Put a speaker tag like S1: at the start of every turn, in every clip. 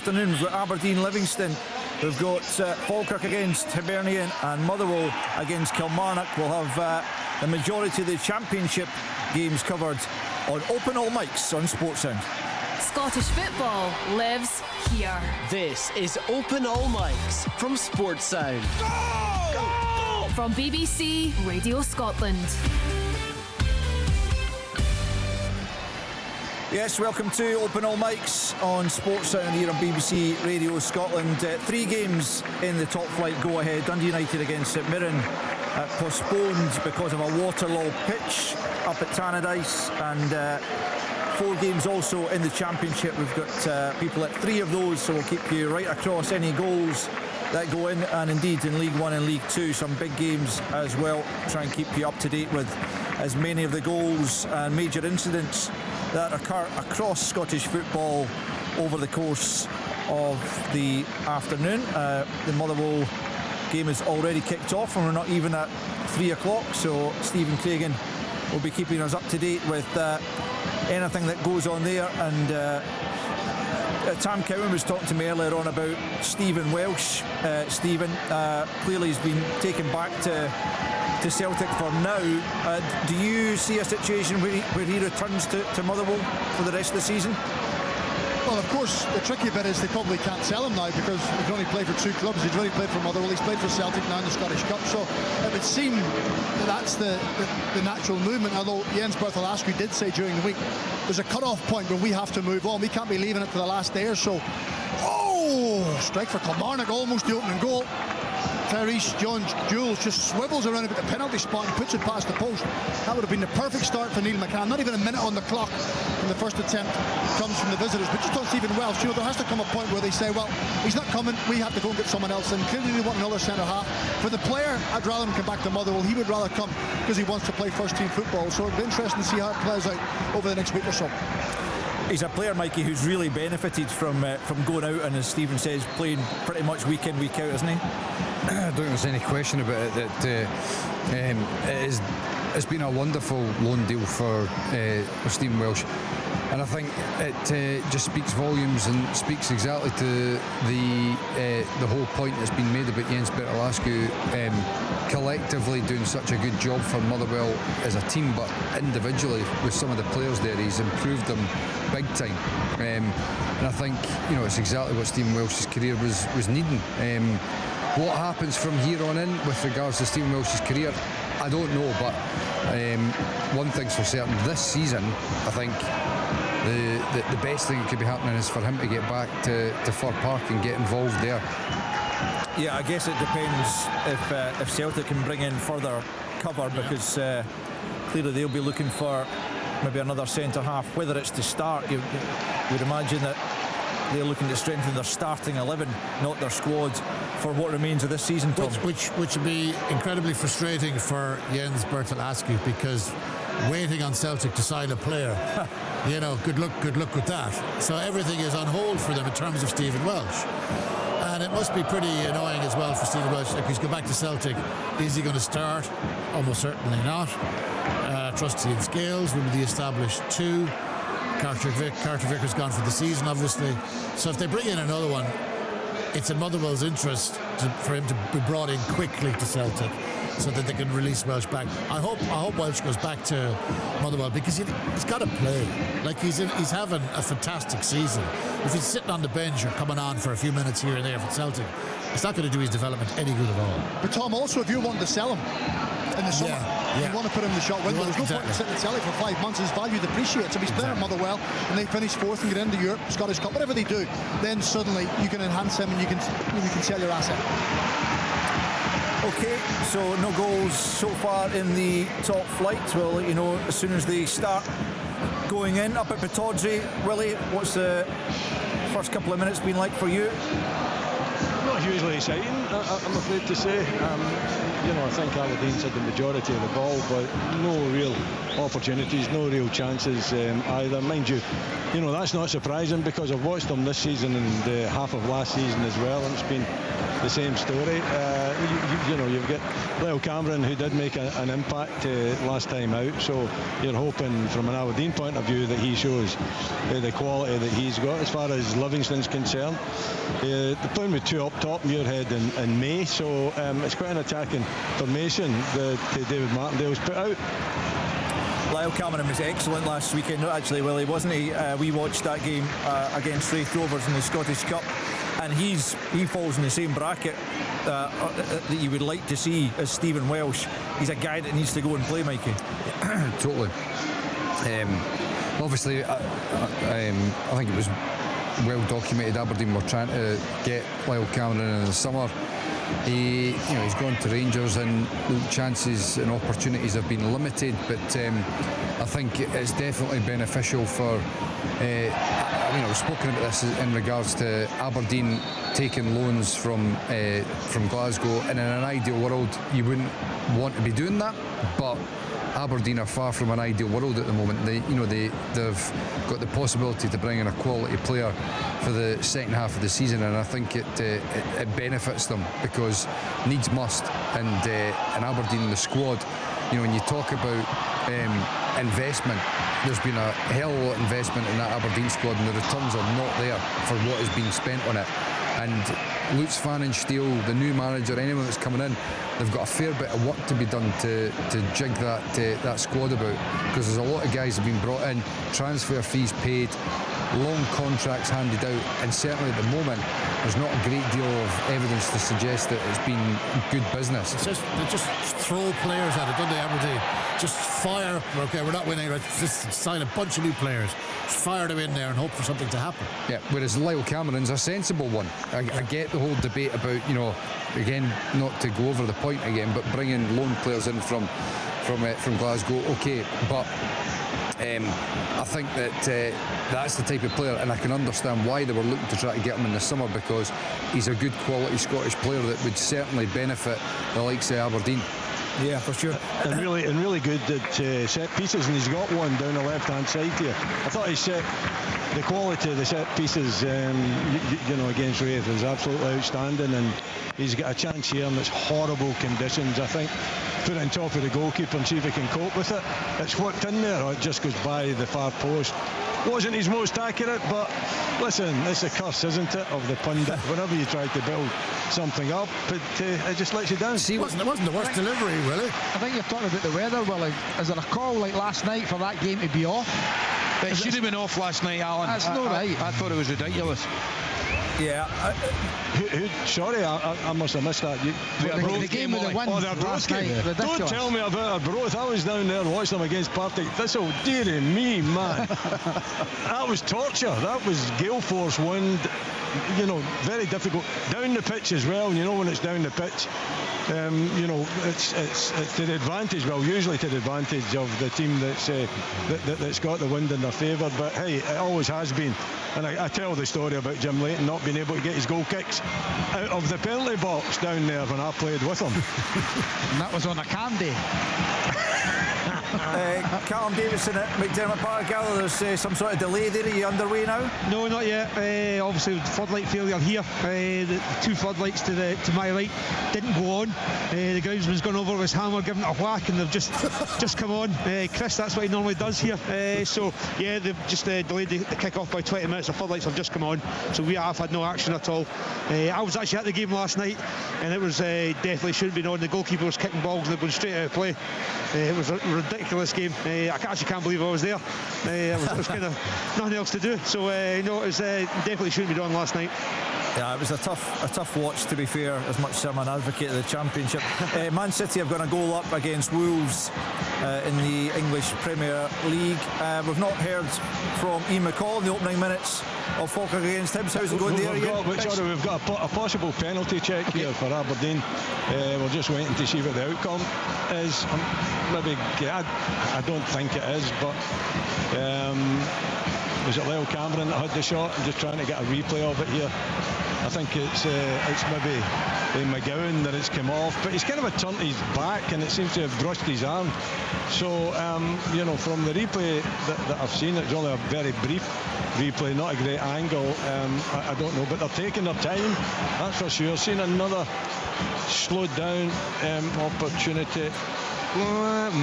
S1: Afternoon, we've got Aberdeen Livingston, we've got Falkirk against Hibernian, and Motherwell against Kilmarnock. We'll have the majority of the championship games covered on Open All Mics on Sportsound.
S2: Scottish football lives here.
S3: This is Open All Mics from Sportsound.
S2: Go! Go! From BBC Radio Scotland.
S1: Yes, welcome to Open All Mics on Sportsound here on BBC Radio Scotland. 3 games in the top flight go ahead. Dundee United against St Mirren postponed because of a waterlogged pitch up at Tannadice, and 4 games also in the Championship. We've got people at 3 of those, so we'll keep you right across any goals that go in, and indeed in League 1 and League 2 some big games as well. Try and keep you up to date with as many of the goals and major incidents that occur across Scottish football over the course of the afternoon. The Motherwell game is already kicked off and we're not even at 3 o'clock, so Stephen Craigan will be keeping us up to date with anything that goes on there. And Tam Cowan was talking to me earlier on about Stephen Welsh. Stephen clearly has been taken back to Celtic for now. Do you see a situation where he returns to Motherwell for the rest of the season?
S4: Well, of course, the tricky bit is they probably can't sell him now because he can only play for 2 clubs. He's already played for Motherwell, he's played for Celtic now in the Scottish Cup, so it would seem that that's the natural movement, although Jens Bertholascu did say during the week there's a cut-off point where we have to move on. We can't be leaving it to the last day or so. Oh, strike for Kilmarnock, almost the opening goal. Tyrese Jules just swivels around about the penalty spot and puts it past the post. That would have been the perfect start for Neil McCann. Not even a minute on the clock, and the first attempt comes from the visitors. But just on Stephen Welsh, there has to come a point where they say, well, he's not coming, we have to go and get someone else. And clearly they want another centre half. For the player, I'd rather him come back to Motherwell. He would rather come because he wants to play first team football. So it'll be interesting to see how it plays out over the next week or so.
S1: He's a player, Mikey, who's really benefited from going out and, as Stephen says, playing pretty much week in, week out, isn't he?
S5: I don't think there's any question about it that it's been a wonderful loan deal for Stephen Welsh, and I think it just speaks volumes and speaks exactly to the whole point that's been made about Jens Bertholascu collectively doing such a good job for Motherwell as a team, but individually with some of the players there he's improved them big time, and I think it's exactly what Stephen Welsh's career was needing. What happens from here on in with regards to Stephen Welsh's career, I don't know, but one thing's for certain, this season I think the best thing that could be happening is for him to get back to Fir Park and get involved there.
S1: Yeah, I guess it depends if Celtic can bring in further cover, because clearly they'll be looking for maybe another centre half, whether it's to start. You would imagine that they're looking to strengthen their starting 11, not their squad, for what remains of this season, Tom.
S6: Which would be incredibly frustrating for Jens Bertholascu, because waiting on Celtic to sign a player, good luck with that. So everything is on hold for them in terms of Stephen Welsh. And it must be pretty annoying as well for Stephen Welsh. If he's going back to Celtic, is he going to start? Almost certainly not. Trusty and Scales will be the established 2. Carter Vickers gone for the season, obviously. So if they bring in another one, it's in Motherwell's interest for him to be brought in quickly to Celtic, so that they can release Welsh back. I hope Welsh goes back to Motherwell, because he's got to play. Like he's having a fantastic season. If he's sitting on the bench or coming on for a few minutes here and there for Celtic, it's not going to do his development any good at all.
S4: But Tom, also if you're wanting to sell him in the summer, you want to put him in the shop window. There's no point in sitting at Celtic for 5 months. His value depreciates. If he's playing at Motherwell and they finish 4th and get into Europe, Scottish Cup, whatever they do, then suddenly you can enhance him and you can sell your asset.
S1: Okay, so no goals so far in the top flight. We'll let you know as soon as they start going in. Up at Pittodrie, Willie, what's the first couple of minutes been like for you?
S7: not hugely exciting, I'm afraid to say. I think Aberdeen's had the majority of the ball, but no real opportunities, no real chances either. Mind you, that's not surprising because I've watched them this season and half of last season as well, and it's been the same story. You've got Lyle Cameron, who did make an impact last time out, so you're hoping from an Aberdeen point of view that he shows the quality that he's got. As far as Livingston's concerned, they're playing with two up top, Muirhead and May, so it's quite an attacking formation that David Martindale's put out.
S1: Lyle Cameron was excellent last weekend, actually, Willie, wasn't he? We watched that game against Raith Rovers in the Scottish Cup, and he falls in the same bracket that you would like to see as Stephen Welsh. He's a guy that needs to go and play, Mikey.
S5: Totally. Obviously, I think it was well documented Aberdeen were trying to get Lyle Cameron in the summer. He's gone to Rangers and chances and opportunities have been limited, but I think it's definitely beneficial for I've spoken about this in regards to Aberdeen taking loans from Glasgow, and in an ideal world you wouldn't want to be doing that, but Aberdeen are far from an ideal world at the moment. They've got the possibility to bring in a quality player for the second half of the season, and I think it benefits them because needs must. And Aberdeen, the squad, when you talk about investment, there's been a hell of a lot of investment in that Aberdeen squad, and the returns are not there for what has been spent on it. And Lutz Van and Steele, the new manager, anyone that's coming in, they've got a fair bit of work to be done to jig that squad about, because there's a lot of guys have been brought in, transfer fees paid, long contracts handed out, and certainly at the moment there's not a great deal of evidence to suggest that it's been good business.
S6: They just throw players at it, don't they, Aberdeen? Just fire. Okay, we're not winning. Let's just sign a bunch of new players. Just fire them in there and hope for something to happen.
S5: Yeah, whereas Lyle Cameron's a sensible one. I get the whole debate about, again, not to go over the point again, but bringing loan players in from Glasgow. Okay, but I think that that's the type of player, and I can understand why they were looking to try to get him in the summer, because he's a good quality Scottish player that would certainly benefit the likes of Aberdeen.
S1: Yeah, for sure.
S7: And really good at set pieces, and he's got one down the left-hand side here. I thought the quality of the set pieces, against Raith was absolutely outstanding, and he's got a chance here in this horrible conditions. I think put it on top of the goalkeeper and see if he can cope with it. It's whipped in there, or it just goes by the far post. Wasn't his most accurate, but listen, it's a curse, isn't it, of the pundit. Whenever you try to build something up, it just lets you down.
S6: See, it wasn't the worst delivery, Willie.
S8: I think you're talking about the weather, Willie. Is there a call like last night for that game to be off?
S9: It should have been off last night, Alan.
S8: That's not right.
S9: I thought it was ridiculous.
S1: Yeah.
S7: Sorry, I must have missed that.
S8: The game with the wind last night.
S7: Yeah. Don't tell me about Arbroath. I was down there watching them against Partick Thistle. Dearie me, man. That was torture. That was gale force wind. Very difficult. Down the pitch as well. When it's down the pitch, it's to the advantage. Well, usually to the advantage of the team that's got the wind in their favour. But hey, it always has been. And I tell the story about Jim Leighton not being able to get his goal kicks out of the penalty box down there when I played with him.
S8: And that was on a candy.
S1: Callum Davison at McDermott Park. There's some sort of delay there. Are you underway now?
S10: No, not yet. Obviously, floodlight failure here. The two floodlights to my right didn't go on. The groundsman's gone over with his hammer, giving it a whack, and they've just come on. Chris, that's what he normally does here. So yeah, they've just delayed the kick-off by 20 minutes. The floodlights have just come on, so we have had no action at all. I was actually at the game last night, and it was definitely shouldn't have been on. The goalkeeper was kicking balls and they're going straight out of play. It was a ridiculous game. I actually can't believe I was there. There was kind of nothing else to do. So it was definitely shouldn't be done last night.
S1: Yeah, it was a tough watch, to be fair, as much as I'm an advocate of the Championship. Man City have got a goal up against Wolves in the English Premier League. We've not heard from Ian McCall in the opening minutes of Falkirk against Hibs. How's it going there, Ian?
S7: We've got a possible penalty check here for Aberdeen. We're just waiting to see what the outcome is. I don't think it is, but was it Lyle Cameron that had the shot? I'm just trying to get a replay of it here. I think it's maybe McGowan that it's come off, but he's kind of turned his back and it seems to have brushed his arm. So, from the replay that I've seen, it's only a very brief replay, not a great angle. I don't know, but they're taking their time, that's for sure. Seen another slowed down opportunity.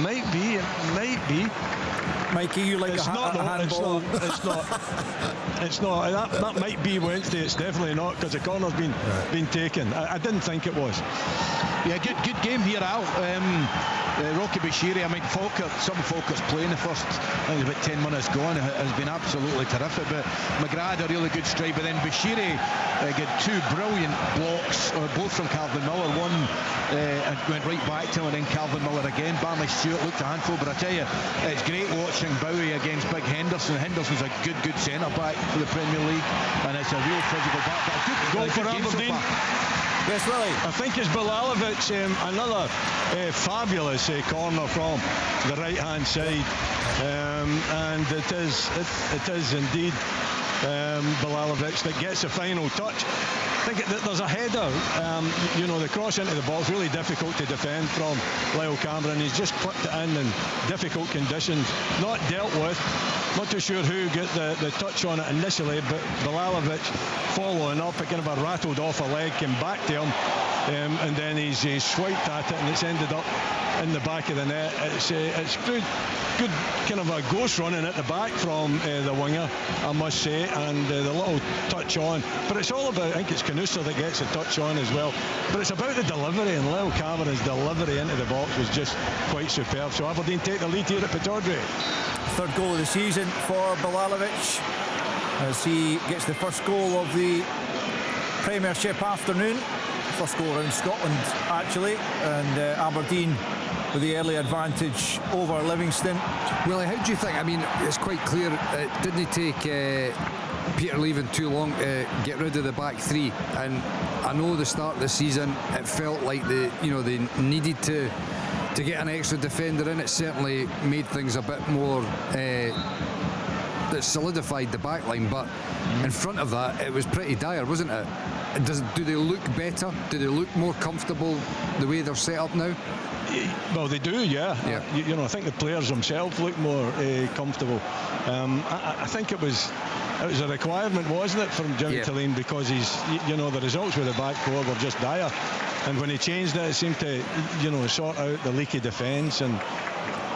S7: Might be.
S1: Mikey, you like handball?
S7: It's not. That might be Wednesday. It's definitely not, because the corner's been taken. I didn't think it was.
S9: Yeah, good game here, Al. Rocky Bashiri, Falkirk's playing the first, I think about 10 minutes gone, has been absolutely terrific. But McGrath a really good strike, but then Bashiri got two brilliant blocks, both from Calvin Miller. One went right back to him, and then Calvin Miller again. Barney Stewart looked a handful, but I tell you, it's great watching Bowie against Big Henderson. Henderson's a good centre back for the Premier League, and it's a real physical back. But a good
S7: goal for Aberdeen.
S1: Yes, Willie.
S7: I think it's Bilalovic, another fabulous corner from the right-hand side, and it is indeed Bilalovic that gets the final touch. I think there's a header, the cross into the ball is really difficult to defend from Lyle Cameron. He's just clipped it in difficult conditions, not dealt with. Not too sure who got the touch on it initially, but Bilalovic following up, it kind of rattled off a leg, came back to him, and then he's swiped at it, and it's ended up in the back of the net. It's good kind of a ghost running at the back from the winger, I must say, and the little touch on. But it's all about, I think it's Canusa that gets the touch on as well. But it's about the delivery, and Lyle Cameron's delivery into the box was just quite superb. So Aberdeen take the lead here at Pittodrie.
S1: Third goal of the season for Bilalovic as he gets the first goal of the Premiership afternoon. First goal around Scotland, actually, and Aberdeen with the early advantage over Livingston.
S5: Well, how do you think? I mean, it's quite clear it didn't take Peter leaving too long to get rid of the back three, and I know the start of the season it felt like they needed to get an extra defender in. It certainly made things a bit more that solidified the back line, but in front of that it was pretty dire, wasn't it? Do they look better? Do they look more comfortable the way they're set up now?
S7: Well, they do, yeah. I think the players themselves look more comfortable. I think it was a requirement, wasn't it, from Jimmy Tillane, because he's, the results with the back four were just dire, and when he changed it seemed to, sort out the leaky defence, and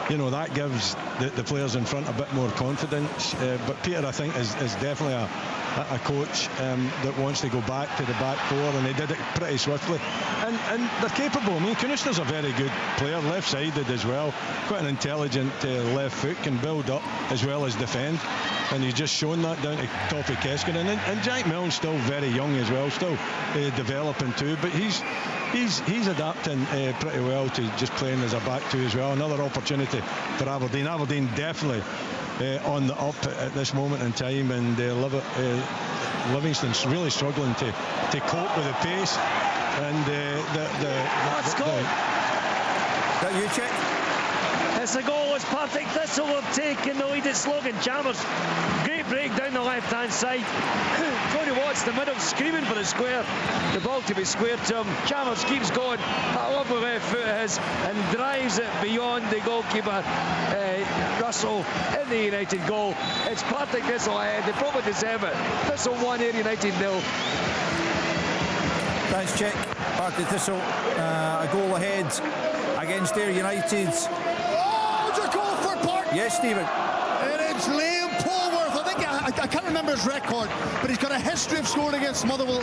S7: that gives the players in front a bit more confidence. But Peter, I think, is definitely a coach that wants to go back to the back four, and they did it pretty swiftly, and they're capable. I mean, Canusta's a very good player, left-sided as well, quite an intelligent left foot, can build up as well as defend, and he's just shown that down to Toppy Keskinen, and Jack Milne's still very young as well, still developing too, but he's adapting pretty well to just playing as a back two as well. Another opportunity for Aberdeen. Aberdeen definitely on the up at this moment in time, and Livingston's really struggling to cope with the pace, and
S11: let's go.
S1: That you check?
S11: It's a goal as Partick Thistle have taken the lead at Slogan. Chalmers, great break down the left-hand side. Tony Watts, the middle, screaming for the square. The ball to be squared to him. Chalmers keeps going. That lovely left foot of his, and drives it beyond the goalkeeper, Russell, in the United goal. It's Partick Thistle ahead. They probably deserve it. Thistle 1, Ayr United 0.
S1: Thanks, Check. Partick Thistle a goal ahead against Ayr United. Yes, Stephen.
S4: And it's Liam Polworth. I can't remember his record, but he's got a history of scoring against Motherwell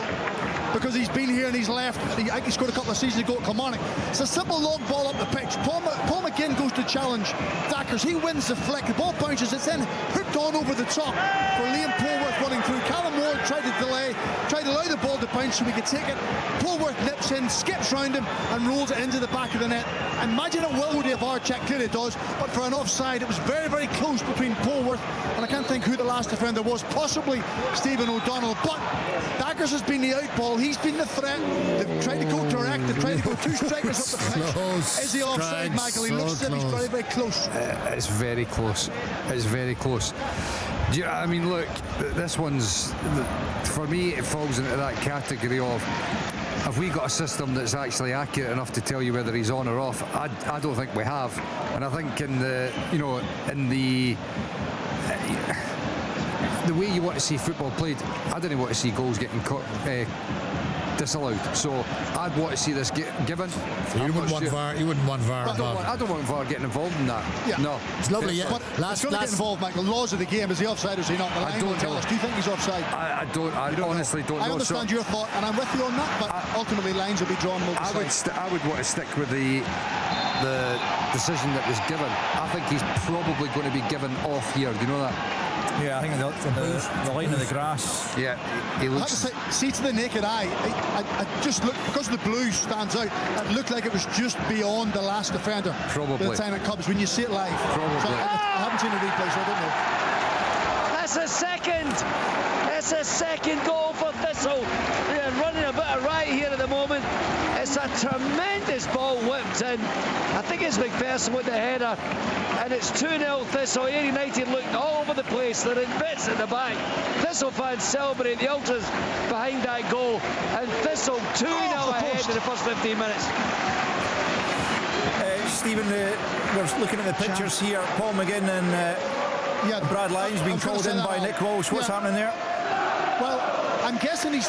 S4: because he's been here and he's left. He scored a couple of seasons ago at Kilmarnock. It's a simple long ball up the pitch. Paul McGinn goes to challenge Dackers. He wins the flick. The ball bounces. It's then hooked on over the top for Liam Polworth running through. Callum Ward tried to delay, tried to allow the ball to bounce so we could take it. Polworth nips in, skips round him and rolls it into the back of the net. Imagine it will with a VAR check, clearly it does, but for an offside it was very, very close between Polworth and I can't think who the last defender was, possibly Stephen O'Donnell, but Daggers has been the outball, he's been the threat. They've tried to go direct, they've tried to go two strikers up the pitch.
S6: Close.
S4: Is he offside, Michael? He looks as if he's very, very close.
S5: It's very close. It's very close. I mean, look, this one's, for me, it falls into that category of, have we got a system that's actually accurate enough to tell you whether he's on or off? I don't think we have. And I think in the way you want to see football played, I don't want to see goals getting disallowed. So I'd want to see this given.
S6: So you wouldn't want VAR. You wouldn't want VAR involved.
S5: I don't want VAR getting involved in that.
S4: Yeah.
S5: No,
S4: it's lovely. Yeah, but last get involved, Michael. Laws of the game. Is he offside or is he not? The line will tell us. Do you think he's offside?
S5: I honestly don't know.
S4: I understand your thought, and I'm with you on that. But ultimately, lines will be drawn.
S5: I would want to stick with the decision that was given. I think he's probably going to be given off here. Do you know that?
S1: Yeah, I think the line of the grass.
S5: Yeah, he looks.
S4: I have to say, see to the naked eye, I just look, because the blue stands out. It looked like it was just beyond the last defender.
S5: Probably.
S4: By the time it comes, when you see it live.
S5: Probably.
S4: So I haven't seen a replay, so I don't know.
S11: That's a second. It's a second goal for Thistle. They're running a bit of right here at the moment. It's a tremendous ball whipped in. I think it's McPherson with the header. And it's 2-0 Thistle. Ayr United looked all over the place. They're in bits at the back. Thistle fans celebrate the ultras behind that goal. And Thistle 2-0 ahead in the first 15 minutes.
S1: Stephen, we're looking at the pictures here. Paul McGinn and Brad Lyons being called in by Nick Walsh. What's happening there?
S4: Well, I'm guessing he's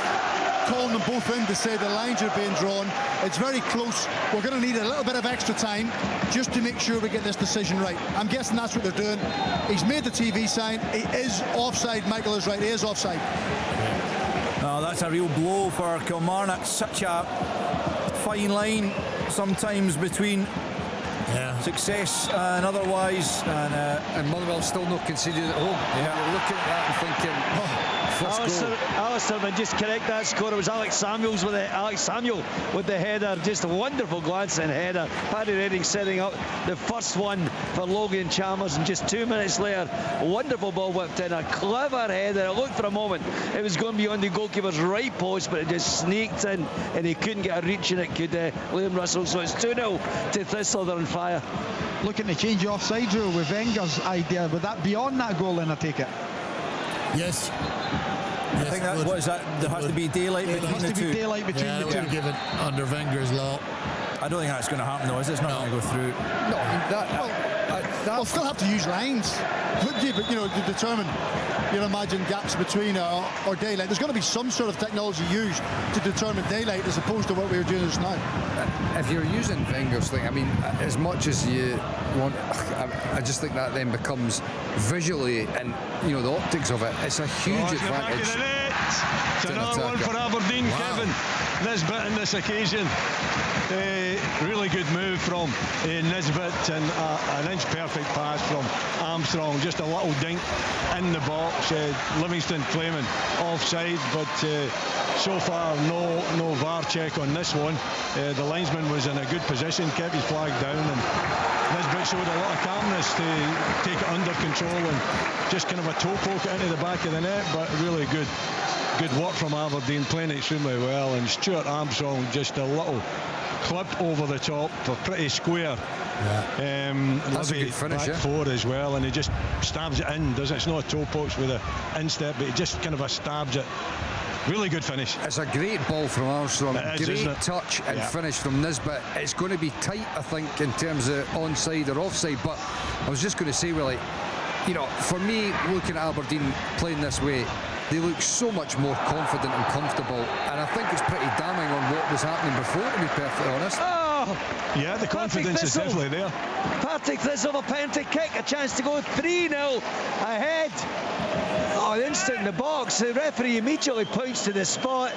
S4: calling them both in to say the lines are being drawn. It's very close. We're going to need a little bit of extra time just to make sure we get this decision right. I'm guessing that's what they're doing. He's made the TV sign. He is offside. Michael is right. He is offside.
S1: Oh, that's a real blow for Kilmarnock. Such a fine line sometimes between success and otherwise.
S5: And Motherwell still not conceded at home. Yeah. You're looking at that and thinking,
S11: Alistair, just correct that score. It was Alex Samuel with the header. Just a wonderful glancing header. Paddy Redding setting up the first one for Logan Chalmers, and just 2 minutes later, a wonderful ball whipped in. A clever header. It looked for a moment it was going to be on the goalkeeper's right post, but it just sneaked in and he couldn't get a reach in it, could Liam Russell. So it's 2-0 to Thistle. They're on fire.
S8: Looking to change the offside rule with Wenger's idea. Would that be on that goal then, I take it?
S6: Yes.
S1: I think that what is that? There has to be daylight between the two.
S8: Daylight between the two.
S6: Given under Wenger's law.
S1: I don't think that's going to happen, though. Is it? It's not going to go through.
S4: No, we'll still have to use lines, but to determine. You'll imagine gaps between or daylight. There's going to be some sort of technology used to determine daylight as opposed to what we were doing just now.
S5: If you're using Wenger's thing, I mean, as much as you want, I just think that then becomes visually and the optics of it. It's a huge advantage.
S7: It's another one for Aberdeen, Kevin. Nisbet on this occasion. Really good move from Nisbet, and an inch perfect pass from Armstrong. Just a little dink in the box. Livingston claiming offside, but so far no VAR check on this one. The linesman was in a good position, kept his flag down, and Nisbet showed a lot of calmness to take it under control and just kind of a toe poke into the back of the net, but really good work from Aberdeen, playing extremely well. And Stuart Armstrong just a little clip over the top for pretty square.
S5: That's a good finish,
S7: back four as well, and he just stabs it in, doesn't it? It's not a toe poke with an instep, but he just kind of stabs it. Really good finish.
S5: It's a great ball from Armstrong. Great touch and finish from Nisbet. It's going to be tight, I think, in terms of onside or offside, but I was just going to say, really, for me, looking at Aberdeen playing this way, they look so much more confident and comfortable, and I think it's pretty damning on what was happening before, to be perfectly honest.
S7: Yeah, the confidence is definitely there.
S11: Partick Thistle, a penalty kick, a chance to go 3-0 ahead. Instant in the box. The referee immediately points to the spot.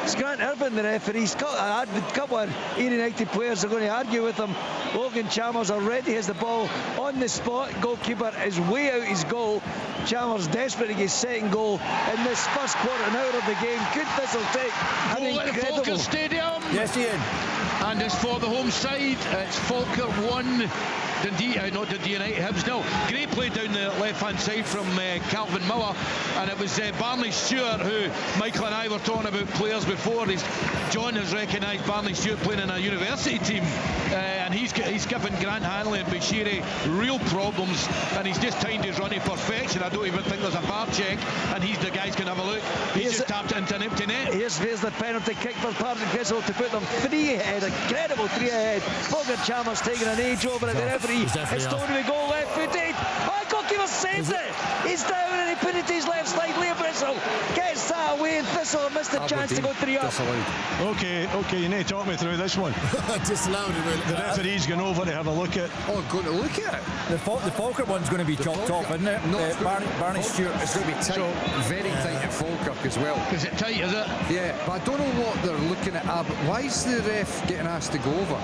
S11: It's Grant Irvin, the referee. He's got a couple of Ayr United players are going to argue with him. Logan Chalmers already has the ball on the spot. Goalkeeper is way out his goal. Chalmers desperate to get second goal in this first quarter and hour of the game. Could Thistle take an incredible...
S12: Falkirk Stadium.
S1: Yes, Ian.
S12: And it's for the home side. It's Falkirk 1,
S9: not Dundee United, Hibs 0. Gray played down the left-hand side from Calvin Miller, and it was Barney Stewart, who Michael and I were talking about players before. John has recognised Barney Stewart playing in a university team, and he's given Grant Hanley and Bashiri real problems, and he's just timed his run to perfection. I don't even think there's a bar check, and the guys can have a look. He's just tapped it into an empty net.
S11: Here's the penalty kick for Partick Thistle to put them 3 ahead, incredible 3 ahead. Bogart Chalmers taking an age over at the referee. It's Tony McGoal left footed. Oh, goalkeeper saves it. He's down and he put it to his left side. Leah Bristol gets that away, and Thistle missed a chance to go 3 up.
S7: Okay, you need to talk me through this one.
S6: Disallowed it.
S7: The referee's going over to have a look at.
S5: Oh, going to look at it.
S1: The Falkirk one's going to be chopped off, isn't it?
S5: No,
S1: Barney Stewart.
S5: It's going to be tight, very tight at Falkirk as well.
S9: Is it tight, is it?
S5: Yeah, but I don't know what they're looking at. Why is the ref getting asked to go over?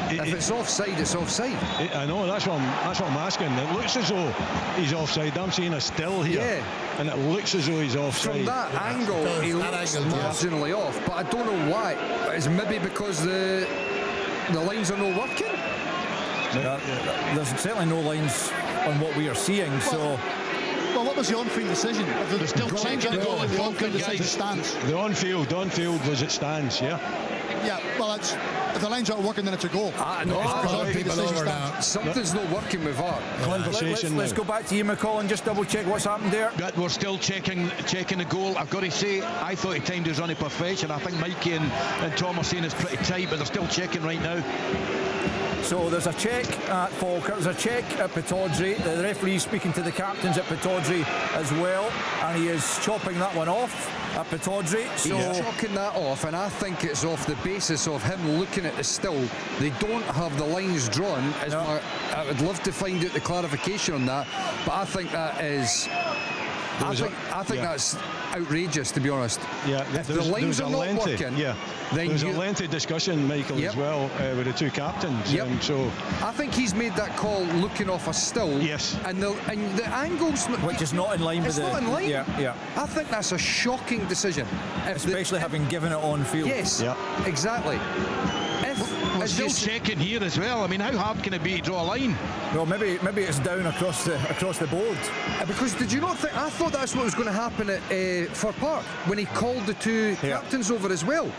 S5: If it's offside, it's offside.
S7: I know, that's what I'm asking. It looks as though he's offside. I'm seeing a still here, and it looks as though he's offside.
S5: From that angle, he looks marginally off, but I don't know why. Is it maybe because the lines are not working?
S1: There's certainly no lines on what we are seeing, so...
S4: Well, what was the on-field decision?
S9: They're still checking the goal.
S4: The on-field decision stands.
S7: The on-field was it stands, yeah?
S4: Yeah, well, if the lines aren't working, then it's a goal.
S5: Something's not working with VAR.
S1: Let's go back to you, McCollum, just double check what's happened there.
S9: We're still checking the goal. I've got to say, I thought he timed his run to perfection. I think Mikey and Tom are saying it's pretty tight, but they're still checking right now.
S1: So there's a check at Falkirk, there's a check at Pittodrie. The referee speaking to the captains at Pittodrie as well, and he is chopping that one off at Pittodrie. So
S5: he's chalking that off, and I think it's off the basis of him looking at the still. They don't have the lines drawn. I would love to find out the clarification on that, but I think that is... I think that's outrageous, to be honest.
S7: Yeah,
S5: if the lines are not working, then
S7: there's a lengthy discussion, Michael, as well, with the two captains. So
S5: I think he's made that call looking off a still.
S7: Yes.
S5: And the angles,
S1: which is not in line with
S5: it's not in line.
S1: Yeah.
S5: I think that's a shocking decision,
S1: especially having given it on field.
S5: Yes. Exactly.
S9: We're still checking here as well. I mean, how hard can it be to draw a line?
S1: Well, maybe it's down across the board.
S5: Because did you not think? I thought that's what was going to happen at Fir Park when he called the two captains over as well.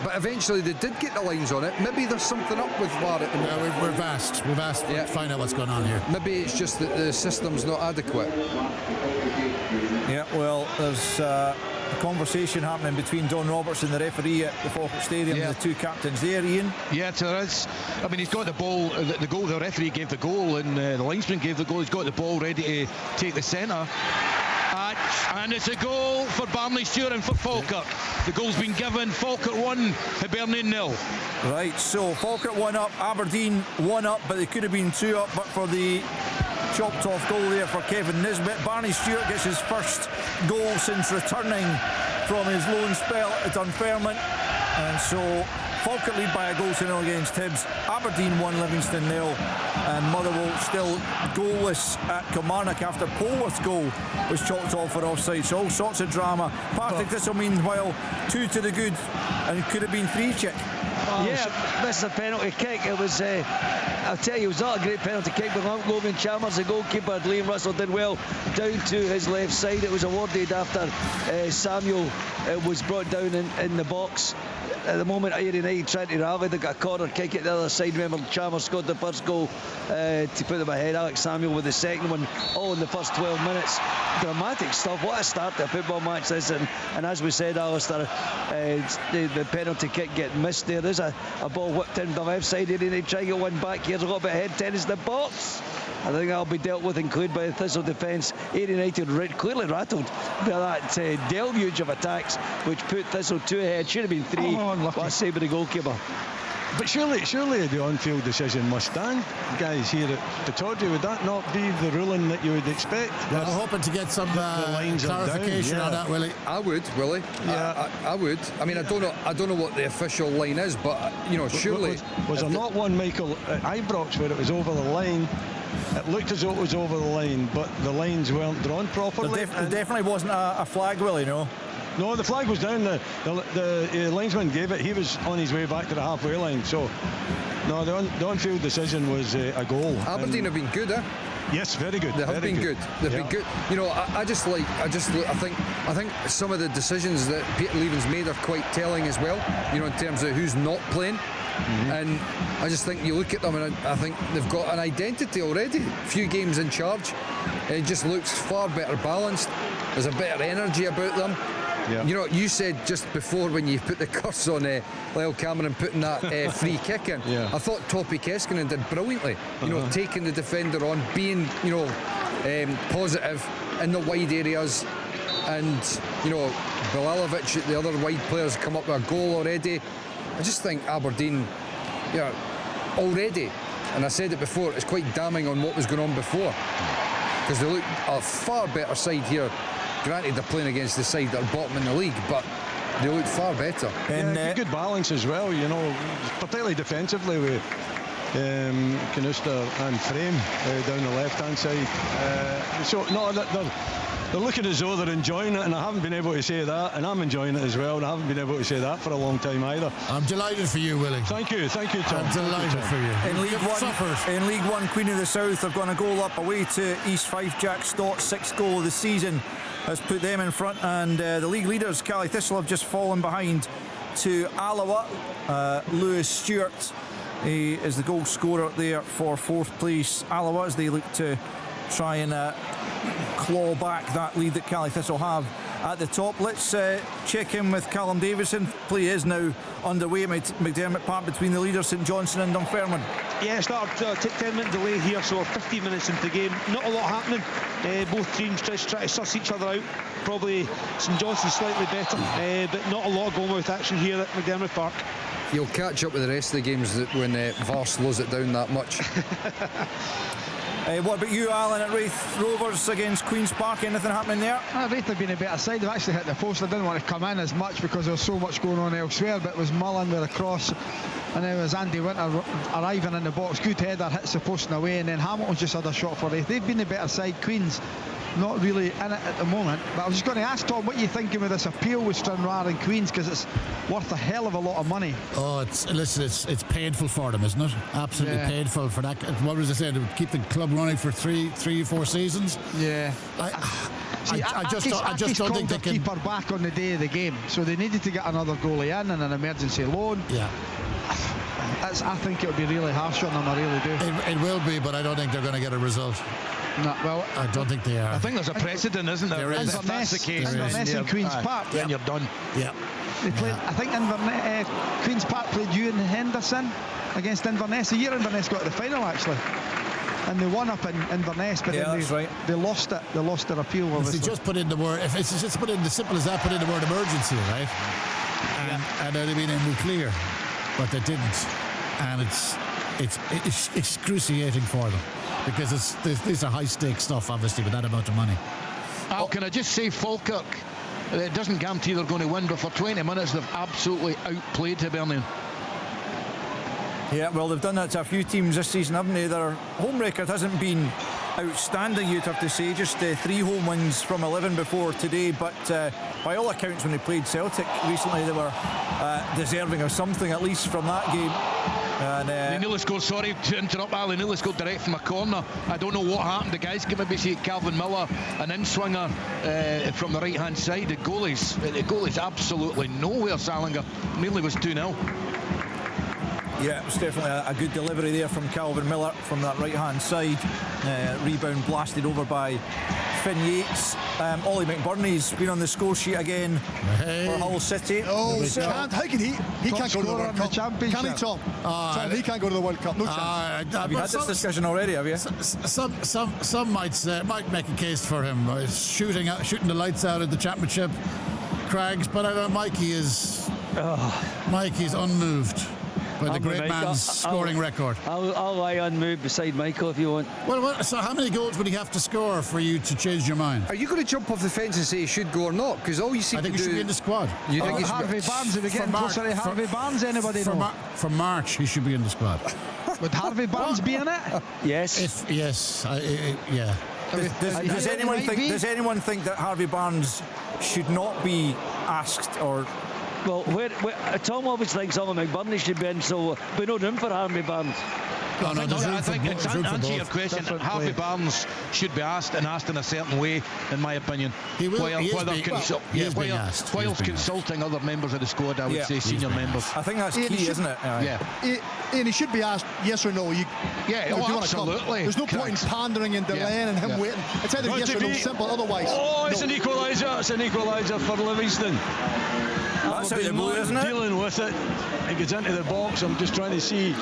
S5: But eventually they did get the lines on it. Maybe there's something up with VAR at the moment.
S6: Yeah, we've asked to find out what's going on here.
S5: Maybe it's just that the system's not adequate.
S1: Yeah, well, there's a conversation happening between Don Roberts and the referee at the Falkirk Stadium and the two captains there, Ian.
S9: Yeah, there is. I mean, he's got the ball, the goal, the referee gave the goal, and the linesman gave the goal. He's got the ball ready to take the centre. And it's a goal for Barney Stewart and for Falkirk. The goal's been given. Falkirk 1, Hibernian 0.
S1: Right, so Falkirk 1 up, Aberdeen 1 up, but they could have been 2 up, but for the chopped off goal there for Kevin Nisbet. Barney Stewart gets his first goal since returning from his loan spell at Dunfermline, and so Falkirk lead by a goal to 0 against Hibs. Aberdeen 1, Livingston 0, and Motherwell still goalless at Kilmarnock after Polworth's goal was chalked off for offside. So all sorts of drama. Partick Thistle meanwhile 2 to the good, and could have been 3, Chick.
S11: This is a penalty kick. It was, I'll tell you, it was not a great penalty kick, but Logan Chalmers, the goalkeeper, Liam Russell, did well down to his left side. It was awarded after Samuel was brought down in the box. At the moment, Ayr United trying to rally. They got a corner kick at the other side. Remember, Chalmers scored the first goal to put them ahead. Alex Samuel with the second one, all in the first 12 minutes. Dramatic stuff. What a start to a football match this. And as we said, Alistair, the penalty kick getting missed there. There's a ball whipped in the left side. Ayr United try to get one back. Here's a little bit of head tennis in the box. I think that'll be dealt with and cleared by the Thistle defence. Ayr United clearly rattled by that deluge of attacks, which put Thistle 2 ahead. Should have been 3. What a save by the goalkeeper.
S7: But surely the on-field decision must stand, guys, here at Pittodrie. Would that not be the ruling that you would expect?
S6: Well, I'm hoping to get some clarification on that, Willie.
S5: I would, Willie. Yeah, I would. I mean, I don't know what the official line is, but surely
S7: was there not one, Michael, at Ibrox where it was over the line? It looked as though it was over the line, but the lines weren't drawn properly.
S1: There definitely wasn't a flag, Willie, no.
S7: No, the flag was down. The linesman gave it. He was on his way back to the halfway line. So, no, the on-field decision was a goal.
S5: Aberdeen have been good, eh?
S7: Yes, very good.
S5: They have been good. They've been good. You know, I think some of the decisions that Peter Leven's made are quite telling as well. You know, in terms of who's not playing. And I just think you look at them and I think they've got an identity already. A few games in charge. It just looks far better balanced. There's a better energy about them. Yeah. You know, you said just before when you put the curse on Lyle Cameron putting that free kick in, I thought Topi Keskinen did brilliantly. You know, taking the defender on, being, you know, positive in the wide areas. And, you know, Bilalovic, the other wide players, come up with a goal already. I just think Aberdeen, already, and I said it before, it's quite damning on what was going on before. Because they look a far better side here. Granted, they're playing against the side that are bottom in the league, but they look far better.
S7: And good balance as well, you know, particularly defensively with Canuster and Frame down the left-hand side. So, no, they're looking as though they're enjoying it, and I haven't been able to say that, and I'm enjoying it as well, and I haven't been able to say that for a long time either.
S6: I'm delighted for you, Willie.
S7: Thank you, Tom.
S6: I'm delighted for you.
S1: In League One, Queen of the South have gone a goal up away to East Fife. Jack Stott, 6th goal of the season, has put them in front, and the league leaders, Cali Thistle, have just fallen behind to Alloa. Lewis Stewart, he is the goal scorer there for 4th place. Alloa, as they look to try and claw back that lead that Cali Thistle have at the top. Let's check in with Callum Davison. Play is now underway at McDermott Park between the leaders St Johnstone and Dunfermline.
S10: Yeah, started 10-minute delay here, so we're 15 minutes into the game. Not a lot happening. Both teams try to suss each other out. Probably St Johnstone slightly better, but not a lot of goal-mouth action here at McDermott Park.
S5: You'll catch up with the rest of the games when VAR slows it down that much.
S1: What about you, Alan, at Wraith Rovers against Queen's Park? Anything happening there?
S8: Wraith have been a better side. They've actually hit the post. I didn't want to come in as much because there was so much going on elsewhere, but it was Mullen with a cross, and then it was Andy Winter arriving in the box. Good header, hits the post and away, and then Hamilton just had a shot for Wraith. They've been the better side. Queen's not really in it at the moment, but I was just going to ask Tom, what are you thinking with this appeal with Stranraer and Queens, because it's worth a hell of a lot of money.
S6: Oh, it's painful for them, isn't it? Absolutely painful for that. What was I saying? To keep the club running for three or 4 seasons.
S8: Yeah.
S6: I just don't think they can
S8: keep her back on the day of the game, so they needed to get another goalie in and an emergency loan.
S6: Yeah.
S8: I think it'll be really harsh on them. I really do.
S6: It will be, but I don't think they're going to get a result.
S8: No, well,
S6: I don't think they are.
S9: I think there's a precedent, isn't there?
S6: There is.
S9: If that's the case,
S8: Inverness and Queen's Park.
S9: Then you're done.
S6: Yeah.
S8: They played. I think Queen's Park played Ewan Henderson against Inverness. The year Inverness got to the final, actually, and they won up in Inverness, but then they lost it. They lost their appeal. Obviously,
S6: if they just put in the word, if it's just put in the simple as that, put in the word emergency, right? And they'd have been in the clear, but they didn't, and it's excruciating for them. Because these are high-stakes stuff, obviously, with that amount of money.
S9: Can I just say, Falkirk, it doesn't guarantee they're going to win, but for 20 minutes they've absolutely outplayed Hibernian.
S1: Yeah, well, they've done that to a few teams this season, haven't they? Their home record hasn't been outstanding, you'd have to say. Just 3 home wins from 11 before today, but by all accounts, when they played Celtic recently, they were deserving of something, at least from that game. And
S9: they nearly scored, sorry to interrupt, Ali, nearly scored direct from a corner. I don't know what happened. The guys can maybe see Calvin Miller, an in-swinger from the right-hand side. The goalie's absolutely nowhere, Salinger. Nearly was 2-0.
S1: Yeah, it was definitely a good delivery there from Calvin Miller from that right-hand side. Rebound blasted over by Finn Yates. Ollie McBurney's been on the score sheet again for Hull City.
S4: Oh, how can he can't go to the World Cup? Can he, Tom? Tom, he can't go to the World Cup. No chance.
S1: Have you had this discussion already, have you?
S6: Some might make a case for him. Shooting the lights out at the championship, Craigs, but I don't know, Mikey is unmoved by the great man's scoring record.
S12: I'll lie unmoved beside Michael if you want.
S6: Well, so how many goals would he have to score for you to change your mind?
S5: Are you going to jump off the fence and say he should go or not? Because all you seem to do...
S6: I think he should be in the squad.
S5: You think
S8: Harvey Barnes, if we get closer to Harvey Barnes, anybody know?
S6: For March, he should be in the squad.
S8: Would Harvey Barnes be in it?
S12: Yes.
S1: Does anyone think that Harvey Barnes should not be asked or.
S11: Well, Tom always thinks Alan McBurney should be in, so we no room for Harvey Barnes.
S6: No,
S9: I think it's
S6: there's room for
S9: answer
S6: both.
S9: your question.
S11: Different
S9: Harvey
S11: play.
S9: Barnes should be asked and asked in a certain way, in my opinion.
S6: He will.
S9: While,
S6: He is
S9: whether
S6: being-
S9: consul-
S6: he is
S9: yeah,
S6: being
S9: while-
S6: asked. He is
S9: whilst
S6: being asked.
S9: consulting other members of the squad, I would
S1: Yeah.
S9: say
S1: He's
S9: senior
S6: being
S9: members.
S1: I think that's
S4: Ian,
S1: key,
S4: he
S1: isn't it? Aye.
S9: Yeah.
S4: And he should be asked yes or no.
S9: Yeah,
S4: do you wanna come?
S9: absolutely.
S4: There's no point
S9: Correct.
S4: in pandering and delaying and him
S9: Yeah.
S4: waiting. It's either
S7: Got
S4: yes
S7: to
S4: or no,
S7: be.
S4: simple. Otherwise,
S7: Oh, it's
S4: no.
S7: an equaliser. It's an equaliser for Livingston.
S1: That's out the blue, isn't it?
S7: Dealing with it. It gets into the box. I'm just trying to see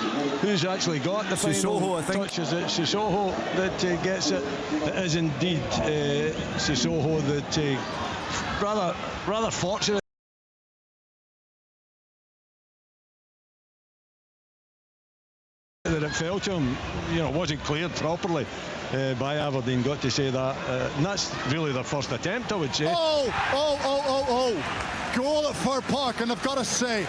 S7: who's actually got the
S1: Sissoko,
S7: final
S1: I think.
S7: touch. Is it Sissoko that gets it? It is indeed Sissoko that rather fortunate that it fell to him. You know, it wasn't cleared properly by Aberdeen, got to say that. And that's really their first attempt, I would say.
S4: Oh. Goal at Fir Park, and I've got to say,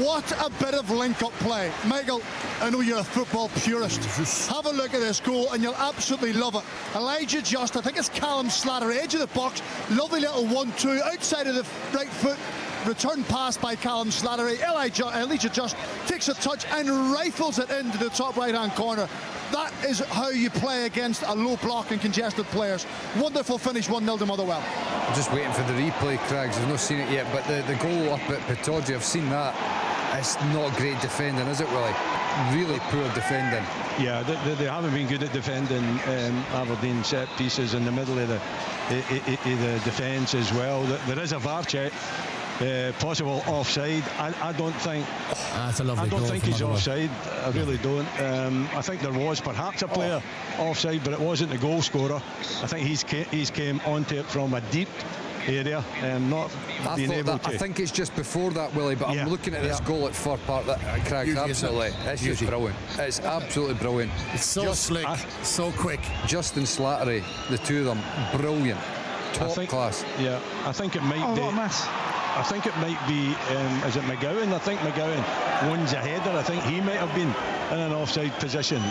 S4: what a bit of link-up play. Michael, I know you're a football purist. Have a look at this goal and you'll absolutely love it. Elijah Just, I think it's Callum Slatter, edge of the box, lovely little 1-2, outside of the right foot, return pass by Callum Slattery. Elijah Just takes a touch and rifles it into the top right-hand corner. That is how you play against a low block and congested players. Wonderful finish, 1-0 to Motherwell.
S5: I'm just waiting for the replay, Craigs. I've not seen it yet, but the goal up at Pataudry, I've seen that. It's not great defending, is it, Willie? Really poor defending.
S7: Yeah, they haven't been good at defending Aberdeen set pieces in the middle of the defence as well. There is a VAR check. Possible offside. I don't think.
S6: That's a lovely
S7: I don't
S6: goal
S7: think
S6: from
S7: he's
S6: Motherwell.
S7: offside. I really don't. I think there was perhaps a player offside, but it wasn't the goal scorer. I think he's came onto it from a deep area and not being able to.
S5: I think it's just before that, Willie, but
S7: Yeah.
S5: I'm looking at this goal at Fir Park. Craigs,
S6: Usually,
S5: absolutely. It's just
S6: Usually.
S5: brilliant. It's absolutely brilliant.
S6: It's so slick, so quick.
S5: Justin Slattery, the two of them, brilliant. Top class.
S7: Yeah, I think it might be.
S8: What a miss.
S7: I think it might be, is it McGowan? I think McGowan wins a header. I think he might have been in an offside position.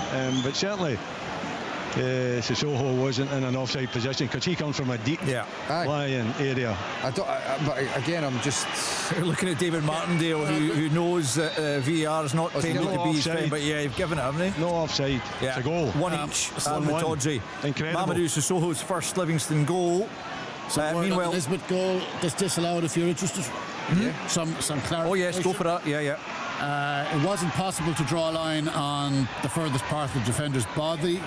S7: But certainly Sissoko wasn't in an offside position because he comes from a deep lying area.
S5: But again, I'm just
S1: looking at David Martindale, who knows that VAR is not tending to be his
S7: offside.
S1: friend, but yeah, you've given it, haven't you?
S7: No offside.
S1: Yeah.
S7: It's a goal.
S1: One each. Sam
S7: 1-1.
S1: Tawdry.
S7: Incredible.
S1: Mamadou Sissoko's first Livingston goal.
S6: Meanwhile, the Nisbet goal that's disallowed if you're interested. Some clarification.
S1: Oh yes, go for that. Yeah.
S6: It wasn't possible to draw a line on the furthest part of the defender's body.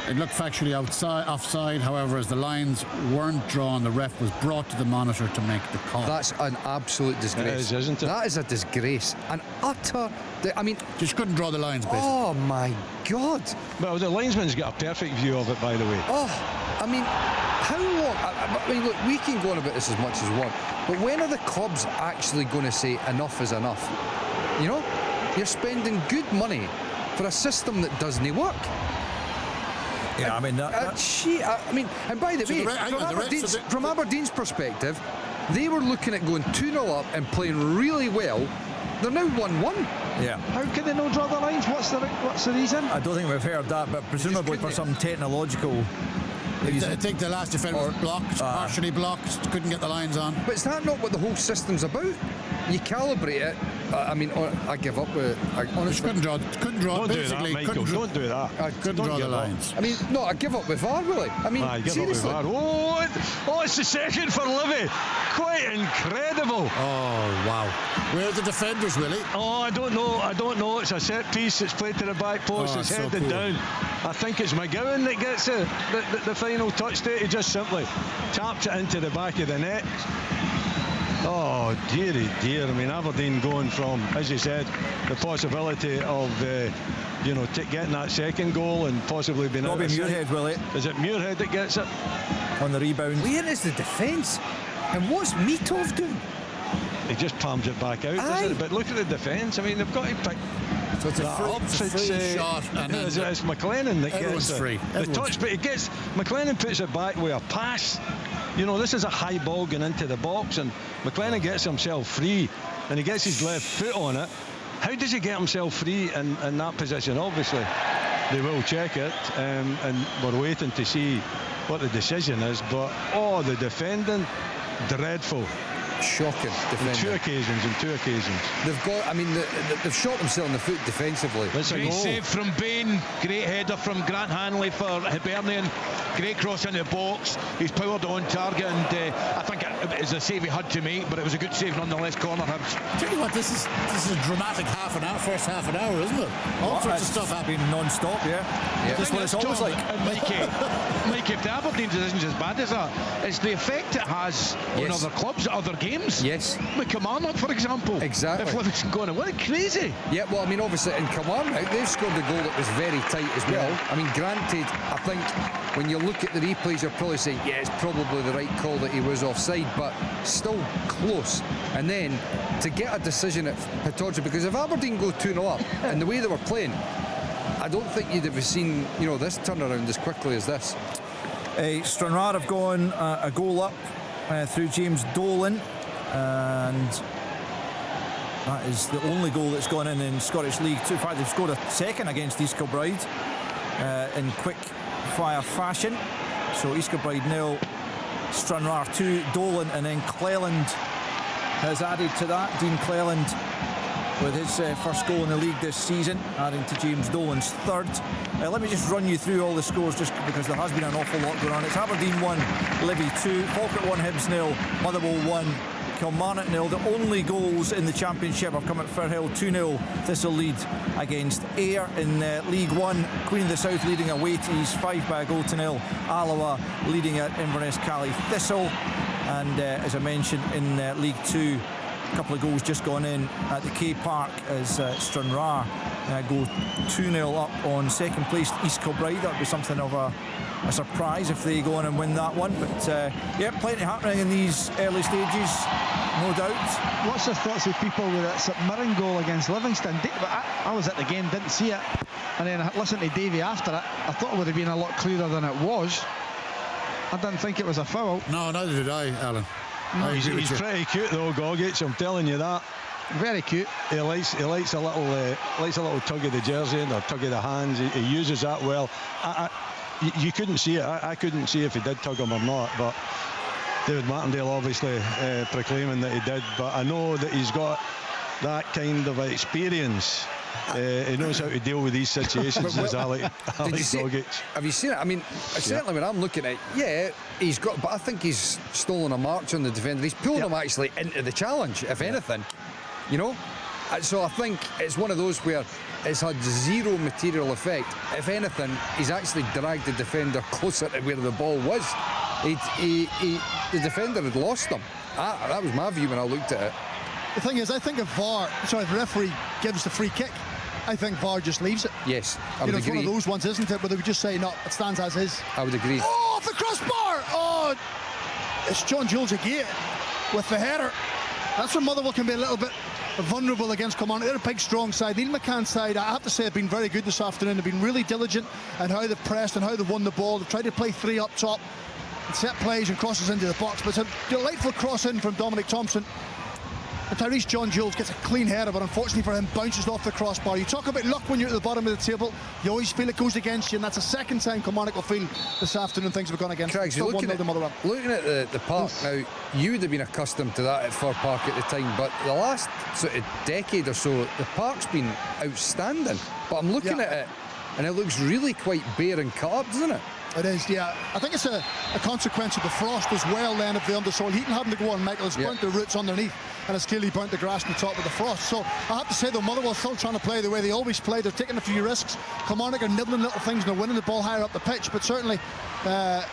S6: It looked factually offside. However, as the lines weren't drawn, the ref was brought to the monitor to make the call.
S5: That's an absolute disgrace.
S7: It is, isn't it?
S5: That is a disgrace. An utter. I mean,
S6: just couldn't draw the lines, basically.
S5: Oh my God!
S7: Well, the linesman's got a perfect view of it, by the way.
S5: Oh, I mean, how long? I mean, look, we can go on about this as much as we want, but when are the clubs actually going to say enough is enough? You know, you're spending good money for a system that doesn't work.
S1: Yeah, I mean
S5: I mean, and by the way, from Aberdeen's perspective, they were looking at going 2-0 up and playing really well. They're now 1-1.
S1: Yeah.
S8: How can they not draw the lines? What's the reason?
S1: I don't think we've heard that, but presumably for some technological reason.
S6: I think the last defender was blocked, partially blocked, couldn't get the lines on.
S5: But is that not what the whole system's about? You calibrate it. I mean, I give up with it. I honestly
S6: couldn't draw.
S7: Don't do that, Michael. Don't do that.
S6: I couldn't draw the lines.
S5: I mean, no, I give up with VAR, Willie. I mean, seriously.
S7: Oh, it's the second for Livy. Quite incredible.
S6: Oh, wow. Where are the defenders, Willie?
S7: Oh, I don't know. It's a set piece. It's played to the back post. It's headed down. I think it's McGowan that gets the final touch there. He just simply taps it into the back of the net. Oh, dearie dear. I mean, Aberdeen going from, as you said, the possibility of getting that second goal and possibly being out of sight.
S1: Muirhead, will it?
S7: Is it Muirhead that gets it?
S1: On the rebound.
S5: Where is the defence? And what's Mitov doing?
S7: He just palms it back out, doesn't it? But look at the defence. I mean, they've got to pick.
S6: So it's a free shot, and
S7: it's McLennan that gets
S6: free.
S7: The touch, but McLennan puts it back with a pass. You know, this is a high ball going into the box, and McLennan gets himself free, and he gets his left foot on it. How does he get himself free in that position? Obviously, they will check it, and we're waiting to see what the decision is. But the defending, dreadful.
S5: shocking defending.
S7: On two occasions.
S5: They've got, I mean, they've shot themselves in the foot defensively.
S9: Great save from Bain, great header from Grant Hanley for Hibernian, great cross into the box. He's powered on target, and I think it was a save he had to make, but it was a good save nonetheless. Corner Hibs.
S6: Tell you what, this is a dramatic first half an hour, isn't it? All sorts of stuff happening
S1: non-stop, just what it's always like.
S9: Mikey, if the Aberdeen decision's as bad as that, it's the effect it has on other clubs, other games.
S5: Yes.
S9: With Kilmarnock, for example.
S5: Exactly.
S9: If Livingston going to win, crazy.
S5: Yeah, well, I mean, obviously in Kilmarnock, they've scored a goal that was very tight as well. I mean, granted, I think when you look at the replays, you're probably saying, yeah, it's probably the right call that he was offside, but still close. And then to get a decision at Pittodrie, because if Aberdeen go 2-0 up, and the way they were playing, I don't think you'd have seen, this turnaround as quickly as this.
S1: Stranraer have gone a goal up through James Dolan, and that is the only goal that's gone in Scottish League 2. In fact, they've scored a second against East Kilbride in quick fire fashion. So East Kilbride 0, Stranraer 2, Dolan, and then Cleland has added to that. Dean Cleland with his first goal in the league this season, adding to James Dolan's third. Let me just run you through all the scores, just because there has been an awful lot going on. It's Aberdeen 1, Livy 2, Falkirk 1, Hibs 0, Motherwell 1, Kilmarnock 0. The only goals in the Championship have come at Firhill 2-0. Thistle lead against Ayr in League 1. Queen of the South leading away to East 5 by a goal to 0. Alloa leading at Inverness Cally Thistle. And as I mentioned, in League 2, a couple of goals just gone in at the K Park as Stranraer go 2-0 up on second place East Kilbride. That would be something of a surprise if they go on and win that one. But plenty happening in these early stages, no doubt.
S8: What's your thoughts of people with that St Mirren goal against Livingston? I was at the game, didn't see it, and then I listened to Davey after it. I thought it would have been a lot clearer than it was. I didn't think it was a foul.
S6: No, neither did I, Alan.
S7: He's pretty cute though, Gogic, I'm telling you that.
S8: Very cute.
S7: He likes a little tug of the jersey and a tug of the hands. He uses that well. You couldn't see it. I couldn't see if he did tug him or not, but David Martindale obviously proclaiming that he did. But I know that he's got that kind of experience. He knows how to deal with these situations. As Alex Gogic.
S5: Have you seen it? I mean, certainly when I'm looking at it, he's got, but I think he's stolen a march on the defender. He's pulled him actually into the challenge, if anything. So I think it's one of those where it's had zero material effect. If anything, he's actually dragged the defender closer to where the ball was. The defender had lost him. That was my view when I looked at it.
S4: The thing is, I think if the referee gives the free kick, I think VAR just leaves it.
S5: Yes, I would
S4: agree. It's one of those ones, isn't it, where they would just say, no, it stands as is.
S5: I would agree.
S4: Oh, off the crossbar! Oh, it's John Jules again with the header. That's when Motherwell can be a little bit vulnerable against Kilmarnock. They're a big, strong side. Neil McCann's side, I have to say, have been very good this afternoon. They've been really diligent in how they've pressed and how they've won the ball. They've tried to play three up top, and set plays and crosses into the box. But it's a delightful cross in from Dominic Thompson. And Tyrese John Jules gets a clean header, but unfortunately for him, bounces off the crossbar. You talk about luck when you're at the bottom of the table. You always feel it goes against you, and that's the second time Kilmarnock will feel this afternoon things have gone against them.
S5: Craigs, looking at the park now, you would have been accustomed to that at Fir Park at the time, but the last sort of decade or so, the park's been outstanding. But I'm looking at it, and it looks really quite bare and cut up, doesn't it?
S4: It is, yeah. I think it's a consequence of the frost as well then of the undersoil heating having to go on, Michael. It's burnt the roots underneath, and it's clearly burnt the grass on the top of the frost. So I have to say, though, Motherwell still trying to play the way they always play. They're taking a few risks. Kilmarnock are nibbling little things and they're winning the ball higher up the pitch, but certainly it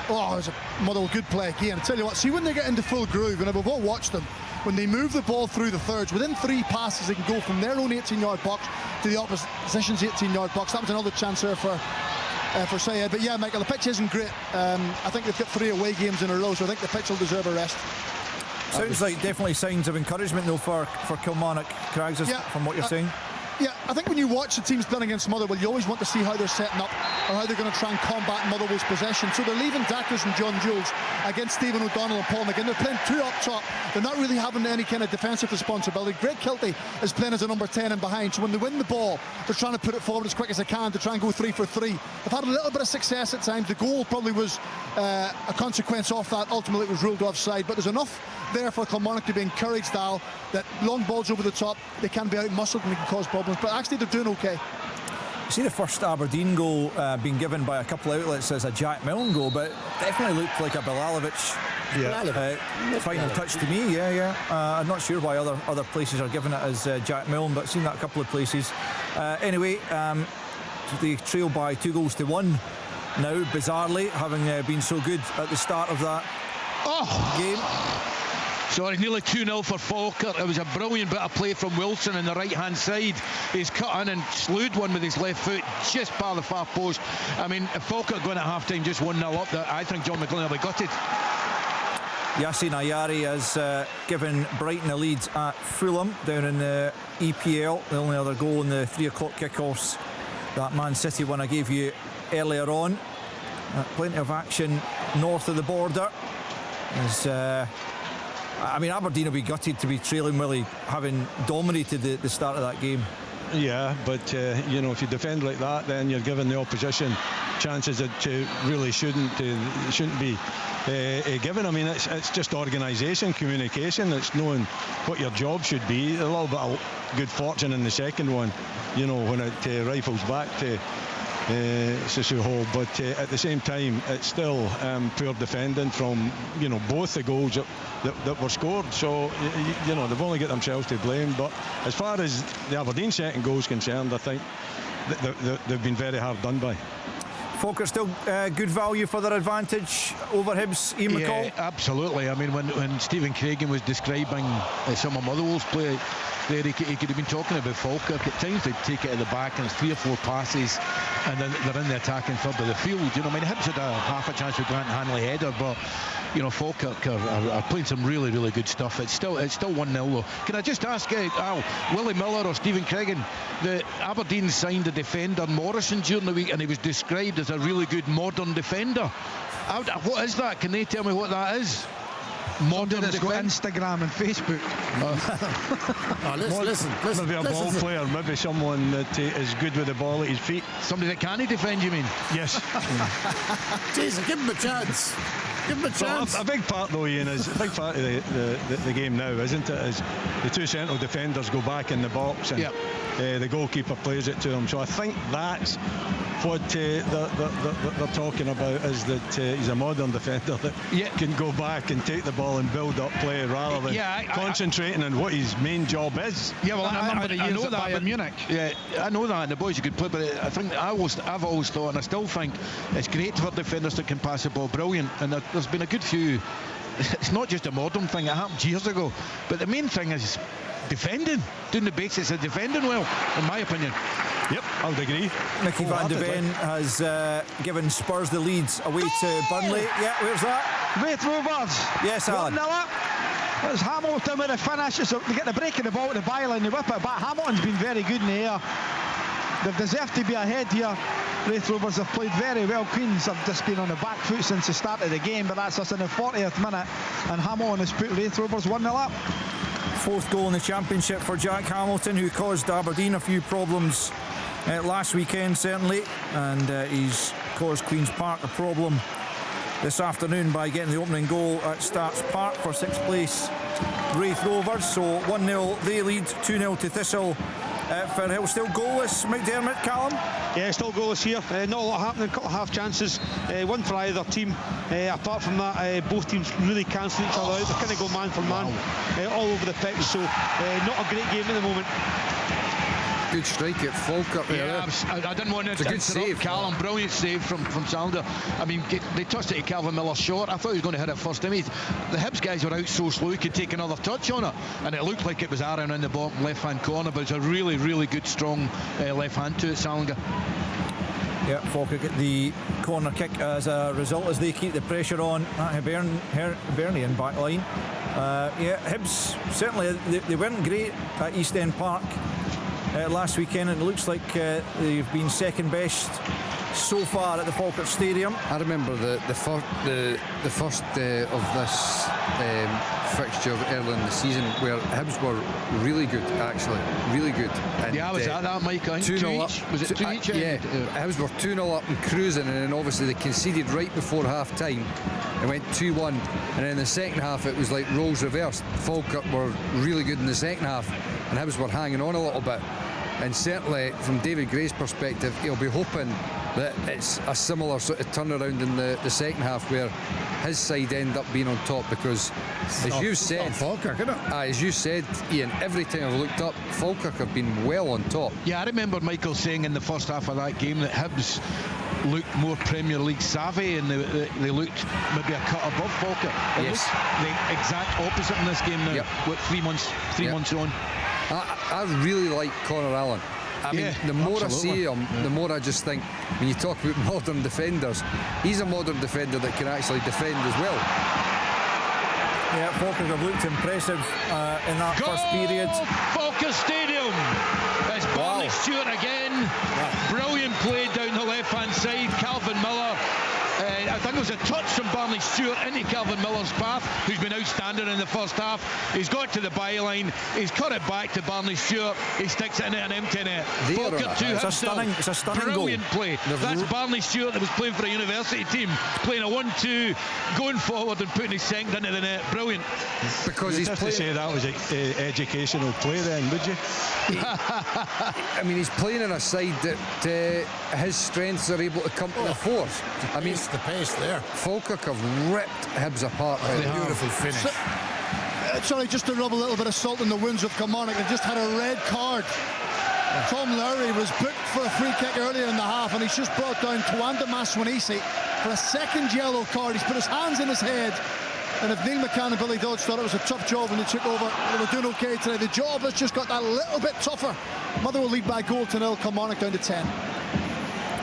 S4: was a Motherwell good play again. I tell you what, see when they get into full groove, and we've all watched them, when they move the ball through the thirds, within 3 passes they can go from their own 18-yard box to the opposition's 18-yard box. That was another chance there for Sayed. But yeah, Michael, the pitch isn't great. I think they've got 3 away games in a row, so I think the pitch will deserve a rest.
S1: Sounds like definitely signs of encouragement though for Kilmarnock, Craigs, from what you're saying.
S4: Yeah, I think when you watch the teams playing against Motherwell, you always want to see how they're setting up or how they're going to try and combat Motherwell's possession. So they're leaving Dackers and John Jules against Stephen O'Donnell and Paul McGinn. They're playing 2 up top. They're not really having any kind of defensive responsibility. Greg Kilty is playing as a number 10 and behind. So when they win the ball, they're trying to put it forward as quick as they can to try and go 3 for 3. They've had a little bit of success at times. The goal probably was a consequence of that. Ultimately, it was ruled offside. But there's enough there for Kilmarnock to be encouraged, Al, that long balls over the top, they can be out-muscled and they can cause problems. But actually, they're doing okay.
S1: See the first Aberdeen goal being given by a couple of outlets as a Jack Milne goal, but definitely looked like a Bilalovic final touch to me. I'm not sure why other places are giving it as Jack Milne, but I've seen that a couple of places. Anyway, they trail by 2-1 now, bizarrely, having been so good at the start of that game.
S9: Sorry, nearly 2-0 for Falkirk. It was a brilliant bit of play from Wilson on the right-hand side. He's cut in and slewed one with his left foot just by the far post. I mean, if Falkirk going at half-time just 1-0 up, I think John McGlynn will be gutted.
S1: Yasin Ayari has given Brighton a lead at Fulham down in the EPL. The only other goal in the 3 o'clock kickoffs, that Man City one I gave you earlier on. Plenty of action north of the border. Aberdeen will be gutted to be trailing Willie, having dominated the start of that game.
S7: Yeah, but if you defend like that, then you're giving the opposition chances that really shouldn't be given. I mean, it's just organisation, communication. It's knowing what your job should be. A little bit of good fortune in the second one, when it rifles back to Sissou Hall, but at the same time it's still poor defending from both the goals that were scored. So they've only got themselves to blame. But as far as the Aberdeen second goal is concerned, I think they've been very hard done by.
S1: Falkirk still good value for their advantage over Hibs, Ian McCall?
S9: Yeah, absolutely. I mean, when Stephen Craigan was describing some of Motherwell's play there, he could have been talking about Falkirk. At times they take it at the back and it's 3 or 4 passes and then they're in the attacking third of the field. Hibs had half a chance with Grant Hanley header, but Falkirk are playing some really, really good stuff. It's still 1-0 though. Can I just ask Al, Willie Miller or Stephen Craigan, the Aberdeen signed a defender, Morrison, during the week, and he was described as a really good modern defender. What is that? Can they tell me what that is?
S8: Modern has got Instagram and Facebook.
S7: Listen, maybe a ball player, maybe someone that is good with the ball at his feet.
S9: Somebody that can defend, you mean?
S7: Yes.
S6: Jason, give him a chance. Give him a chance.
S7: A big part though, Ian, is a big part of the game now, isn't it? Is the 2 central defenders go back in the box and the goalkeeper plays it to them. So I think that's what they're talking about, is that he's a modern defender that can go back and take the ball and build up play rather than concentrating on what his main job is.
S9: Yeah, well, I know that in Munich. Yeah, I know that, and the boys are good play, but I think I've always thought, and I still think it's great for defenders that can pass the ball brilliant, and there's been a good few. It's not just a modern thing, it happened years ago, but the main thing is defending, doing the basics of defending well, in my opinion.
S7: Yep, I would agree.
S1: Mickey van de Ven has given Spurs the leads away to Burnley. Yeah, where's that?
S8: Wraith Rovers.
S1: Yes, Alan.
S8: 1-0. It's Hamilton with a finish. They get the break of the ball to the byline, they whip it back. Hamilton's been very good in the air. They've deserved to be ahead here. Wraith Rovers have played very well. Queens have just been on the back foot since the start of the game, but that's us in the 40th minute, and Hamilton has put Wraith Rovers 1-0 up.
S1: 4th goal in the Championship for Jack Hamilton, who caused Aberdeen a few problems last weekend, certainly, and he's caused Queen's Park a problem this afternoon by getting the opening goal at Starts Park for 6th place Wraith Rovers. So 1-0 they lead, 2-0 to Thistle. For Hill, still goalless, McDermott, Callum?
S10: Yeah, still goalless here. Not a lot happening, a couple of half chances, one for either team. Apart from that, both teams really cancel each other out. They kind of go man for man all over the pitch, so not a great game at the moment.
S5: Good strike at Falkirk there.
S9: Yeah, I didn't want to
S5: it's a good save.
S9: Callum, brilliant save from Salander. I mean, they touched it to Calvin Miller short. I thought he was going to hit it first. I mean, the Hibs guys were out so slow he could take another touch on it, and it looked like it was Aaron in the bottom left-hand corner, but it's a really, really good, strong left hand to it, Salinger.
S1: Yeah, Falkirk get the corner kick as a result as they keep the pressure on Hibernian back line. Hibs, certainly they weren't great at East End Park last weekend, and it looks like they've been second best so far at the Falkirk Stadium.
S5: I remember the first of this fixture early in the season where Hibs were really good, actually, really good. And,
S9: yeah, I was at that, Mike.
S5: 2-0 up.
S9: Was it 2 each?
S5: Yeah, Hibs were 2-0 up and cruising, and then obviously they conceded right before half time. It went 2-1, and then in the second half it was like roles reversed. Falkirk were really good in the second half, and Hibs were hanging on a little bit. And certainly from David Gray's perspective, he'll be hoping that it's a similar sort of turnaround in the second half where his side end up being on top, because as you said,
S6: Falkirk, isn't it?
S5: As you said, Ian, every time I've looked up, Falkirk have been well on top.
S9: Yeah, I remember Michael saying in the first half of that game that Hibs looked more Premier League savvy, and they looked maybe a cut above Falkirk.
S5: Yes.
S9: The exact opposite in this game now.
S5: Yep.
S9: With 3 months on.
S5: I really like Connor Allen. I mean, the more
S9: absolutely.
S5: I see him, the more I just think, when you talk about modern defenders, he's a modern defender that can actually defend as well.
S1: Yeah, Falkirk have looked impressive in that first period.
S9: Falkirk Stadium. It's Barney Stewart again. Brilliant play down the left-hand side. Calvin Miller. I think it was a touch from Barney Stewart into Calvin Miller's path, who's been outstanding in the first half. He's got to the byline. He's cut it back to Barney Stewart. He sticks it in an empty net.
S1: It's a stunning
S9: Brilliant
S1: goal.
S9: play. That's Barney Stewart that was playing for a university team, playing a 1-2, going forward and putting his second into the net. Brilliant.
S7: Because he's to say that was an educational play then, would you?
S5: I mean, he's playing in a side that his strengths are able to come to the fore. I mean,
S6: the pace there.
S5: Falkirk have ripped Hibs apart.
S6: Beautiful finish.
S4: Sorry, just to rub a little bit of salt in the wounds of Kilmarnock. They just had a red card. Tom Lowry was booked for a free kick earlier in the half, and he's just brought down Tawanda Maswanisi for a second yellow card. He's put his hands in his head. And if Neil McCann and Billy Dodds thought it was a tough job when they took over, they were doing okay today. The job has just got that little bit tougher. Motherwell lead by goal to 0, Kilmarnock down to 10.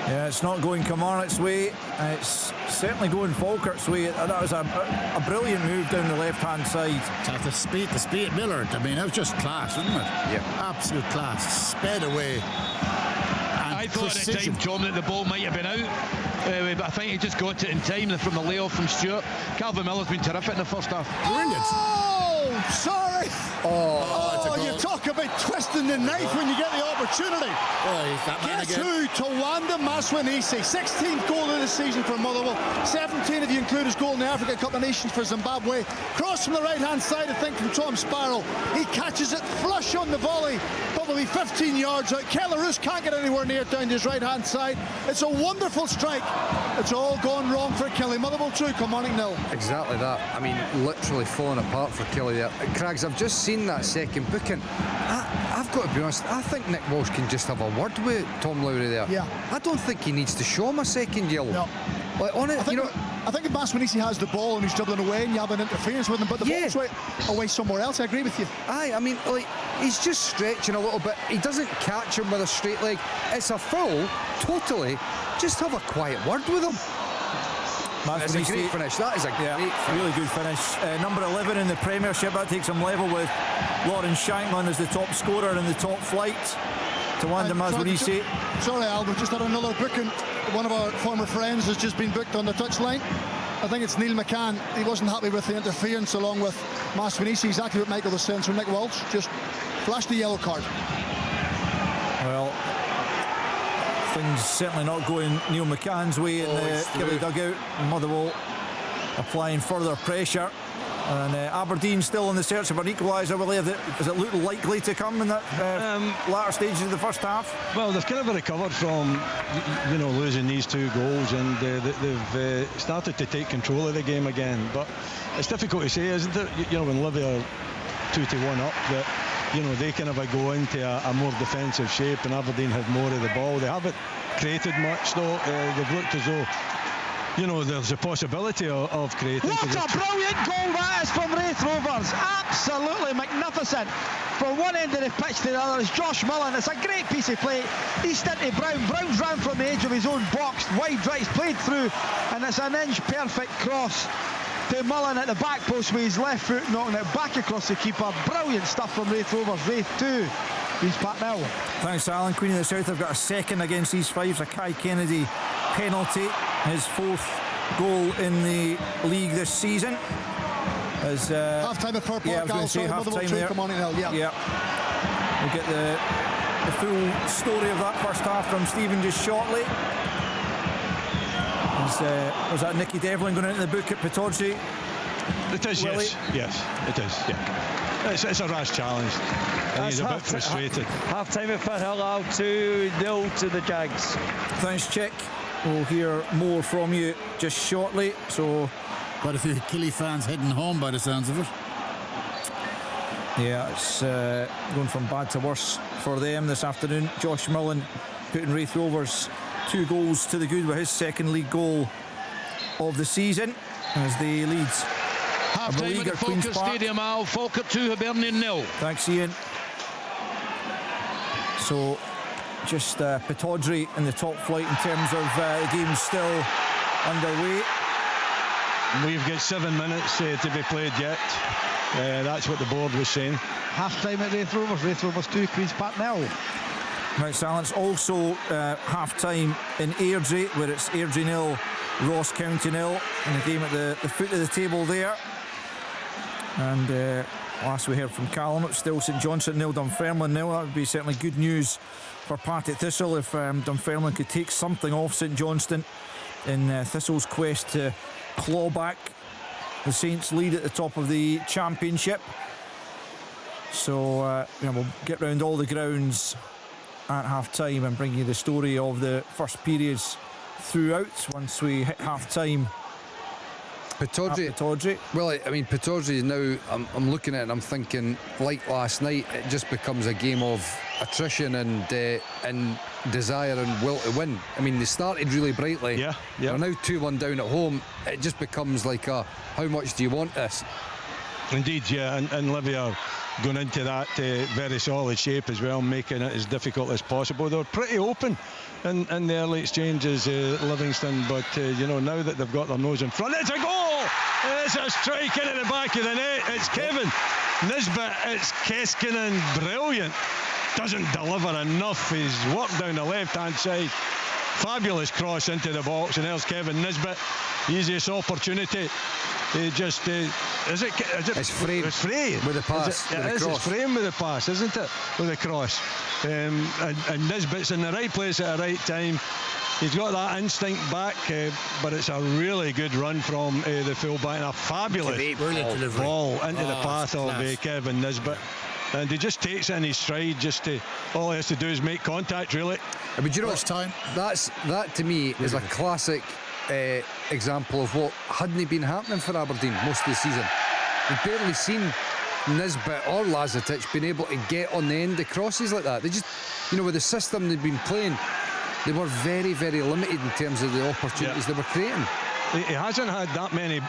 S1: Yeah, it's not going Kilmarnock's way. It's certainly going Falkirk's way. That was a brilliant move down the left-hand side.
S6: The speed at Millard. I mean, that was just class, wasn't it?
S5: Yeah.
S6: Absolute class. Sped away.
S9: I thought at the time, Tom, that the ball might have been out. But I think he just got it in time from the layoff from Stewart. Calvin Miller's been terrific in the first half.
S6: Brilliant.
S4: Oh, sorry. You talk about twisting the knife when you get the opportunity.
S6: He's that man
S4: Guess
S6: again.
S4: who? Tawanda Maswanisi, 16th goal of the season for Motherwell. 17 if you include his goal in the Africa Cup of Nations for Zimbabwe. Cross from the right-hand side, I think, from Tom Sparrow. He catches it flush on the volley, probably 15 yards out. Kelleroos can't get anywhere near down to his right-hand side. It's a wonderful strike. It's all gone wrong for Kelly. Motherwell 2, Kilmarnock 0.
S5: Exactly that. I mean, literally falling apart for Kelly there. Craigs, I've just seen that second booking. I've got to be honest, I think Nick Walsh can just have a word with Tom Lowry there.
S4: Yeah.
S5: I don't think he needs to show him a second yellow.
S4: No.
S5: Like, on it,
S4: I think if Maswanisi has the ball and he's dribbling away and you have an interference with him, but the ball's away somewhere else. I agree with you.
S5: I mean, like, he's just stretching a little bit. He doesn't catch him with a straight leg. It's a foul, totally. Just have a quiet word with him. It's a great finish. That is a great finish.
S1: Really good finish. Number 11 in the Premiership. That takes him level with Lawrence Shankland as the top scorer in the top flight. Tawanda Maswanisi.
S4: Sorry, Al, we've just had another booking. One of our former friends has just been booked on the touchline. I think it's Neil McCann. He wasn't happy with the interference along with Maswanisi. Exactly what Michael was saying. So Nick Walsh just flashed the yellow card.
S1: Well, things certainly not going Neil McCann's way in the Gilly dugout. Motherwell applying further pressure. And Aberdeen still in the search of an equaliser. Does it look likely to come in that latter stages of the first half?
S7: Well, they've kind of recovered from, losing these 2 goals, and they've started to take control of the game again. But it's difficult to say, isn't it? When Livy are 2-1 up, that they kind of go into a more defensive shape, and Aberdeen have more of the ball. They haven't created much, though. They've looked as though there's a possibility of creating.
S8: What a brilliant goal that is from Wraith Rovers. Absolutely magnificent. From one end of the pitch to the other is Josh Mullen. It's a great piece of play. East into Brown. Brown's ran from the edge of his own box. Wide right, played through, and it's an inch perfect cross to Mullen at the back post with his left foot, knocking it back across the keeper. Brilliant stuff from Wraith Rovers. Wraith 2. He's Pat Nell.
S1: Thanks, Alan. Queen of the South have got a second against these Fives. A Kai Kennedy penalty, his 4th goal in the league this season. As
S4: half-time at Fir Park.
S1: Yeah, I was going to say half-time there.
S4: Come on in,
S1: yeah. We'll get the full story of that first half from Stephen just shortly. Was that Nicky Devlin going into the book at Pittodrie?
S7: It is,
S1: Willie?
S7: yes, it is, yeah. It's a rash challenge. He's a bit frustrated.
S12: Half-time at Firhill, 2-0 to the Jags.
S1: Thanks, Chick. We'll hear more from you just shortly. So,
S6: quite a few Killie fans heading home by the sounds of it.
S1: Yeah, it's going from bad to worse for them this afternoon. Josh Mullen putting Raith Rovers 2 goals to the good with his 2nd league goal of the season as they lead
S9: half-time at the Falkirk Stadium, Al. Falkirk 2, Hibernian 0.
S1: Thanks, Ian. So just Pittodrie in the top flight in terms of the game still underway.
S7: We've got 7 minutes to be played yet. That's what the board was saying.
S8: Half-time at Raith Rovers 2, Queen's Park 0.
S1: Right, silence. Also half-time in Airdrie, where it's Airdrie 0, Ross County 0 in the game at the foot of the table there. And last we heard from Callum, it's still St Johnstone 0, Dunfermline 0. That would be certainly good news for Partick Thistle if Dunfermline could take something off St Johnstone in Thistle's quest to claw back the Saints' lead at the top of the championship. So we'll get round all the grounds at half-time and bring you the story of the first periods throughout once we hit half-time.
S5: Pittodrie. Well, I mean, Pittodrie is now, I'm looking at it and I'm thinking, like last night, it just becomes a game of attrition and desire and will to win. I mean, they started really brightly.
S7: Yeah.
S5: They're now 2-1 down at home. It just becomes like how much do you want this?
S7: Indeed, yeah, and Livy are going into that very solid shape as well, making it as difficult as possible. They were pretty open in the early exchanges, Livingston, but now that they've got their nose in front, it's a goal! It's a strike into the back of the net. It's Kevin Nisbet. It's Keskinen, brilliant. Doesn't deliver enough. He's worked down the left-hand side. Fabulous cross into the box, and there's Kevin Nisbet. Easiest opportunity. He just is it?
S5: It's Frame.
S7: It's Frame
S5: with the pass.
S7: It's Frame with the pass, isn't it? With the cross. And Nisbet's in the right place at the right time. He's got that instinct back, but it's a really good run from the fullback and a fabulous ball into the path of Kevin Nisbet. And he just takes it in his stride. All he has to do is make contact, really.
S5: But you know, that to me is a classic example of what hadn't been happening for Aberdeen most of the season. We've barely seen Nisbet or Lazatic being able to get on the end of crosses like that. They just, with the system they've been playing, they were very, very limited in terms of the opportunities they were creating.
S7: He hasn't had that many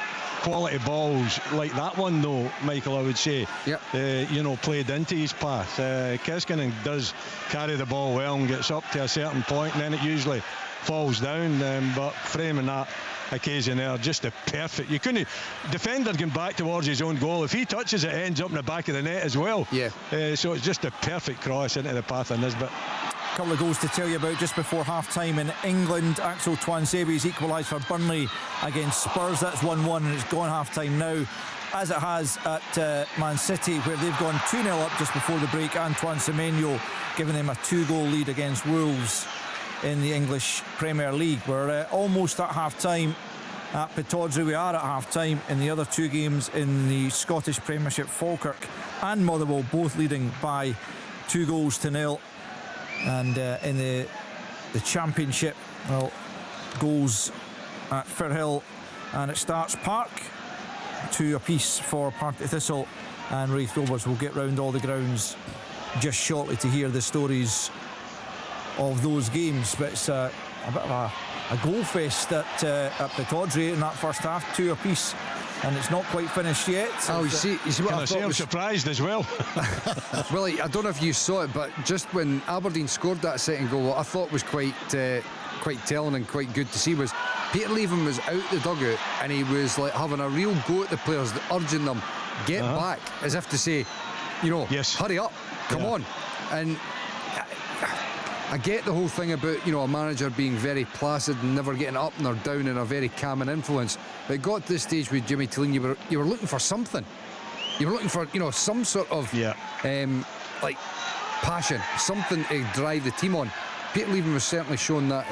S7: quality balls like that one, though, Michael, I would say. Played into his path. Keskinen does carry the ball well and gets up to a certain point, and then it usually falls down. But framing that occasion there, just a perfect. You couldn't. Defender going back towards his own goal. If he touches it, it ends up in the back of the net as well. So it's just a perfect cross into the path of Nisbet.
S1: A couple of goals to tell you about just before half-time in England. Axel Tuanzebe's equalised for Burnley against Spurs. That's 1-1 and it's gone half-time now, as it has at Man City, where they've gone 2-0 up just before the break. Antoine Semenyo giving them a 2-goal lead against Wolves in the English Premier League. We're almost at half-time at Pittodrie. We are at half-time in the other 2 games in the Scottish Premiership. Falkirk and Motherwell both leading by 2-0. And in the Championship, goals at Firhill and at Starts Park, 2 apiece for Partick Thistle and Raith Rovers. We'll get round all the grounds just shortly to hear the stories of those games. But it's a bit of a goal fest at Pittodrie in that first half, 2 apiece. And it's not quite finished yet.
S5: You see what I thought
S7: I'm surprised as well.
S5: Well, I don't know if you saw it, but just when Aberdeen scored that second goal, what I thought was quite telling and quite good to see was Peter Leaven was out the dugout and he was like having a real go at the players, urging them get back, as if to say, hurry up, come on. And I get the whole thing about, you know, a manager being very placid and never getting up nor down and a very calming influence. But it got to this stage with Jimmy Tilleen, you were looking for something. You were looking for, you know, some sort of like passion, something to drive the team on. Peter Leaven was certainly showing that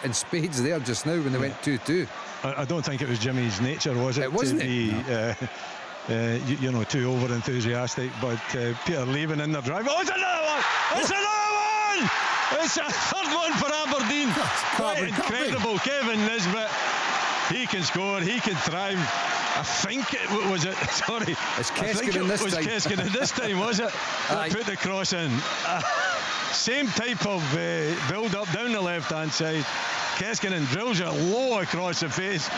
S5: in spades there just now when they went 2-2.
S7: I don't think it was Jimmy's nature, was it?
S5: It wasn't
S7: to be, you know, too over enthusiastic. But Peter Leaven in the drive. Oh, it's another one! It's another one! It's a third one for Aberdeen. Quite incredible. Kevin Nisbet. He can score. He can thrive. I think it was it. Sorry,
S5: it's Keskinen this time.
S7: Keskinen this time, was it? That put the cross in. Same type of build-up down the left-hand side. Keskinen drills it low across the face.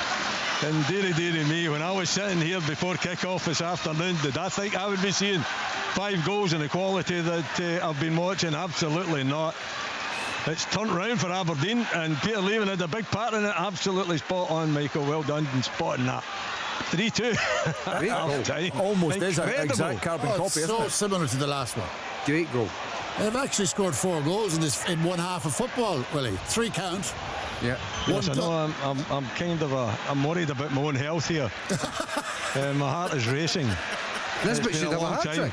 S7: And dearie me, when I was sitting here before kick-off this afternoon, did I think I would be seeing 5 goals in the quality that I've been watching? Absolutely not. It's turned round for Aberdeen, and Peter Leaven had a big part in it. Absolutely spot on, Michael. Well done in spotting that. 3-2.
S1: Almost is an exact carbon copy.
S6: So similar to the last one.
S5: Great goal.
S6: They've actually scored 4 goals in one half of football, Willie. 3 count.
S5: Yeah.
S7: Yes, I know. I'm kind of I'm worried about my own health here. My heart is racing.
S5: Nisbet should have a hat-trick.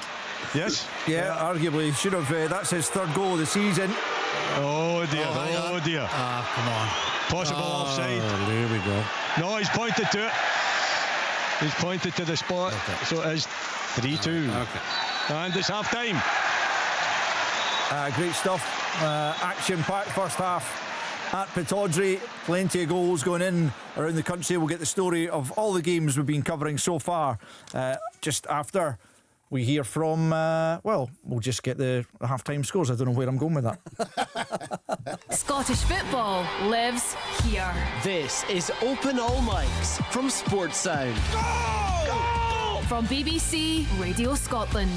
S7: Yes.
S1: Yeah, arguably should have. That's his 3rd goal of the season.
S7: Oh dear. Oh dear.
S6: Come on.
S7: Possible offside.
S6: There we go.
S7: No, he's pointed to it. He's pointed to the spot. Okay. So it is 3-2.
S6: Okay.
S7: And it's half time.
S1: Great stuff. Action-packed first half at Pittodrie. Plenty of goals going in around the country. We'll get the story of all the games we've been covering so far just after we hear from, we'll just get the half-time scores. I don't know where I'm going with that.
S2: Scottish football lives here.
S3: This is Open All Mics from Sports Sound.
S2: Goal! From BBC Radio Scotland.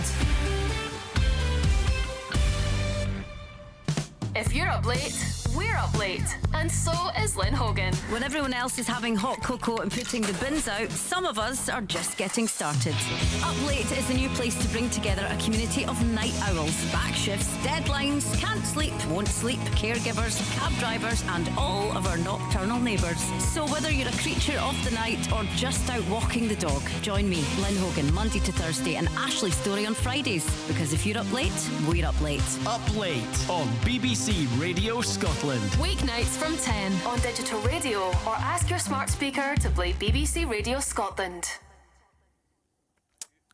S2: If you're up late, we're up late. And so is Lynn Hogan.
S13: When everyone else is having hot cocoa and putting the bins out, some of us are just getting started. Up Late is a new place to bring together a community of night owls, back shifts, deadlines, can't sleep, won't sleep, caregivers, cab drivers, and all of our nocturnal neighbours. So whether you're a creature of the night or just out walking the dog, join me, Lynn Hogan, Monday to Thursday, and Ashley Story on Fridays. Because if you're up late, we're up late.
S3: Up Late on BBC Radio Scotland.
S2: Weeknights from 10 on digital radio or ask your smart speaker to play BBC Radio Scotland.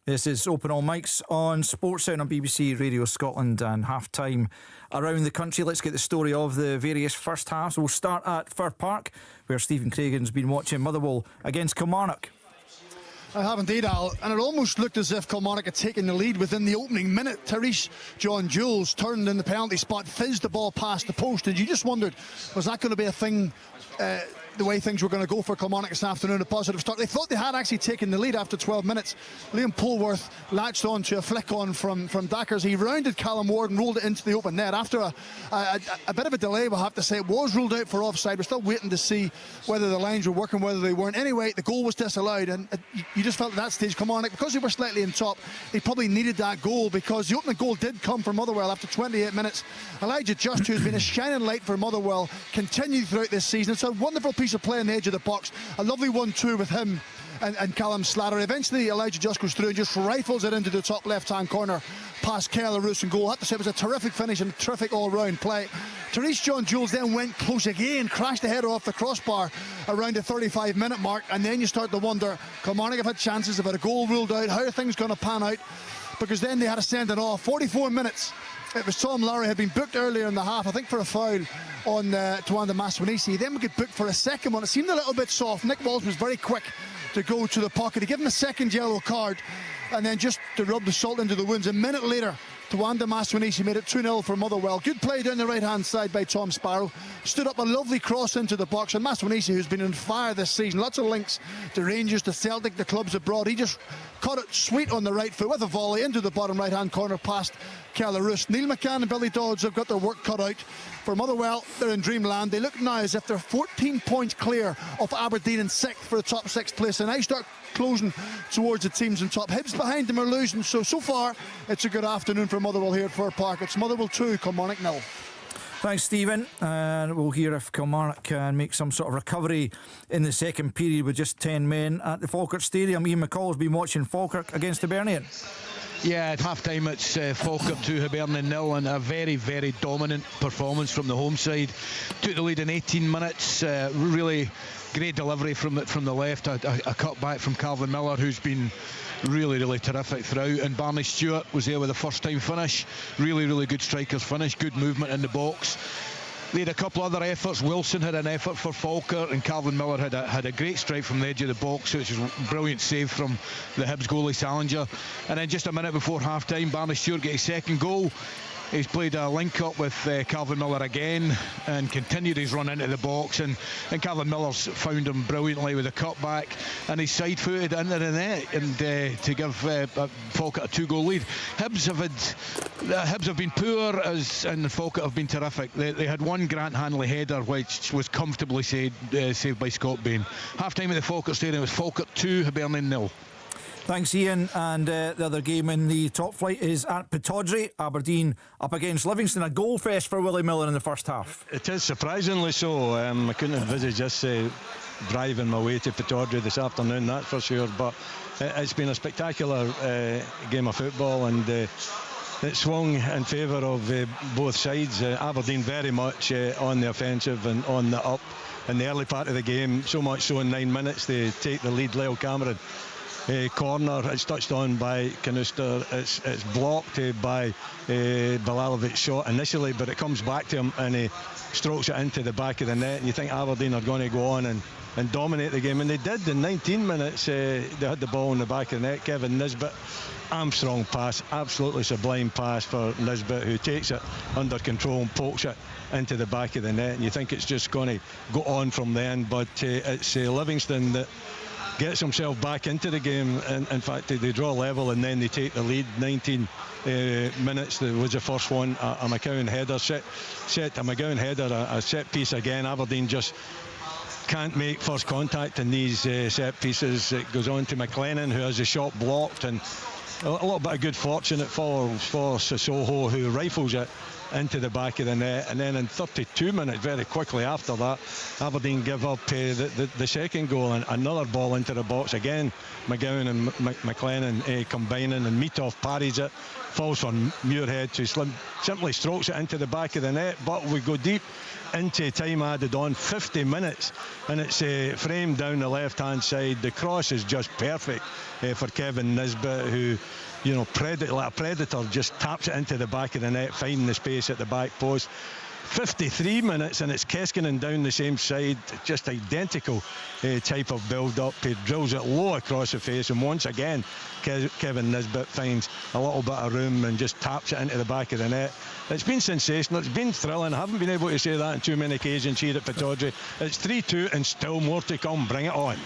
S1: This is Open All Mics on Sports Sound on BBC Radio Scotland, and half-time around the country. Let's get the story of the various first halves. We'll start at Fir Park, where Stephen Cragan's been watching Motherwell against Kilmarnock.
S4: I have indeed, Al, and it almost looked as if Kilmarnock had taken the lead within the opening minute. Therese John-Jules turned in the penalty spot, fizzed the ball past the post, and you just wondered, was that going to be a thing, the way things were going to go for Kilmarnock this afternoon, a positive start? They thought they had actually taken the lead after 12 minutes. Liam Polworth latched on to a flick on from Dackers. He rounded Callum Ward and rolled it into the open net. After a bit of a delay, we'll have to say, it was ruled out for offside. We're still waiting to see whether the lines were working, whether they weren't. Anyway, the goal was disallowed, and you just felt at that stage, Kilmarnock, because they were slightly in top, they probably needed that goal, because the opening goal did come from Motherwell after 28 minutes. Elijah Just, who's been a shining light for Motherwell, continued throughout this season. It's a wonderful piece of play on the edge of the box, a lovely 1-2 with him and Callum Slattery. Eventually Elijah Just goes through and just rifles it into the top left-hand corner past Keller Roos and goal. I have to say it was a terrific finish and a terrific all-round play. Therese John-Jules then went close again, crashed the header off the crossbar around the 35-minute mark, and then you start to wonder, Kilmarnock have had chances, they've had a goal ruled out, how are things going to pan out? Because then they had to send it off. 44 minutes. It was Tom Lowry, had been booked earlier in the half, I think for a foul on Tawanda Maswanisi. Then we get booked for a second one. It seemed a little bit soft. Nick Walsh was very quick to go to the pocket to give him a second yellow card, and then just to rub the salt into the wounds. A minute later, Tawanda Maswanisi made it 2-0 for Motherwell. Good play down the right-hand side by Tom Sparrow. Stood up a lovely cross into the box, and Maswanisi, who's been on fire this season, lots of links to Rangers, to Celtic, the clubs abroad. He just caught it sweet on the right foot with a volley into the bottom right-hand corner past Keller Roos. Neil McCann and Billy Dodds have got their work cut out. For Motherwell, they're in dreamland. They look now as if they're 14 points clear of Aberdeen in 6th for the top 6 place, and I start closing towards the teams in top. Hibs behind them are losing, so far it's a good afternoon for Motherwell here at Fir Park. It's Motherwell 2, Kilmarnock 0.
S1: Thanks, Stephen. And we'll hear if Kilmarnock can make some sort of recovery in the second period with just 10 men at the Falkirk Stadium. Ian McCall's been watching Falkirk against Hibernian.
S9: Yeah, at half-time it's Falkirk 2, Hibernian 0, and a very, very dominant performance from the home side. Took the lead in 18 minutes. Really great delivery from the left. A cut back from Calvin Miller, who's been really, really terrific throughout. And Barney Stewart was there with a first-time finish. Really, really good striker's finish. Good movement in the box. They had a couple other efforts. Wilson had an effort for Falkirk, and Calvin Miller had a great strike from the edge of the box, which was a brilliant save from the Hibs goalie Salinger. And then just a minute before half-time, Barney Stewart got his second goal. He's played a link-up with Calvin Miller again and continued his run into the box, and Calvin Miller's found him brilliantly with a cutback, and he's side-footed into the net and to give Falkirk a 2-goal lead. Hibs have been poor, and Falkirk have been terrific. They had one Grant Hanley header which was comfortably saved by Scott Bain. Half-time at the Falkirk Stadium was Falkirk 2, Hibernian 0.
S1: Thanks, Ian. And the other game in the top flight is at Pittodrie. Aberdeen up against Livingston. A goal fest for Willie Miller in the first half.
S7: It is, surprisingly so. I couldn't envisage this driving my way to Pittodrie this afternoon, that's for sure. But it's been a spectacular game of football, and it swung in favour of both sides. Aberdeen very much on the offensive and on the up in the early part of the game. So much so in 9 minutes they take the lead. Lyle Cameron corner, it's touched on by Canuster, it's blocked by Bilalovic shot initially, but it comes back to him and he strokes it into the back of the net, and you think Aberdeen are going to go on and dominate the game, and they did. In 19 minutes they had the ball in the back of the net. Kevin Nisbet, Armstrong pass, absolutely sublime pass for Nisbet, who takes it under control and pokes it into the back of the net, and you think it's just going to go on from then, but it's Livingston that gets himself back into the game. In fact, they draw level and then they take the lead. 19 minutes was the first one. A McGowan header a set piece again. Aberdeen just can't make first contact in these set pieces. It goes on to McLennan, who has the shot blocked, and a little bit of good fortune it falls for Sissoko, who rifles it into the back of the net. And then in 32 minutes, very quickly after that, Aberdeen give up the second goal, and another ball into the box again. McGowan and McLennan combining, and Mitov parries it, falls for Muirhead, who simply strokes it into the back of the net. But we go deep into time added on, 50 minutes, and it's framed down the left hand side. The cross is just perfect for Kevin Nisbet, who, you know, like a predator, just taps it into the back of the net, finding the space at the back post. 53 minutes, and it's Keskinen down the same side, just identical type of build-up. He drills it low across the face, and once again Kevin Nisbet finds a little bit of room and just taps it into the back of the net. It's been sensational, it's been thrilling. I haven't been able to say that on too many occasions here at Pittodrie. It's 3-2 and still more to come. Bring it on.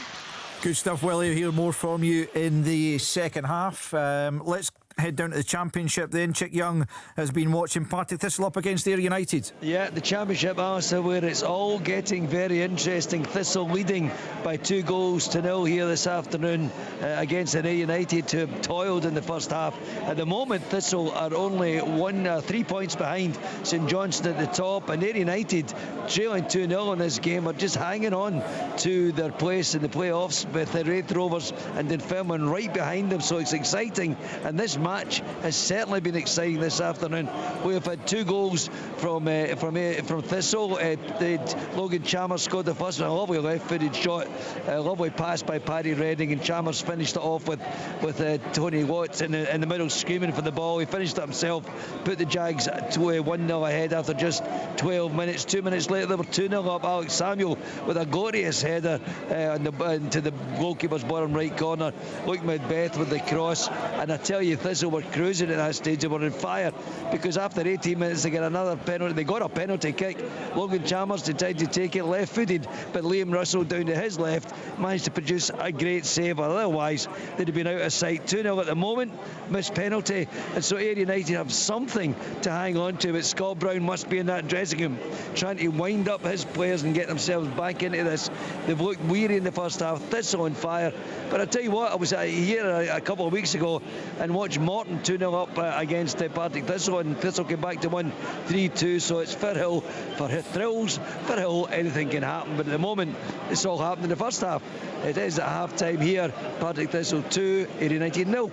S1: Good stuff, Willie. Hear more from you in the second half. Let's head down to the Championship then. Chick Young has been watching Partick Thistle up against Ayr United.
S11: Yeah, the Championship, Alistair, where it's all getting very interesting. Thistle leading by 2-0 here this afternoon against Ayr United, who have toiled in the first half. At the moment, Thistle are only 3 points behind St Johnstone at the top, and Ayr United, trailing 2-0 in this game, are just hanging on to their place in the playoffs with the Wraith Rovers and Dunfermline right behind them. So it's exciting, and this match has certainly been exciting this afternoon. We have had 2 goals from Thistle. Logan Chalmers scored the first one, a lovely left-footed shot, a lovely pass by Paddy Redding, and Chalmers finished it off with Tony Watts in the middle screaming for the ball. He finished it himself, put the Jags to 1-0 ahead after just 12 minutes. 2 minutes later they were 2-0 up. Alex Samuel with a glorious header into the goalkeeper's bottom right corner. Luke Macbeth with the cross, and I tell you, Thistle were cruising at that stage. They were on fire, because after 18 minutes they get another penalty. They got a penalty kick. Logan Chalmers decided to take it left-footed, but Liam Russell down to his left managed to produce a great save. Otherwise they'd have been out of sight. 2-0 at the moment, missed penalty, and so Ayr United have something to hang on to. But Scott Brown must be in that dressing room trying to wind up his players and get themselves back into this. They've looked weary in the first half. Thistle on fire. But I tell you what, I was here a couple of weeks ago and watched George Morton 2-0 up against Partick Thistle, and Thistle came back to win 3-2. So it's Firhill for thrills. Firhill, anything can happen, but at the moment it's all happened in the first half. It is at half time here. Partick Thistle 2, Ayr United 0.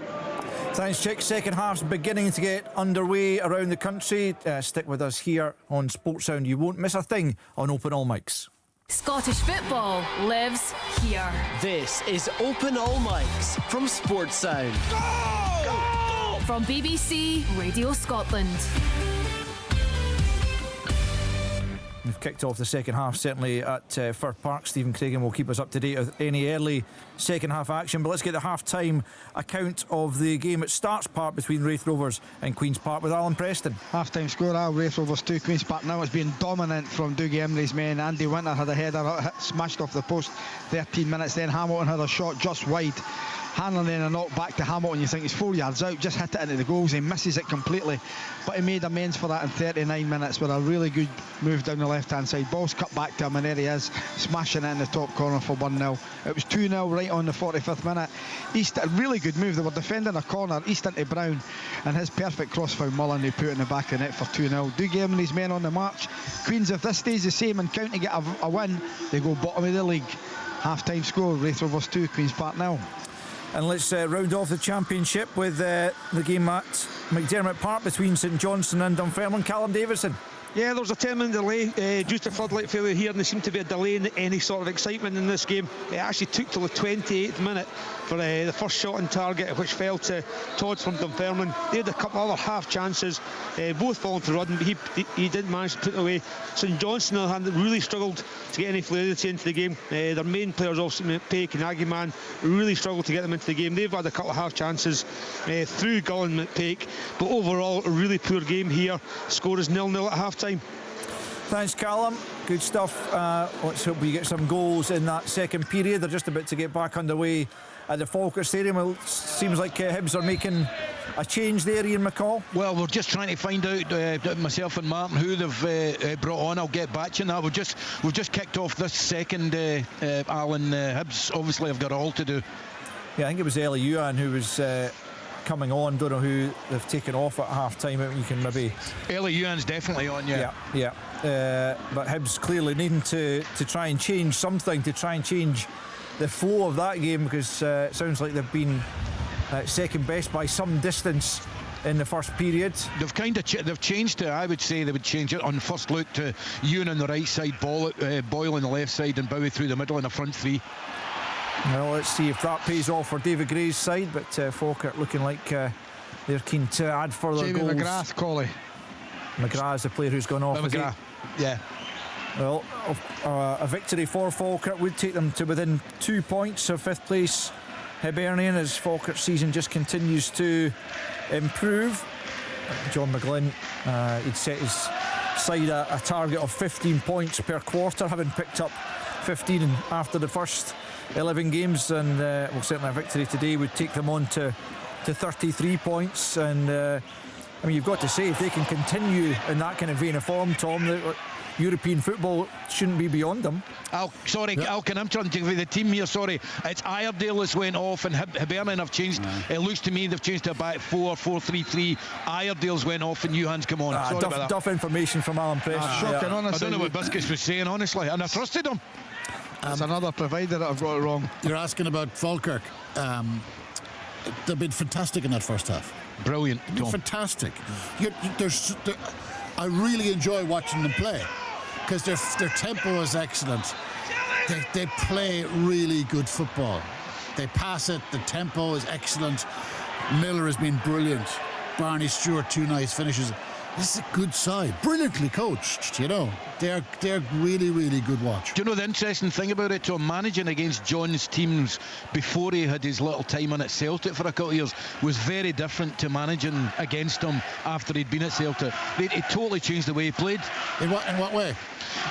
S1: Thanks, Chick. Second half's beginning to get underway around the country. Stick with us here on Sports Sound. You won't miss a thing on Open All Mics.
S2: Scottish football lives here.
S3: This is Open All Mics from Sports Sound.
S2: Go! From BBC Radio Scotland.
S1: We've kicked off the second half, certainly at Fir Park. Stephen Craigan will keep us up to date with any early second half action. But let's get the half-time account of the game at Starts Park between Raith Rovers and Queen's Park with Alan Preston.
S8: Half-time score, Raith Rovers 2, Queen's Park now. It's been dominant from Dougie Emery's men. Andy Winter had a header smashed off the post 13 minutes. Then Hamilton had a shot just wide. Hanlon then a knock back to Hamilton. You think he's 4 yards out, just hit it into the goals. He misses it completely, but he made amends for that in 39 minutes with a really good move down the left-hand side. Ball's cut back to him, and there he is, smashing it in the top corner for 1-0. It was 2-0 right on the 45th minute. East, a really good move. They were defending a corner, East into Brown, and his perfect cross found Mullen, who put it in the back of the net for 2-0. Dougie Emery's men on the march. Queens, if this stays the same and County get a win, they go bottom of the league. Half-time score, Raith Rovers 2, Queen's Park 0.
S1: And let's round off the championship with the game at McDermott Park between St Johnstone and Dunfermline. Callum Davidson.
S10: Yeah, there was a 10-minute delay due to floodlight failure here, and there seemed to be a delay in any sort of excitement in this game. It actually took till the 28th minute for the first shot on target, which fell to Todds from Dunfermline. They had a couple other half chances, both falling to Rudden, but he didn't manage to put it away. St Johnstone, on the other hand, really struggled to get any fluidity into the game. Their main players, also Peake and Aguiman, really struggled to get them into the game. They've had a couple of half chances through Gull and McPeake, but overall a really poor game here. Score is 0-0 at half time.
S1: Thanks, Callum. Good stuff. Let's hope we get some goals in that second period. They're just about to get back underway at the Falkirk Stadium. It seems like Hibs are making a change there, Ian McCall.
S9: Well, we're just trying to find out, myself and Martin, who they've brought on. I'll get back to you on that. We've just kicked off this second, Alan. Hibs obviously have got all to do.
S1: Yeah, I think it was Eli Yuan who was coming on. Don't know who they've taken off at half time. You can maybe.
S9: Eli Yuan's definitely on, yeah.
S1: But Hibs clearly needing to try and change something, to try and change the flow of that game, because it sounds like they've been second best by some distance in the first period.
S9: They've kind of they've changed it. I would say they would change it on first look to Ewan on the right side, Boyle on the left side, and Bowie through the middle in the front three.
S1: Well, let's see if that pays off for David Gray's side, but Falkirk looking like they're keen to add further
S8: Jamie
S1: goals.
S8: McGrath, Collie.
S1: McGrath is the player who's gone off.
S9: McGrath, yeah.
S1: Well, a victory for Falkirk would take them to within 2 points of fifth place Hibernian, as Falkirk's season just continues to improve. John McGlynn, he'd set his side a target of 15 points per quarter, having picked up 15 after the first 11 games, and well, certainly a victory today would take them on to 33 points. And I mean, you've got to say, if they can continue in that kind of vein of form, Tom, European football shouldn't be beyond them.
S9: Al, can I'm trying to give you the team here, sorry. It's Iredale that's went off, and Hibernian have changed. It looks to me they've changed to a back 4-4-3-3. Iredale's went off and Johan's come on. Sorry about that.
S1: Duff information from Alan Preston.
S8: Shocking, honestly.
S9: I don't know what Biscuits was saying, honestly, and I trusted him.
S8: That's another provider that I've got it wrong.
S6: You're asking about Falkirk. They've been fantastic in that first half.
S9: Brilliant, Tom.
S6: Fantastic. I really enjoy watching them play, because their tempo is excellent. They play really good football. They pass it. The tempo is excellent. Miller has been brilliant. Barney Stewart, 2 nice finishes. This is a good side, brilliantly coached. You know, they're really, really good watch.
S9: Do you know the interesting thing about it, Tom? Managing against John's teams before he had his little time on at Celtic for a couple of years was very different to managing against them after he'd been at Celtic. It totally changed the way he played.
S6: In what way?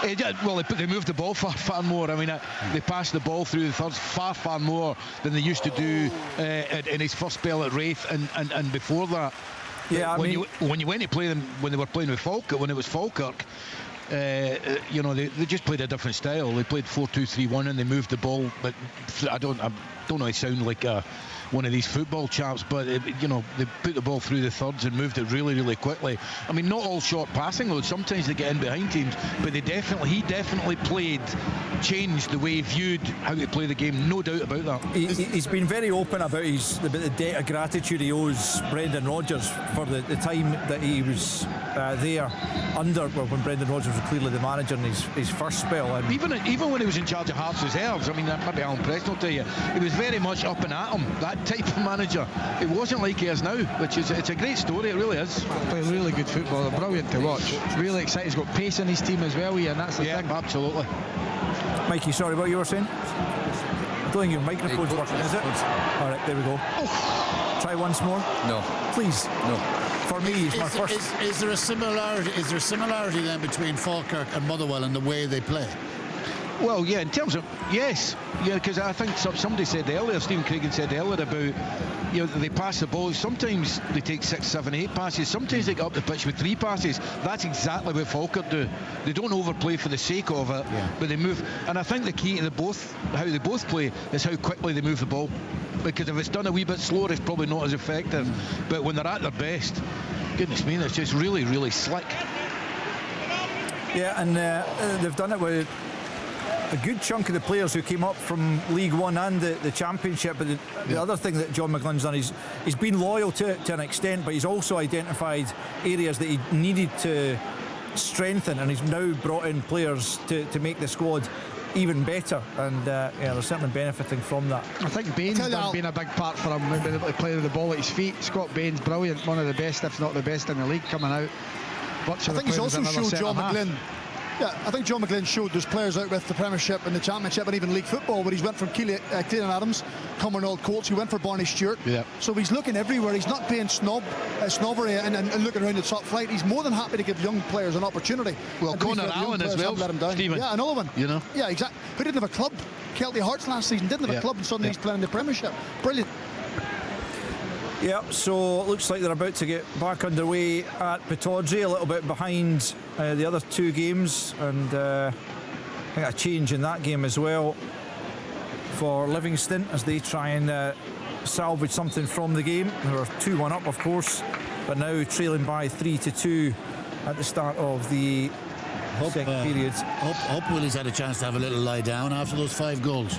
S9: They moved the ball far more. I mean, they passed the ball through the thirds far more than they used to do in his first spell at Raith and before that.
S1: Yeah,
S9: when you went to play them when they were playing with Falkirk, when it was Falkirk, you know, they just played a different style. They played 4-2-3-1 and they moved the ball. But I don't know. It sound like one of these football chaps, but they put the ball through the thirds and moved it really, really quickly. I mean, not all short passing though. Sometimes they get in behind teams, but he definitely changed the way he viewed how to play the game. No doubt about that.
S1: He's been very open about the debt of gratitude he owes Brendan Rodgers for the time that he was there when Brendan Rodgers was clearly the manager in his first spell. And
S9: even when he was in charge of Hearts Reserves, I mean, maybe Alan Preston will tell you, he was very much up and at him, that type of manager. It wasn't like he is now, it's a great story, it really is.
S8: Playing really good football, brilliant to watch. Really exciting. He's got pace in his team as well, and that's the thing.
S9: Absolutely.
S1: Mikey, sorry, what you were saying? I don't think your microphone's working, is it? All right, there we go. Try once more.
S5: No.
S1: Please.
S5: No.
S1: For me, it's my first.
S6: Is there a similarity? Is there a similarity then between Falkirk and Motherwell in the way they play?
S9: Well, yeah, in terms of yes, because I think somebody said earlier, Stephen Craigan said earlier about they pass the ball. Sometimes they take 6, 7, 8 passes. Sometimes they get up the pitch with 3 passes. That's exactly what Falkirk do. They don't overplay for the sake of it, but they move. And I think the key to how they both play is how quickly they move the ball. Because if it's done a wee bit slower, it's probably not as effective. But when they're at their best, goodness me, it's just really, really slick.
S1: Yeah, and they've done it with a good chunk of the players who came up from League One and the Championship. But the other thing that John McGlynn's done is he's been loyal to an extent, but he's also identified areas that he needed to strengthen, and he's now brought in players to make the squad even better, and they're certainly benefiting from that.
S8: I think Bain's been a big part for him, being able to play with the ball at his feet. Scott Bain's brilliant, one of the best, if not the best in the league coming out.
S4: I think he's also showed John McGlynn. Yeah, I think John McGlynn showed there's players out with the Premiership and the Championship and even League football where he's went from Clean Adams, Cumbernauld Colts, he went for Barney Stewart.
S9: Yeah.
S4: So he's looking everywhere. He's not being snobbery and looking around the top flight. He's more than happy to give young players an opportunity.
S9: Well, Conor Allen as well, Stephen.
S4: Yeah, another one. Yeah, exactly. Who didn't have a club? Kelty Hearts last season didn't have a club, and suddenly he's playing in the Premiership. Brilliant.
S1: Yeah, so it looks like they're about to get back underway at Pittodrie, a little bit behind the other 2 games, and I think a change in that game as well for Livingston as they try and salvage something from the game. They were 2-1 up, of course, but now trailing by 3-2 at the start of the second period.
S6: Hope Willie's had a chance to have a little lie down after those 5 goals.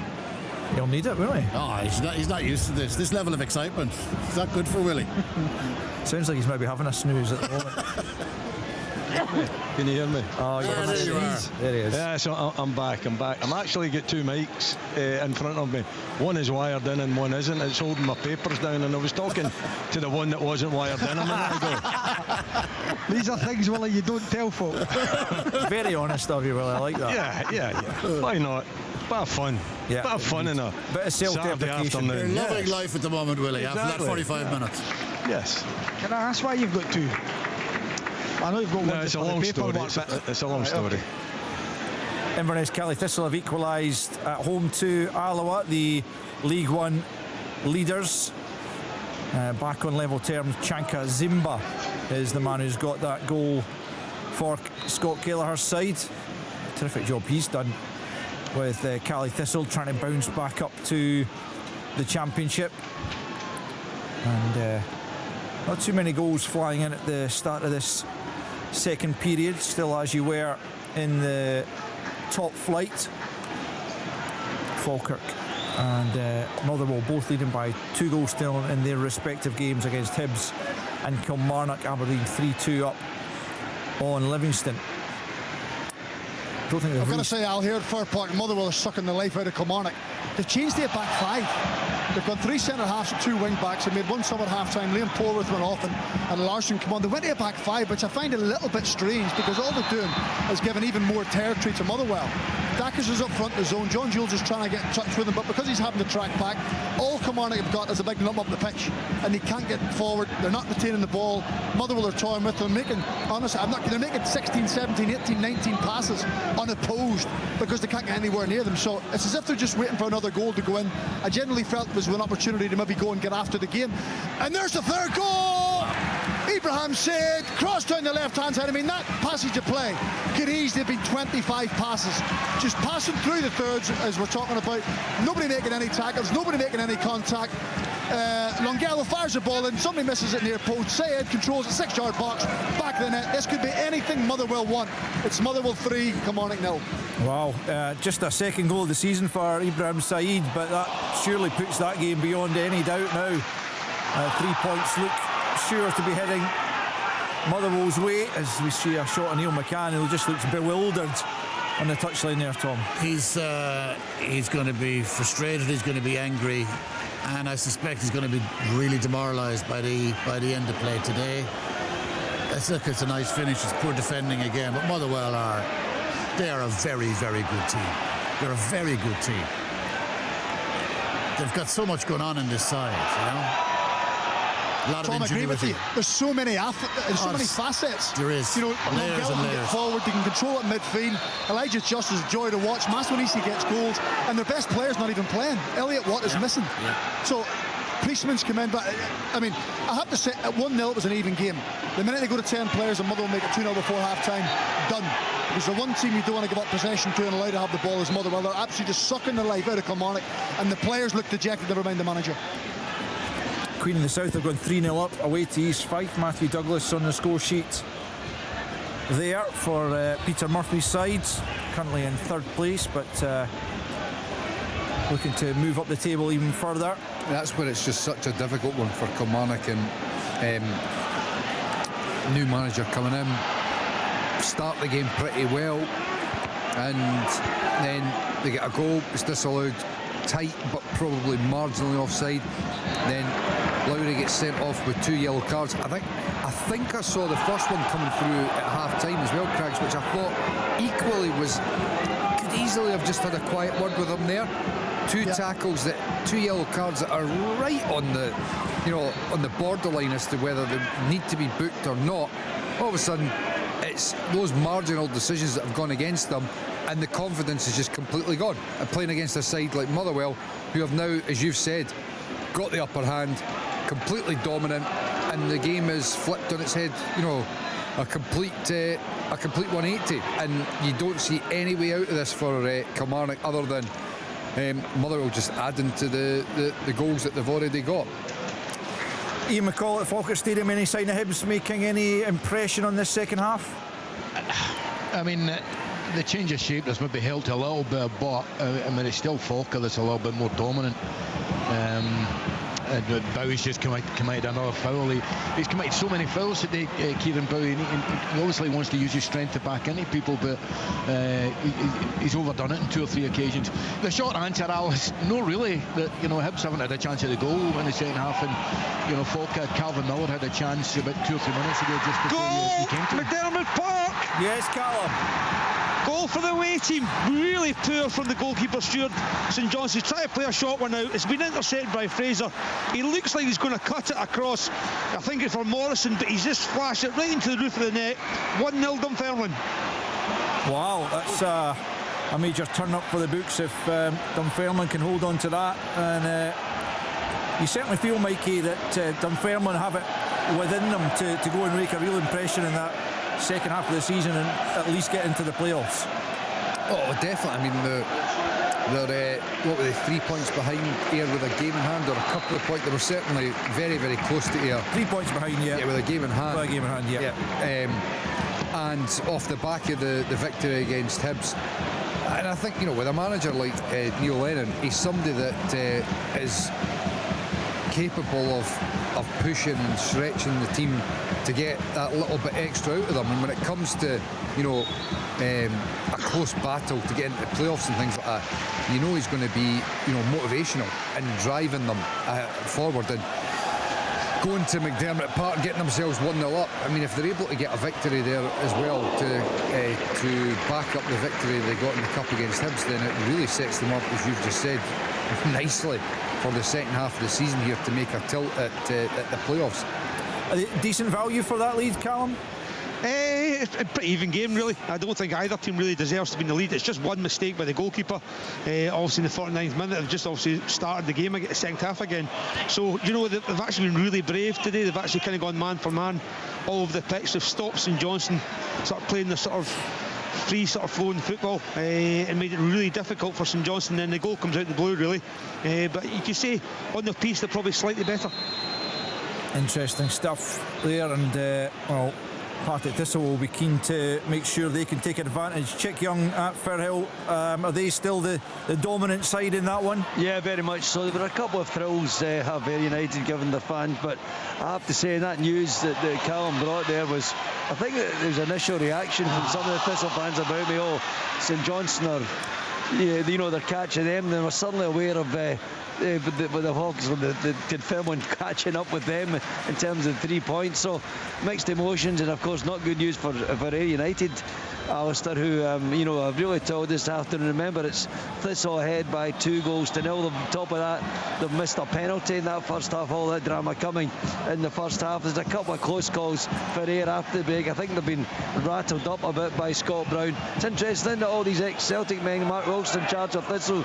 S1: He'll need it, won't he?
S6: Oh, he's not used to this level of excitement. Is that good for Willie?
S1: Sounds like he's maybe having a snooze at the moment.
S7: Can you hear me?
S1: Oh,
S6: yeah, there you are.
S1: There he is.
S7: Yeah, so I'm back. I'm actually got 2 mics in front of me. One is wired in and one isn't. It's holding my papers down, and I was talking to the one that wasn't wired in a minute ago.
S8: These are things, Willie, you don't tell folk.
S1: Very honest of you, Willie. I like that.
S7: Yeah. Why not? Bit of fun.
S1: Yeah,
S7: bit of fun in a
S1: bit of self-deprecation.
S6: You're loving life at the moment, Willie, after that 45 minutes.
S7: Yes.
S8: Can I ask why you've got 2? I know you've got one.
S7: It's a long story. It's a long story.
S1: Inverness Kelly Thistle have equalised at home to Alloa, the League One leaders. Back on level terms, Chanka Zimba is the man who's got that goal for Scott Kelleher's side. Terrific job he's done with Cally Thistle trying to bounce back up to the Championship. And not too many goals flying in at the start of this second period, still as you were in the top flight. Falkirk and Motherwell both leading by 2 goals still in their respective games against Hibs and Kilmarnock. Aberdeen 3-2 up on Livingston.
S4: I've got to say, Al, here at Fir Park, Motherwell are sucking the life out of Kilmarnock. They've changed their back 5. They've got 3 centre-halves and 2 wing-backs. They made 1 sub at half-time. Liam Polworth went off and Larson come on. They went to a back 5, which I find a little bit strange because all they're doing is giving even more territory to Motherwell. Dackers is up front in the zone. John Jules is trying to get in touch with him, but because he's having to track back, all Kilmarnock have got is a big lump up the pitch, and they can't get forward. They're not retaining the ball. Motherwell are toying with them, they're making 16, 17, 18, 19 passes unopposed because they can't get anywhere near them. So it's as if they're just waiting for another goal to go in. I generally felt it was an opportunity to maybe go and get after the game. And there's the 3rd goal! He Ibrahim Said, cross down the left-hand side. I mean, that passage of play could easily have been 25 passes. Just passing through the thirds, as we're talking about. Nobody making any tackles, nobody making any contact. Longello fires the ball in, somebody misses it near post. Said controls the 6-yard box, back of the net. This could be anything Motherwell want. It's Motherwell 3, Kilmarnock 0.
S1: Wow, just a second goal of the season for Ibrahim Said, but that surely puts that game beyond any doubt now. 3 points look sure to be heading Motherwell's way as we see a shot of Neil McCann, who just looks bewildered on the touchline there, Tom.
S6: He's going to be frustrated, he's going to be angry, and I suspect he's going to be really demoralised by the end of play today. It's a nice finish, it's poor defending again, but Motherwell are a very, very good team. They're a very good team. They've got so much going on in this side, you know. A lot
S4: Tom,
S6: of
S4: I agree with you. There's so many many facets.
S6: There is.
S4: You know,
S6: layers and
S4: can
S6: layers.
S4: get forward, they can control it midfield. Elijah Just is a joy to watch. Maswanisi gets goals, and their best player's not even playing. Elliot Watt is missing.
S6: Yeah.
S4: So Priestman's come in, but I mean, I have to say, at 1-0 it was an even game. The minute they go to 10 players and Motherwell make it 2-0 before half-time, done. Because the one team you don't want to give up possession to and allow to have the ball is Motherwell. They're absolutely just sucking the life out of Kilmarnock, and the players look dejected, never mind the manager.
S1: Queen of the South have gone 3-0 up away to East Fife. Matthew Douglas on the score sheet there for Peter Murphy's side, currently in third place, but looking to move up the table even further.
S5: That's where it's just such a difficult one for Kilmarnock, and new manager coming in, start the game pretty well, and then they get a goal, it's disallowed, tight but probably marginally offside. Then Lowry gets sent off with 2 yellow cards. I think I saw the first one coming through at half-time as well, Craigs, which I thought equally could easily have just had a quiet word with him there. 2 tackles, 2 yellow cards that are right on the borderline as to whether they need to be booked or not. All of a sudden, it's those marginal decisions that have gone against them, and the confidence is just completely gone. And playing against a side like Motherwell, who have now, as you've said, got the upper hand, completely dominant, and the game is flipped on its head. You know, a complete 180, and you don't see any way out of this for Kilmarnock other than Motherwell just adding to the goals that they've already got.
S1: Ian McCall at Falkirk Stadium, any sign of Hibs making any impression on this second half?
S9: I mean, the change of shape has maybe helped a little bit, but I mean, it's still Falkirk that's a little bit more dominant. Bowie's just committed another foul. He's committed so many fouls today, Kieran Bowie. He obviously wants to use his strength to back into people, but he's overdone it on 2 or 3 occasions. The short answer, Al, is no, really. That, you know, Hibs haven't had a chance at the goal in the second half, and you know, Falkirk, Calvin Miller had a chance about 2 or 3 minutes ago just before you came to
S10: McDermott Park.
S1: Yes, Callum.
S10: Goal for the away team. Really poor from the goalkeeper, Stuart St John's. He's trying to play a short one out. It's been intercepted by Fraser. He looks like he's going to cut it across. I think it's for Morrison, but he's just flashed it right into the roof of the net. 1-0 Dunfermline. Wow,
S1: that's a major turn up for the books if Dunfermline can hold on to that. And you certainly feel, Mikey, that Dunfermline have it within them to go and make a real impression in that second half of the season and at least get into the playoffs.
S5: Oh, definitely. I mean, they're what were they, 3 points behind Ayr with a game in hand, or a couple of points. They were certainly very, very close to Ayr.
S1: 3 points behind, yeah.
S5: Yeah, with a game in hand.
S1: With a game in hand, yeah.
S5: And off the back of the victory against Hibs. And I think, you know, with a manager like Neil Lennon, he's somebody that is capable of pushing and stretching the team to get that little bit extra out of them. And when it comes to, you know, a close battle to get into the playoffs and things like that, you know he's going to be, you know, motivational and driving them forward. And going to McDermott Park, getting themselves 1-0 up. I mean, if they're able to get a victory there as well to back up the victory they got in the cup against Hibs, then it really sets them up, as you've just said, nicely for the second half of the season here to make a tilt at the playoffs.
S1: A decent value for that lead, Callum?
S10: It's a pretty even game, really. I don't think either team really deserves to be in the lead. It's just one mistake by the goalkeeper. Obviously in the 49th minute, they've just obviously started the game again, second half again. So, you know, they've actually been really brave today. They've actually kind of gone man for man. all over the pitch. They've stopped St Johnstone sort of playing the sort of free sort of flowing football and made it really difficult for St Johnstone. Then the goal comes out the blue, really. But you can say on their piece they're probably slightly better.
S1: Interesting stuff there, and well, Partick Thistle will be keen to make sure they can take advantage. Chick Young at Firhill, are they still the dominant side in that one?
S12: Yeah, very much so. There were a couple of thrills have Ayr United given the fans, but I have to say that news that Callum brought there was, I think there was initial reaction from some of the Thistle fans about me. Oh, St Johnstone are, you know, they're catching them. They were suddenly aware of with the Hawks, with the Dunfermline catching up with them in terms of 3 points. So mixed emotions, and of course not good news for Ayr United, Alistair, who you know, I've really told this afternoon. Remember, it's Thistle ahead by 2-0. On top of that, they've missed a penalty in that first half. All that drama coming in the first half. There's a couple of close calls for Ayr after the break. I think they've been rattled up a bit by Scott Brown. It's interesting that all these ex-Celtic men, Mark Wilson in charge of Thistle,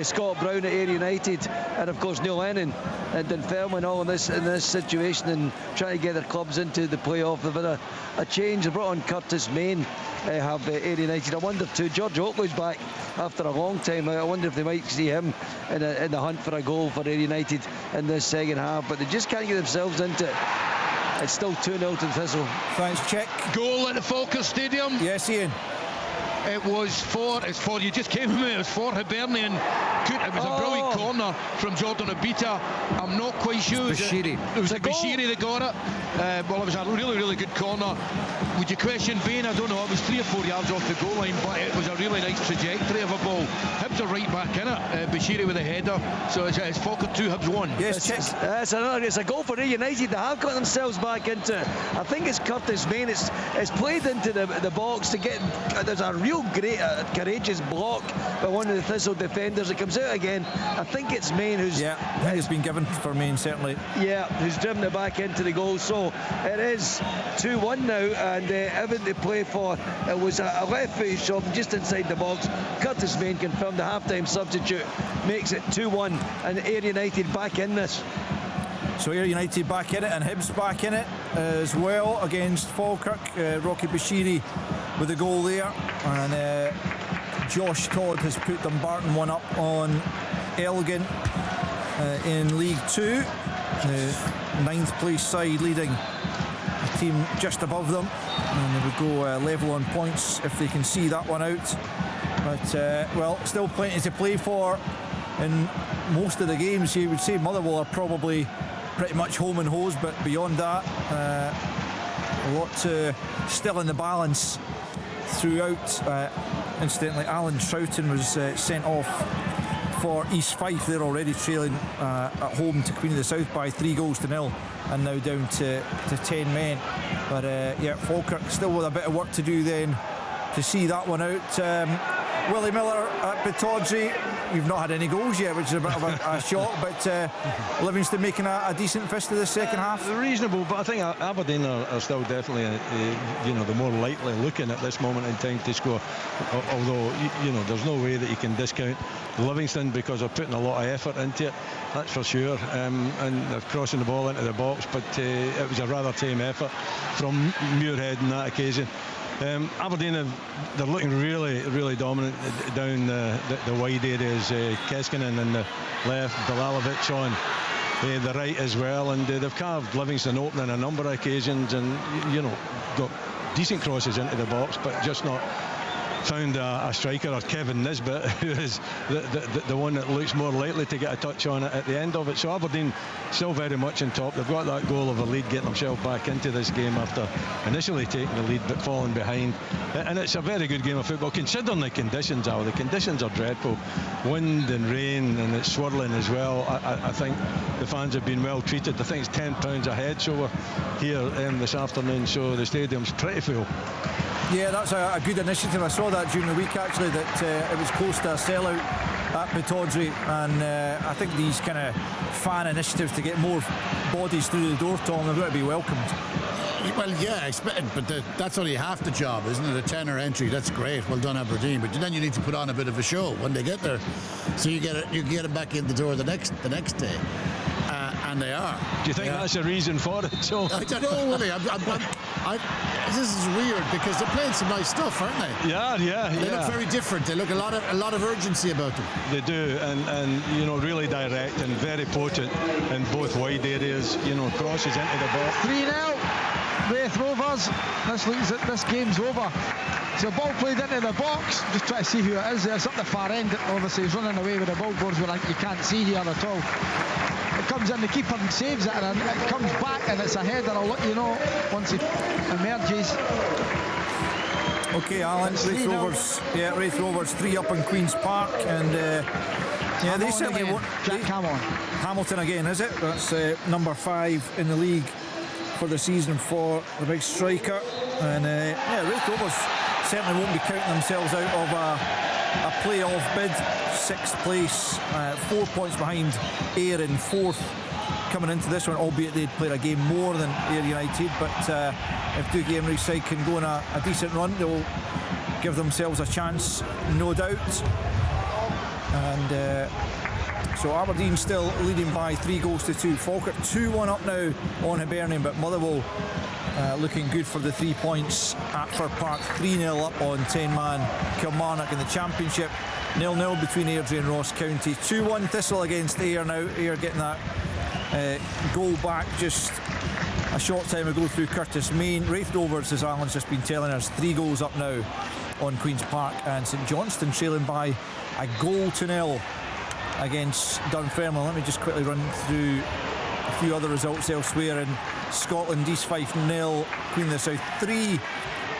S12: Scott Brown at Ayr United, and of course Neil Lennon and Dunfermline all in this situation and trying to get their clubs into the playoff. They've had a change. They brought on Curtis Main, have Ayr United. I wonder too, George Oakley's back after a long time. I wonder if they might see him in the hunt for a goal for Ayr United in this second half, but they just can't get themselves into it. It's still 2-0 to Thistle.
S1: Thanks, Chick.
S9: Goal at the Falkirk Stadium.
S1: Yes, Ian.
S9: It was for you just came from it was for Hibernian. It was a brilliant corner from Jordan Obita. I'm not quite sure. It was Bashiri that got it. Well, it was a really good corner. Would you question Bain? I don't know. It was 3 or 4 yards off the goal line, but it was a really nice trajectory of a ball. Hibs are right back in it. Bashiri with a header. So it's Falkirk 2, Hibs 1.
S1: Yes,
S12: it's a goal for Ayr United. They have got themselves back into it. I think it's Curtis Main. It's played into the box to get. There's a real great courageous block by one of the Thistle defenders. It comes out again. I think it's Main who's...
S1: Yeah, I think it's been given for Main, certainly.
S12: Yeah, who's driven it back into the goal. So it is 2-1 now, and Evan to play for. It was a left-footed shot just inside the box. Curtis Main confirmed the half-time substitute. Makes it 2-1, and Ayr United back in this.
S1: So Ayr United back in it, and Hibs back in it as well against Falkirk. Rocky Bashiri with a goal there, and Josh Todd has put Dumbarton 1 up on Elgin in League 2. The 9th place side leading a team just above them, and they would go level on points if they can see that one out. But well, still plenty to play for in most of the games. You would say Motherwell are probably pretty much home and hose, but beyond that, a lot still in the balance throughout. Incidentally, Alan Troughton was sent off for East Fife. They're already trailing at home to Queen of the South by 3-0 and now down to 10 men. But yeah, Falkirk still with a bit of work to do then to see that one out. Willie Miller at Pittodrie. We've not had any goals yet, which is a bit of a shock, but Livingston making a decent fist of the second half.
S7: Reasonable, but I think Aberdeen are still definitely the more likely looking at this moment in time to score, although there's no way that you can discount Livingston because they're putting a lot of effort into it, that's for sure, and they're crossing the ball into the box, but it was a rather tame effort from Muirhead on that occasion. Aberdeen, they're looking really dominant down the wide areas. Keskinen in the left, Bilalovic on the right as well, and they've carved Livingston open on a number of occasions, and got decent crosses into the box, but just not found a striker, or Kevin Nisbet, who is the one that looks more likely to get a touch on it at the end of it. So Aberdeen still very much on top. They've got that goal of a lead, getting themselves back into this game after initially taking the lead but falling behind. And it's a very good game of football, considering the conditions are. The conditions are dreadful. Wind and rain, and it's swirling as well. I think the fans have been well treated. I think it's £10 a head, so we're here this afternoon, so the stadium's pretty full.
S1: Yeah, that's a good initiative. I saw that during the week actually, that it was close to a sellout at Pittodrie, and I think these kind of fan initiatives to get more bodies through the door, Tom, they've got to be welcomed.
S6: Well, yeah, but that's only half the job, isn't it? A tenner entry, that's great. Well done, Aberdeen. But then you need to put on a bit of a show when they get there, so you get it back in the door the next day. And they are.
S7: Do you think that's a reason for it, Joe?
S6: I don't know, Willie. This is weird because they're playing some nice stuff, aren't they?
S7: Yeah.
S6: They look very different. They look a lot of urgency about them.
S7: They do, and really direct and very potent in both wide areas. Crosses into the ball.
S8: 3-0. Raith Rovers. This looks like this game's over. So ball played into the box. Just try to see who it is there. It's up the far end. Obviously he's running away with the ball boards where you can't see here at all. It comes in, the keeper saves it, and it comes back, and it's a header. I'll let you know once it emerges.
S1: Okay, Alan, Raith Rovers 3 up in Queen's Park, and they certainly won't. Hamilton again, is it? That's number 5 in the league for the season for the big striker, and Raith Rovers certainly won't be counting themselves out of a playoff bid. 6th place, 4 points behind Ayr in 4th coming into this one, albeit they'd played a game more than Ayr United, but if Dougie Emery's side can go on a decent run, they'll give themselves a chance, no doubt. And so Aberdeen still leading by 3-2. Falkirk 2-1 up now on Hibernian, but Motherwell looking good for the 3 points at Fir Park. 3-0 up on 10-man Kilmarnock in the Championship. 0-0 between Airdrie and Ross County. 2-1 Thistle against Ayr now. Ayr getting that goal back just a short time ago through Curtis Main. Raith Rovers, as Alan's just been telling us, 3 goals up now on Queen's Park, and St Johnstone trailing by 1-0 against Dunfermline. Let me just quickly run through a few other results elsewhere in Scotland. East Fife 0, Queen of the South 3.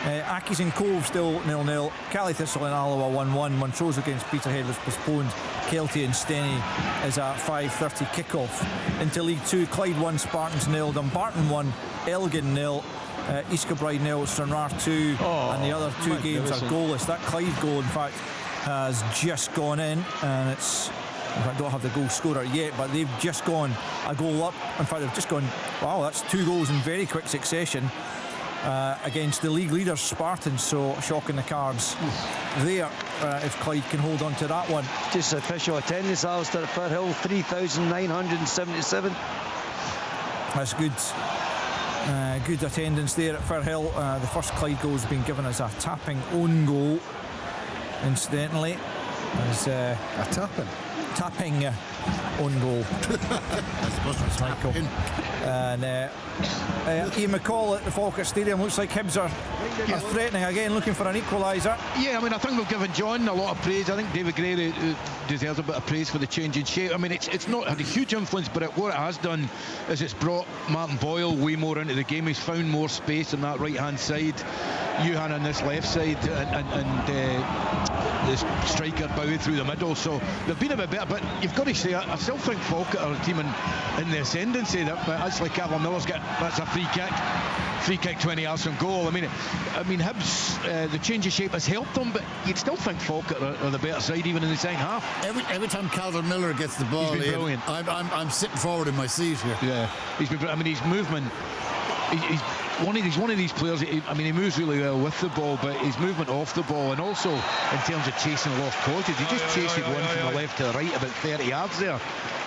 S1: Accies and Cove still 0-0. Cali Thistle and Alloa 1-1. Montrose against Peterhead was postponed. Kelty and Steny is a 5:30 kickoff. Into League 2, Clyde 1, Spartans 0, Dumbarton 1, Elgin 0, East Kilbride 0, Stranraer 2, and the other 2 games are goalless. That Clyde goal, in fact, has just gone in, and it's, in fact, I don't have the goal scorer yet, but they've just gone a goal up. In fact, they've just gone, wow, that's 2 goals in very quick succession against the league leaders Spartans, so shocking the cards there if Clyde can hold on to that one.
S12: Just official attendance, Alistair, at Firhill, 3,977.
S1: That's good. Good attendance there at Firhill. The first Clyde goal has been given as a tapping own goal, incidentally. As a tapping own goal.
S6: I suppose it's Michael.
S1: And Ian McCall at the Falkirk Stadium. Looks like Hibs are threatening again, looking for an equaliser.
S9: Yeah, I mean, I think we've given John a lot of praise. I think David Gray deserves a bit of praise for the change in shape. I mean, it's not had a huge influence, but what it has done is it's brought Martin Boyle way more into the game. He's found more space on that right hand side, Johan on this left side, and the striker bowing through the middle. So they've been a bit better, but you've got to say, I still think Falkirk are a team in the ascendancy. That actually Callum Miller's got, that's a free kick 20 yards from goal. I mean Hibs, the change of shape has helped them, but you'd still think Falkirk are the better side even in the second half.
S6: Every time Calvin Miller gets the ball,
S9: he's been brilliant.
S6: I'm sitting forward in my seat here.
S9: Yeah, he's been. I mean, his movement. He's one of these players. He moves really well with the ball, but his movement off the ball, and also in terms of chasing lost causes, he just chased one from the left to the right about 30 yards there,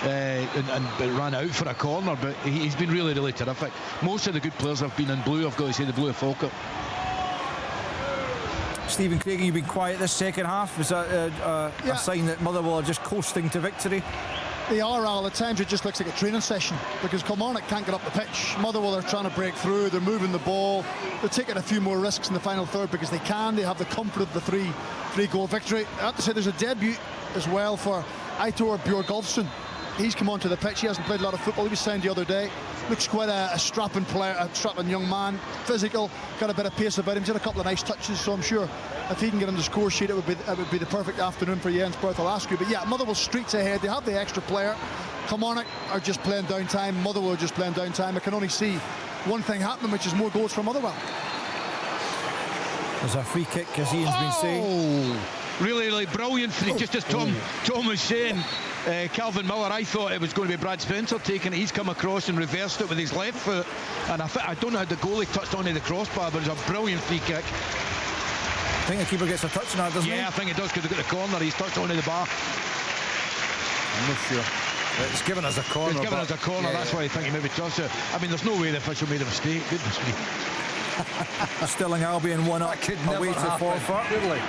S9: and ran out for a corner. But he's been really, really terrific. Most of the good players have been in blue. I've got to say, the blue of Falkirk.
S1: Stephen Craigie, you've been quiet this second half. Is that a sign that Motherwell are just coasting to victory?
S4: They are, Al. At times it just looks like a training session because Kilmarnock can't get up the pitch. Motherwell are trying to break through. They're moving the ball. They're taking a few more risks in the final third because they can. They have the comfort of the three-goal victory. I have to say there's a debut as well for Aitor Bjorgolfsson. He's come onto the pitch. He hasn't played a lot of football. He was signed the other day. Looks quite a strapping player, a strapping young man. Physical, got a bit of pace about him. He's had a couple of nice touches, so I'm sure if he can get on the score sheet, it would be the perfect afternoon for Jens Berthel-Askew. But yeah, Motherwell streets ahead. They have the extra player. Kilmarnock are just playing down time. Motherwell are just playing down time. I can only see one thing happening, which is more goals for Motherwell.
S1: There's a free kick, as Ian's been saying.
S9: Really brilliant free, just as Tom was saying. Calvin Miller, I thought it was going to be Brad Spencer taking it. He's come across and reversed it with his left foot, and I don't know how the goalie touched onto the crossbar, but it's a brilliant free kick.
S1: I think the keeper gets a touch on that, doesn't he?
S9: Yeah, I think it does, because they've got the corner. He's touched onto the bar.
S1: I'm not sure. It's given us a corner.
S9: It's given us a corner, that's why I think he maybe tossed it. I mean, there's no way the official made a mistake. Goodness me.
S1: Stirling Albion 1 up, away to forfeit.
S5: Really.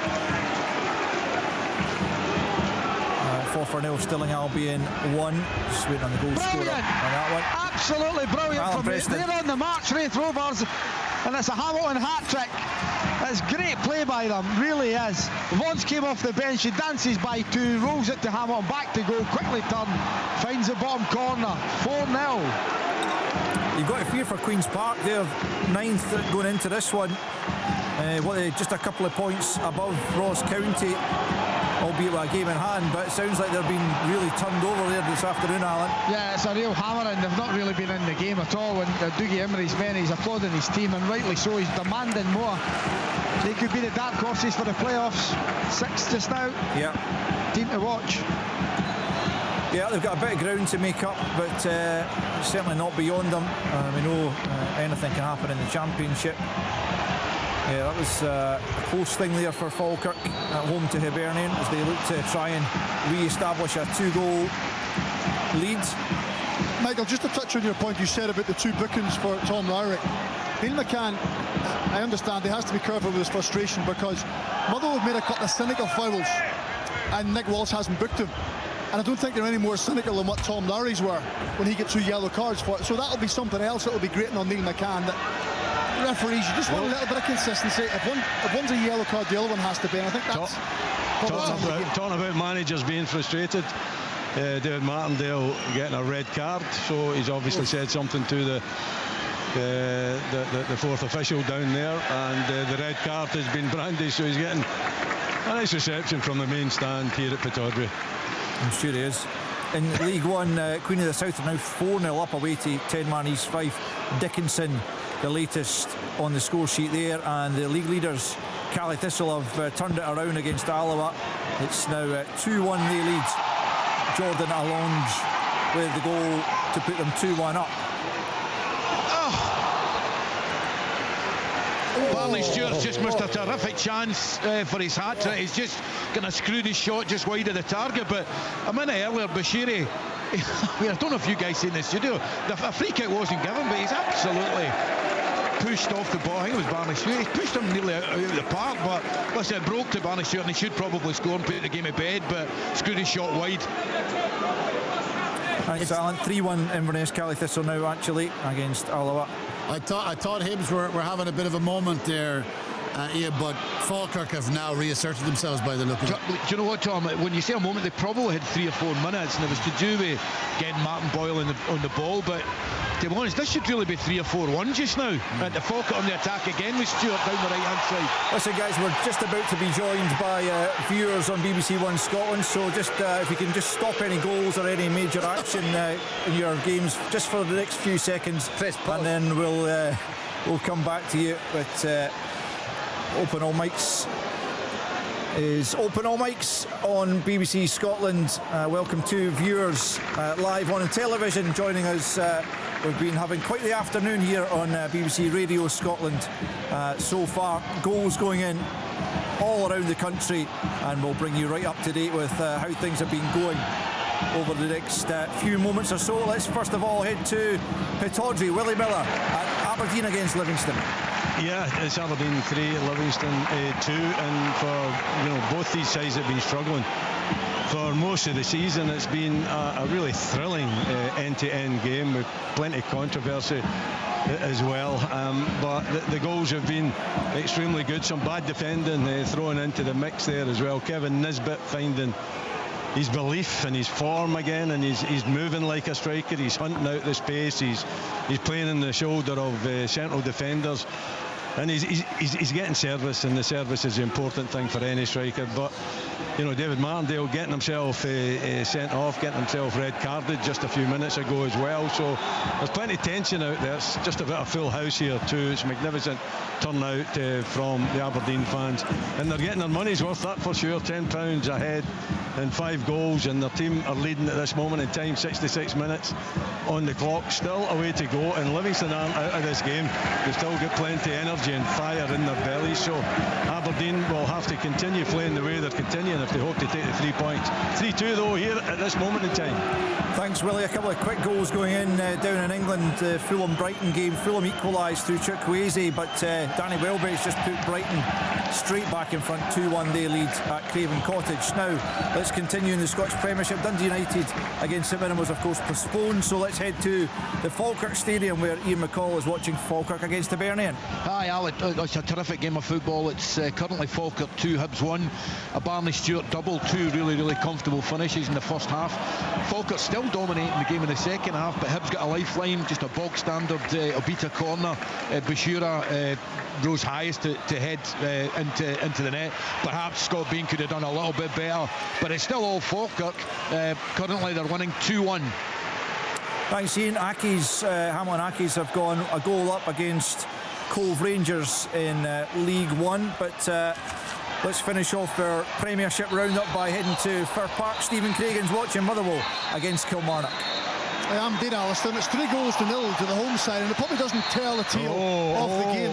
S1: 4-0 Stirling Albion 1. Just waiting on the goal scorer on that one.
S8: Absolutely brilliant
S1: Alan
S8: from
S1: Preston.
S8: they're on the march, Wraith Rovers, and it's a Hamilton hat-trick. It's great play by them, really is. Vaughan's came off the bench, he dances by two, rolls it to Hamilton, back to goal, quickly turn, finds the bottom corner, 4-0.
S1: You've got to fear for Queen's Park. They're 9th going into this one. Just a couple of points above Ross County, albeit with a game in hand, but it sounds like they're being really turned over there this afternoon, Alan.
S8: Yeah, it's a real hammering. They've not really been in the game at all. When Dougie Emery's men, he's applauding his team, and rightly so. He's demanding more. They could be the dark horses for the playoffs. 6 just now.
S1: Yeah.
S8: Team to watch.
S1: Yeah, they've got a bit of ground to make up, but certainly not beyond them. We know anything can happen in the Championship. Yeah, that was a close thing there for Falkirk at home to Hibernian as they look to try and re-establish a 2-goal lead.
S4: Michael, just to touch on your point you said about the 2 bookings for Tom Lowry. Neil McCann, I understand he has to be careful with his frustration because Motherwell have made a couple of cynical fouls and Nick Walsh hasn't booked him. And I don't think they're any more cynical than what Tom Lowry's were when he gets 2 yellow cards for it. So that'll be something else that will be grating on Neil McCann. That referees, you just want a little bit of consistency. If one's a yellow card, the other one has to be. And I think that's
S7: talking about managers being frustrated. David Martindale getting a red card, so he's obviously said something to the 4th official down there, and the red card has been brandished, so he's getting a nice reception from the main stand here at Pittodrie.
S1: I'm sure he is. In League One, Queen of the South are now 4-0 up away to 10-man East Fife. Dickinson, the latest on the score sheet there, and the league leaders, Cali Thistle, have turned it around against Alloa. It's now 2-1 they lead. Jordan Allonge with the goal to put them 2-1 up.
S9: Barney Stewart's just missed a terrific chance for his hat-trick. He's just going to screw his shot just wide of the target, but a minute earlier Bashiri, I don't know if you guys seen in the studio, a free kick wasn't given, but he's absolutely pushed off the ball. I think it was Barney Stewart. He pushed him nearly out of the park, but listen, it broke to Barney Stewart and he should probably score and put the game to bed, but screwed his shot wide.
S1: Thanks, Alan. 3-1 Inverness Cali Thistle now actually against Alloa.
S6: I thought Hibs were having a bit of a moment there, but Falkirk have now reasserted themselves by the look of it.
S9: Do you know what, Tom? When you say a moment, they probably had 3 or 4 minutes, and it was to do with getting Martin Boyle on the ball. But to be honest, this should really be 3 or 4-1 just now. And the Falkirk on the attack again with Stewart down the right-hand side.
S1: Listen, guys, we're just about to be joined by viewers on BBC One Scotland. So just if you can just stop any goals or any major action in your games just for the next few seconds, and then we'll come back to you. But Open All Mics is Open All Mics on BBC Scotland. Welcome to viewers live on television joining us. We've been having quite the afternoon here on BBC Radio Scotland so far. Goals going in all around the country, and we'll bring you right up to date with how things have been going over the next few moments or so. Let's first of all head to Pittodrie. Willie Miller at Aberdeen against Livingston.
S7: Yeah, it's Aberdeen 3, Livingston 2, and for both these sides have been struggling for most of the season. It's been a really thrilling end-to-end game with plenty of controversy as well, but the goals have been extremely good. Some bad defending thrown into the mix there as well. Kevin Nisbet finding his belief and his form again, and he's moving like a striker. He's hunting out the space. He's playing in the shoulder of central defenders, and he's getting service, and the service is the important thing for any striker. But David Martindale getting himself sent off, getting himself red carded just a few minutes ago as well. So there's plenty of tension out there. It's just about a full house here too. It's magnificent turnout from the Aberdeen fans, and they're getting their money's worth, that for sure. £10 ahead and 5 goals, and their team are leading at this moment in time. 66 minutes on the clock, still a way to go, and Livingston aren't out of this game. They've still got plenty of energy energy and fire in their bellies. So Aberdeen will have to continue playing the way they're continuing if they hope to take the 3 points. 3-2 though here at this moment in time.
S1: Thanks, Willie. A couple of quick goals going in down in England. Fulham-Brighton game. Fulham equalised through Chukwueze, but Danny Welbeck's just put Brighton straight back in front. 2-1 they lead at Craven Cottage. Now let's continue in the Scottish Premiership. Dundee United against St Mirren was of course postponed, so let's head to the Falkirk Stadium where Ian McCall is watching Falkirk against Hibernian.
S9: Hi Alec, it's a terrific game of football. It's currently Falkirk 2, Hibs 1, a Barney Stewart double, 2 really comfortable finishes in the first half. Falkirk still dominating the game in the second half, but Hibs got a lifeline, just a bog standard Obita corner. Bashura rose highest to head into the net. Perhaps Scott Bean could have done a little bit better, but it's still all Falkirk. Currently they're winning 2-1.
S1: Thanks, Ian. Hamilton Accies have gone a goal up against Cove Rangers in League One, but let's finish off our Premiership roundup by heading to Fir Park. Stephen Craigan's watching Motherwell against Kilmarnock.
S4: I'm Dean Allister, and it's 3-0 to the home side, and it probably doesn't tell the tale of the game.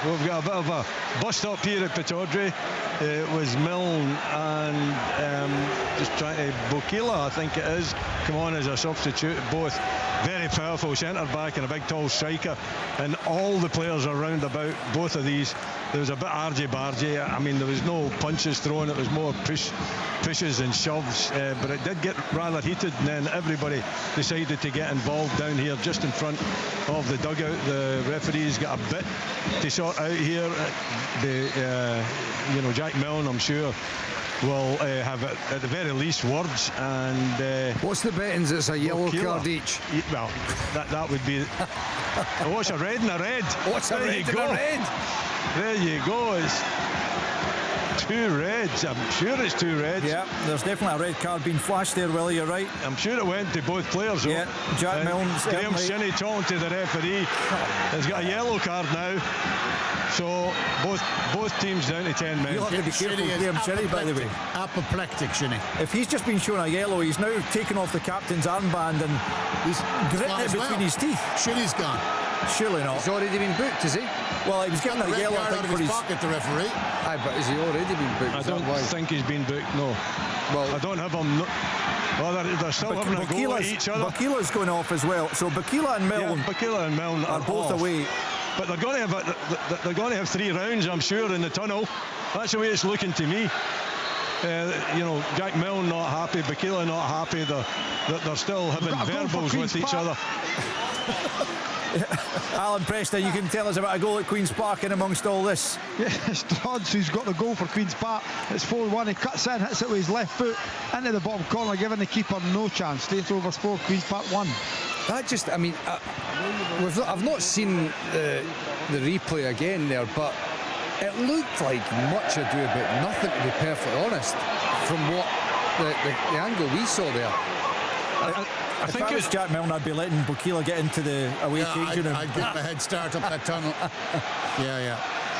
S7: We've got a bit of a bust up here at Pittodrie. It was Milne and just trying to Bokila, I think it is, come on as a substitute. Both very powerful centre back and a big tall striker, and all the players around about both of these. There was a bit argy-bargy. I mean, there was no punches thrown, it was more pushes and shoves, but it did get rather heated, and then everybody decided to get involved down here just in front of the dugout. The referees got a bit to sort out here. Jack Milne, I'm sure, will have at the very least words. And
S5: what's the bettings? It's a yellow card each.
S7: Well, that would be what's a red and a red.
S5: What's a red and a red?
S7: There you go. It's 2 reds. I'm sure it's 2 reds.
S1: Yeah, there's definitely a red card being flashed there, Willie, you're right.
S7: I'm sure it went to both players.
S1: Yeah, Jack Milne's
S7: Graham Shinney talking to the referee. He's got a yellow card now. So both teams down to 10 men.
S1: You'll have to be careful with Graham Shinney, by the way.
S6: Apoplectic Shinney.
S1: If he's just been shown a yellow, he's now taken off the captain's armband and he's gritting it between his teeth.
S6: Shinney's gone.
S1: Surely not.
S5: He's already been booked, is he?
S1: Well, he was getting a yellow, I think,
S6: for his pocket, the referee.
S5: Aye, but is he already been booked?
S7: I don't think he's been booked, no. Well, I don't have him. Well, they're still having a go at each other.
S1: Bakila's going off as well. So Bokila and Milne,
S7: Bokila and Milne
S1: are both away.
S7: But they're going to have 3 rounds, I'm sure, in the tunnel. That's the way it's looking to me. Jack Milne not happy, Bokila not happy. They're still having verbals with each other.
S1: Alan Preston, you can tell us about a goal at Queen's Park in amongst all this.
S8: Yes, Dodds, who's got the goal for Queen's Park. It's 4-1. He cuts in, hits it with his left foot into the bottom corner, giving the keeper no chance. States over score, Queen's Park 1.
S5: That just, I mean, I've not seen the replay again there, but it looked like much ado about nothing, to be perfectly honest, from what the angle we saw there.
S1: I think it was Jack Milne, I'd be letting Bokila get into the away cage.
S6: I'd give him a head start up that tunnel. Yeah.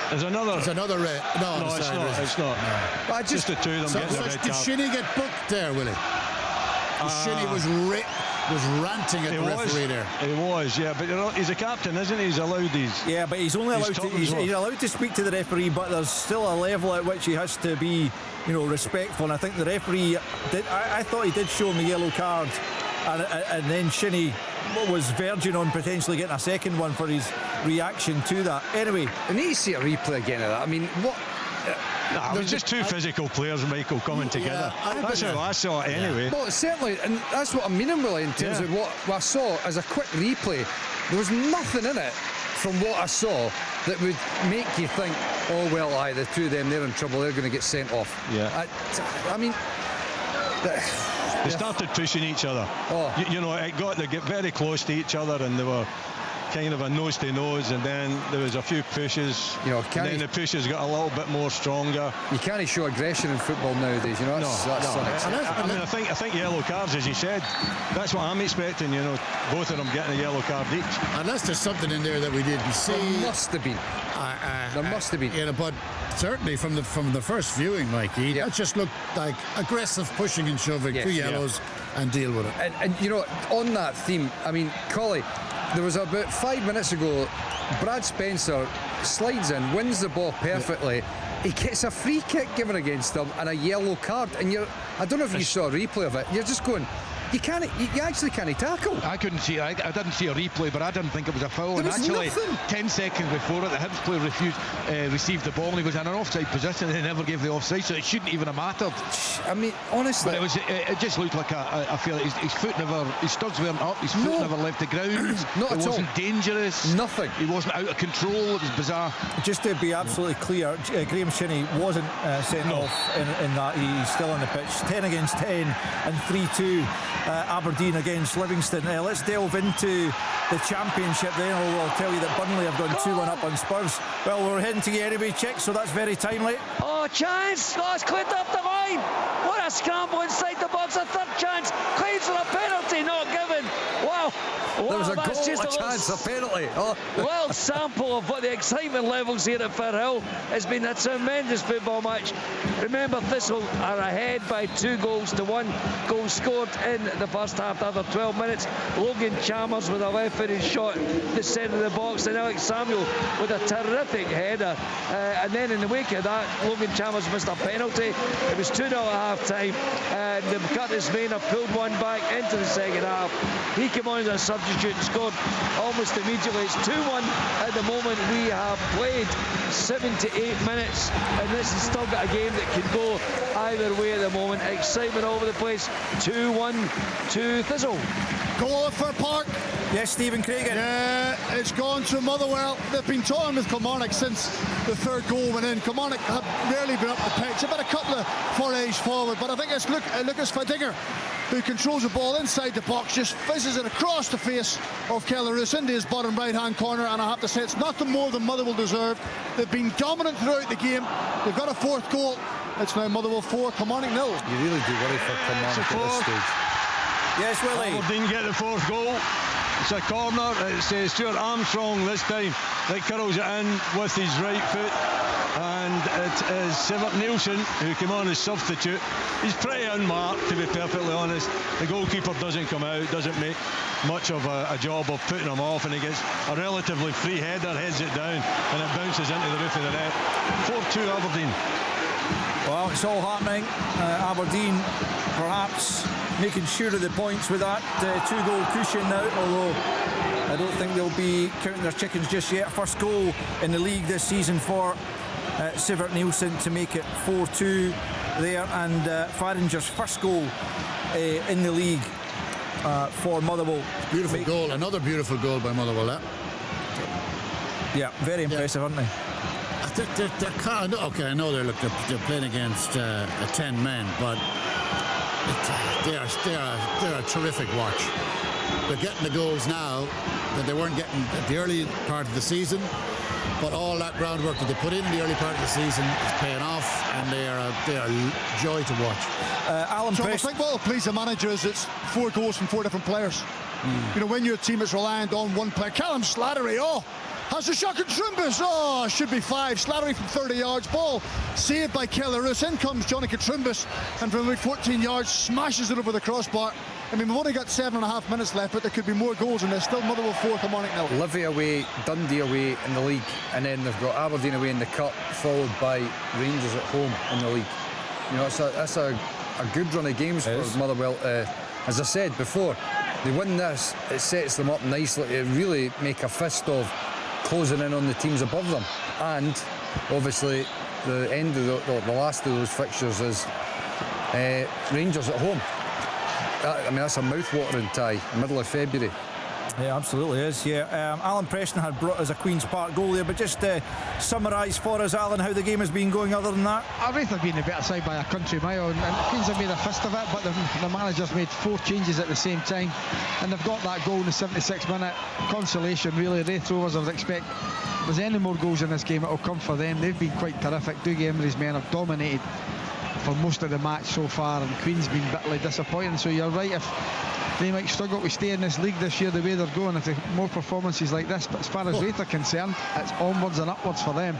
S7: There's another
S6: red. No,
S7: it's not. It's not.
S6: No.
S7: Just the 2 of them getting a red card.
S6: Did Shinney get booked there, Willie? Shinney was ranting at the referee there.
S7: He was, yeah, but he's a captain, isn't he? He's allowed these.
S1: Yeah, but he's only allowed to speak to the referee, but there's still a level at which he has to be, respectful. And I think the referee did. I thought he did show him the yellow card, and then Shinney was verging on potentially getting a second one for his reaction to that. Anyway,
S5: I need to see a replay again of that. I mean, what?
S7: There's just 2 physical players, Michael, coming together. That's how I saw it anyway.
S5: Well, certainly, and that's what I'm meaning, really, in terms of what I saw as a quick replay. There was nothing in it from what I saw that would make you think, oh, well, aye, the 2 of them, they're in trouble, they're going to get sent off.
S7: Yeah.
S5: I mean...
S7: They started pushing each other. They get very close to each other, and they were kind of a nose to nose, and then there was a few pushes, and then the pushes got a little bit more stronger.
S5: You can't show aggression in football nowadays, that's
S7: I think yellow cards, as you said, that's what I'm expecting, both of them getting a yellow card each.
S6: Unless there's something in there that we didn't see.
S5: There must have been. There must have been.
S6: But certainly from the first viewing, Mikey, that just looked like aggressive pushing and shoving, 2 yellows, and deal with it.
S5: And on that theme, I mean, Collie, there was about 5 minutes ago, Brad Spencer slides in, wins the ball perfectly. He gets a free kick given against him and a yellow card, and I don't know if you saw a replay of it. You're just going, you actually can't tackle.
S9: I couldn't see. I didn't see a replay, but I didn't think it was a foul. And actually, nothing. 10 seconds before it, the Hibs player received the ball, and he was in an offside position. They never gave the offside, so it shouldn't even have mattered.
S5: I mean, honestly,
S9: but it just looked like I feel his foot never, his studs weren't up, his foot never left the ground.
S5: Not
S9: it
S5: at
S9: wasn't
S5: all.
S9: Dangerous.
S5: Nothing.
S9: He wasn't out of control. It was bizarre.
S1: Just to be absolutely clear, Graham Shinney wasn't sent off in that. He's still on the pitch. 10 against 10 and 3-2 Aberdeen against Livingston. Let's delve into the championship then. I'll tell you that Burnley have gone 2-1 up on Spurs. Well, we're heading to you anyway, Chick, so that's very timely.
S11: Oh, chance! Oh, it's cleared up the line! What a scramble inside the box, a third chance! Claims for a penalty, not given! Wow!
S5: There was a
S11: that's
S5: goal,
S11: just
S5: a chance, a penalty. Oh.
S11: Well, sample of what the excitement levels here at Firhill. It's been a tremendous football match. Remember, Thistle are ahead by 2-1 goal scored in the first half after 12 minutes. Logan Chalmers with a left-footed shot the centre of the box, and Alex Samuel with a terrific header. And then in the wake of that, Logan Chalmers missed a penalty. It was 2-0 at half-time, and Curtis Maynard pulled one back into the second half. He came on as a substitute and scored almost immediately. It's 2-1 at the moment. We have played 78 minutes, and this has still got a game that can go either way at the moment. Excitement all over the place. 2-1 to Thistle.
S4: Goal for Park.
S1: Yes, Stephen Craigan.
S4: Yeah, it's gone to Motherwell. They've been toying with Kilmarnock since the third goal went in. Kilmarnock have rarely been up the pitch. They've had a couple of forays forward, but I think it's Lucas Fadinger who controls the ball inside the box, just fizzes it across the face of Kellerus into his bottom right-hand corner, and I have to say it's nothing more than Motherwell deserved. They've been dominant throughout the game. They've got a fourth goal. It's now Motherwell 4, Kilmarnock 0.
S5: You really do worry for Kilmarnock at this stage.
S1: Yes, Willie.
S7: Aberdeen get the fourth goal. It's a corner. It's Stuart Armstrong this time that curls it in with his right foot, and it is Sivert Nielsen who came on as substitute. He's pretty unmarked, to be perfectly honest. The goalkeeper doesn't come out, doesn't make much of a job of putting him off, and he gets a relatively free header, heads it down, and it bounces into the roof of the net. 4-2 Aberdeen.
S1: Well, it's all happening. Aberdeen perhaps making sure of the points with that 2-goal cushion now, although I don't think they'll be counting their chickens just yet. First goal in the league this season for Sivert Nielsen to make it 4-2 there, and Faringer's first goal in the league for Motherwell.
S6: Beautiful goal, another beautiful goal by Motherwell.
S1: Yeah, very impressive, aren't they?
S6: Okay, I know they're playing against a 10 men, but they're a terrific watch. They're getting the goals now that they weren't getting at the early part of the season, but all that groundwork that they put in the early part of the season is paying off, and they are a joy to watch.
S1: Alan
S4: So I think what will please the manager is it's 4 goals from 4 different players. You know, when your team is reliant on one player. Callum Slattery, has a shot at Katrumbas. Should be 5. Slattery from 30 yards. Ball saved by Kellerus. In comes Johnny Katrumbas, and from about 14 yards smashes it over the crossbar. I mean, we've only got 7.5 minutes left, but there could be more goals in this. Still Motherwell 4, Kilmarnock 0.
S5: Livy away, Dundee away in the league, and then they've got Aberdeen away in the cup, followed by Rangers at home in the league. You know, that's a good run of games for Motherwell. As I said before, they win this, it sets them up nicely to really make a fist of closing in on the teams above them. And obviously the end of the last of those fixtures is Rangers at home. I mean, that's a mouth-watering tie, middle of February.
S1: Yeah, absolutely is. Yeah, Alan Preston had brought us a Queen's Park goal there, but just summarise for us, Alan, how the game has been going other than that.
S8: I rate they've been a better side by a country mile, and Queens have made a fist of it, but the manager's made 4 changes at the same time, and they've got that goal in the 76th minute. Consolation, really. Wraith Rovers, I would expect if there's any more goals in this game, it'll come for them. They've been quite terrific. Dougie Emery's men have dominated for most of the match so far, and Queen's been bitterly disappointing. So you're right, if they might struggle to stay in this league this year the way they're going, if they more performances like this, but as far as Wraith are concerned, it's onwards and upwards for them.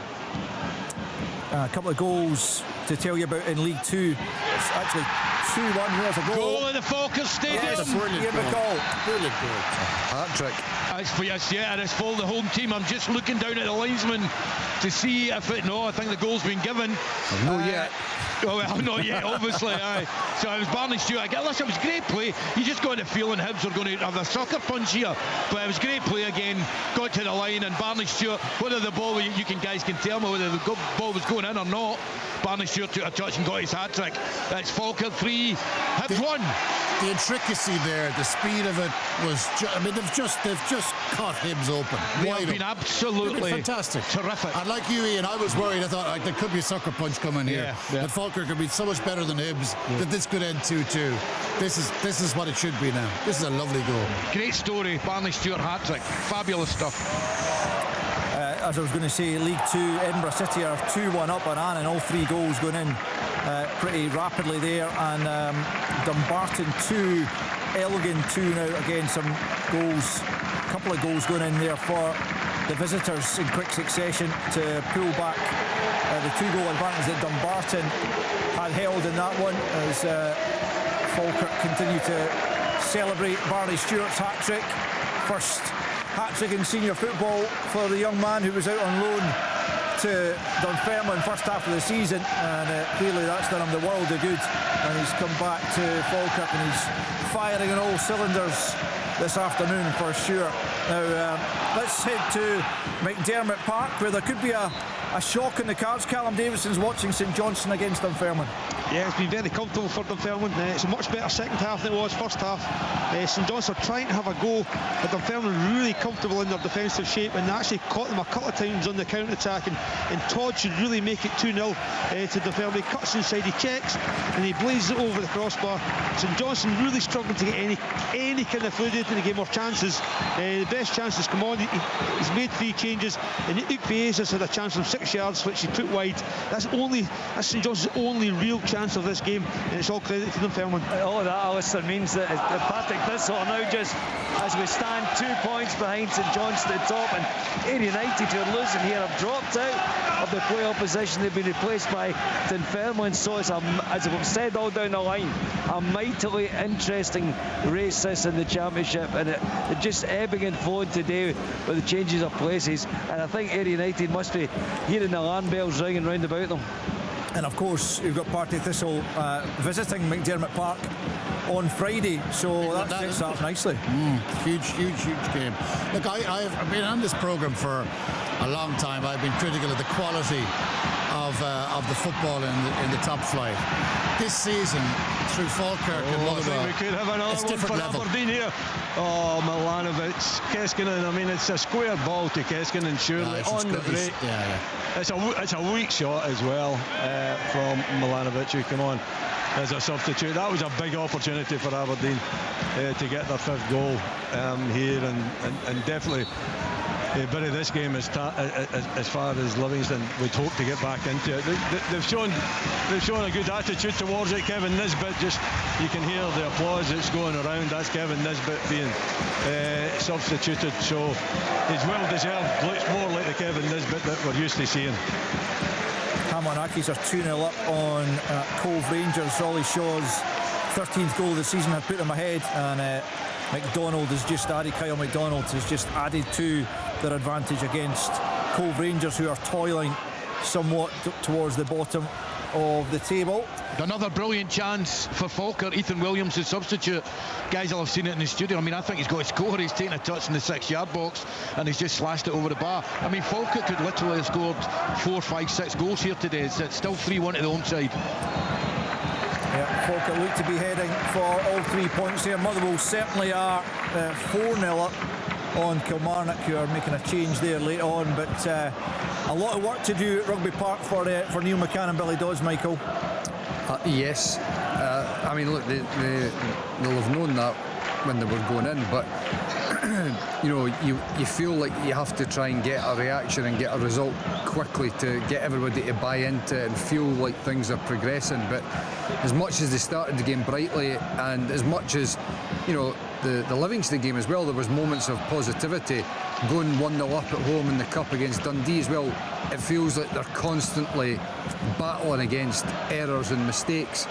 S1: A couple of goals to tell you about in League Two. It's actually 2-1. There's a goal.
S9: Goal in the Falkirk Stadium.
S1: Yes,
S6: brilliant goal. Brilliant goal.
S5: Hat-trick.
S9: And it's for the home team. I'm just looking down at the linesman to see if it. No, I think the goal's been given.
S5: Not yet.
S9: Oh, well, not yet, obviously. Aye. So it was Barney Stewart. Listen, it was great play. You just got the feeling Hibs were going to have a sucker punch here. But it was great play again. Got to the line, and Barney Stewart, whether the ball, guys can tell me whether the ball was going in or not. Barney Stewart took a touch and got his hat-trick. That's Falkirk 3, Hibs 1.
S6: The intricacy there, the speed of it was. They've just cut Hibs open.
S9: They have been absolutely
S6: fantastic,
S9: terrific.
S6: And like you, Ian, I was worried. I thought there could be a sucker punch coming here.
S9: Yeah.
S6: That Falkirk could be so much better than Hibs that this could end 2-2. This is what it should be now. This is a lovely goal.
S9: Great story, Barney Stewart hat-trick. Fabulous stuff.
S1: As I was going to say, League Two, Edinburgh City are 2-1 up on Annan, all 3 goals going in pretty rapidly there, and Dumbarton 2, Elgin 2 now. Again, some goals, a couple of goals going in there for the visitors in quick succession to pull back the 2-goal advantage that Dumbarton had held in that one, as Falkirk continue to celebrate Barney Stewart's hat-trick. First hat-trick in senior football for the young man who was out on loan to Dunfermline first half of the season, and clearly that's done him the world of good, and he's come back to Falkirk and he's firing on all cylinders this afternoon for sure. Now let's head to McDermott Park, where there could be a shock in the cards. Callum Davidson's watching St Johnstone against Dunfermline.
S10: Yeah, it's been very comfortable for Dunfermline. It's a much better second half than it was first half. St Johnstone are trying to have a go, but Dunfermline really comfortable in their defensive shape, and actually caught them a couple of times on the counter-attack, and Todd should really make it 2-0 to Dunfermline. He cuts inside, he checks, and he blazes it over the crossbar. St Johnstone really struggling to get any kind of fluid into the game or chances. The best chances come on. He's made 3 changes, and Luke Bayes has had a chance from 6 yards, which he put wide. That's St Johnstone's only real chance of this game, and it's all credit to Dunfermline.
S11: All that, Alistair, means that Partick Thistle are now just, as we stand, 2 points behind St Johnstone at the top, and Ayr United, who are losing here, have dropped out of the playoff position. They've been replaced by Dunfermline, so it's as we've said all down the line, a mightily interesting race this in the championship, and it just ebbing and flowing today with the changes of places, and I think Ayr United must be hearing the alarm bells ringing round about them.
S1: And of course, you've got Partick Thistle visiting McDermott Park on Friday, so that sets up nicely.
S6: Huge game. Look, I've been on this programme for a long time. I've been critical of the quality of the football in the top flight. This season, through Falkirk and Motherwell,
S7: we could have another
S6: it's
S7: one
S6: different
S7: for
S6: level.
S7: Aberdeen here. Oh, Milanovic, Keskinen. I mean, it's a square ball to Keskinen, surely on the break. It's a weak shot as well from Milanovic, who came on as a substitute. That was a big opportunity for Aberdeen to get their 5th goal here, and definitely bury this game as far as Livingston would hope to get back into it. They've shown a good attitude towards it. Kevin Nisbet, just you can hear the applause that's going around. That's Kevin Nisbet being substituted, so he's well deserved. Looks more like the Kevin Nisbet that we're used to seeing.
S1: Hamonakis are 2-0 up on Cove Rangers. Ollie Shaw's 13th goal of the season had put them ahead, and McDonald has just added, Kyle McDonald has just added to their advantage against Cove Rangers, who are toiling somewhat towards the bottom of the table.
S9: Another brilliant chance for Falkirk. Ethan Williams, the substitute. Guys, I'll have seen it in the studio. I mean, I think he's got to score. He's taken a touch in the 6-yard box and he's just slashed it over the bar. I mean, Falkirk could literally have scored 4, 5, 6 goals here today. It's still 3-1 to the home side.
S1: Yeah, Falkirk look to be heading for all 3 points here. Motherwell certainly are 4-0 up on Kilmarnock, who are making a change there late on, but a lot of work to do at Rugby Park for Neil McCann and Billy Dodds, Michael.
S5: Yes, I mean, look, they'll have known that when they were going in, but you know, you feel like you have to try and get a reaction and get a result quickly to get everybody to buy into it and feel like things are progressing. But as much as they started the game brightly, and as much as, you know, the Livingston game as well, there was moments of positivity. Going 1-0 up at home in the Cup against Dundee as well, it feels like they're constantly battling against errors and mistakes.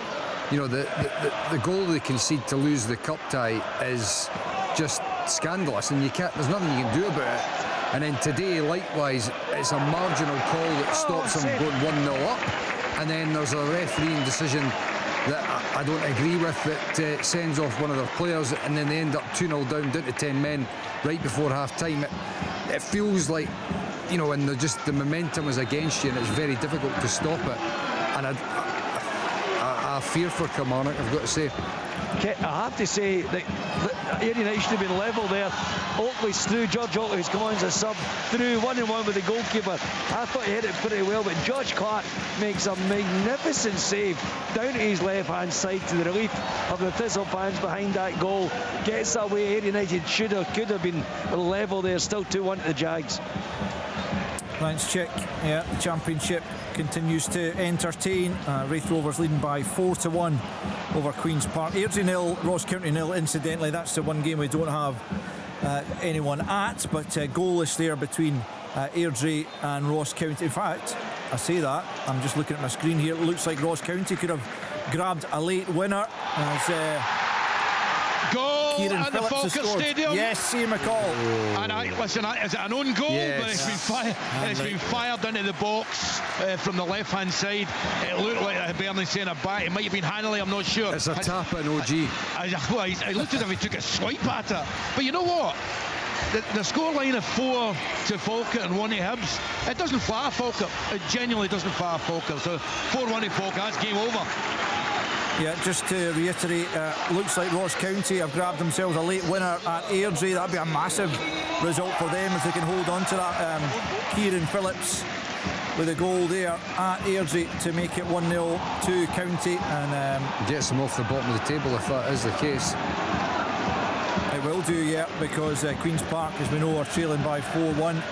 S5: You know, the goal they concede to lose the cup tie is just scandalous, and there's nothing you can do about it. And then today, likewise, it's a marginal call that stops them going 1-0 up, and then there's a refereeing decision that I don't agree with that sends off one of their players, and then they end up 2-0 down to 10 men right before half-time. It feels like, you know, and the momentum is against you, and it's very difficult to stop it. And I fear for Kilmarnock, I've got to say.
S12: I have to say that Ayr United should have been level there. Oakley's through, George Oakley, who's come on as a sub, through 1-1 with the goalkeeper. I thought he hit it pretty well, but Josh Clark makes a magnificent save down to his left hand side to the relief of the Thistle fans behind that goal. Gets that way. Ayr United could have been level there, still 2-1 to the Jags.
S1: Thanks, Chick. Yeah, the Championship continues to entertain. Raith Rovers leading by 4-1 over Queen's Park. Airdrie 0, Ross County 0. Incidentally, that's the one game we don't have anyone at, but goalless there between Airdrie and Ross County. In fact, I say that, I'm just looking at my screen here. It looks like Ross County could have grabbed a late winner as
S9: goal
S1: Kieran
S9: at the
S1: Phillips
S9: Falkirk Stadium.
S1: Yes, Ian McCall.
S9: And is it an own goal?
S5: Yes.
S9: But it's been fired into the box from the left hand side. It looked like Hibernian saying a back. It might have been Hanley, I'm not sure.
S5: It's a tap in OG.
S9: It looked as if he took a swipe at it. But you know what? The scoreline of 4 to Falkirk and 1 to Hibs, it doesn't fire Falkirk. It genuinely doesn't fire Falkirk. So 4-1 to Falkirk, that's game over.
S1: Yeah, just to reiterate, looks like Ross County have grabbed themselves a late winner at Airdrie. That'd be a massive result for them if they can hold on to that. Kieran Phillips with a goal there at Airdrie to make it 1-0 to County, and
S5: gets them off the bottom of the table if that is the case.
S1: It will do, yeah, because Queen's Park, as we know, are trailing by 4-1.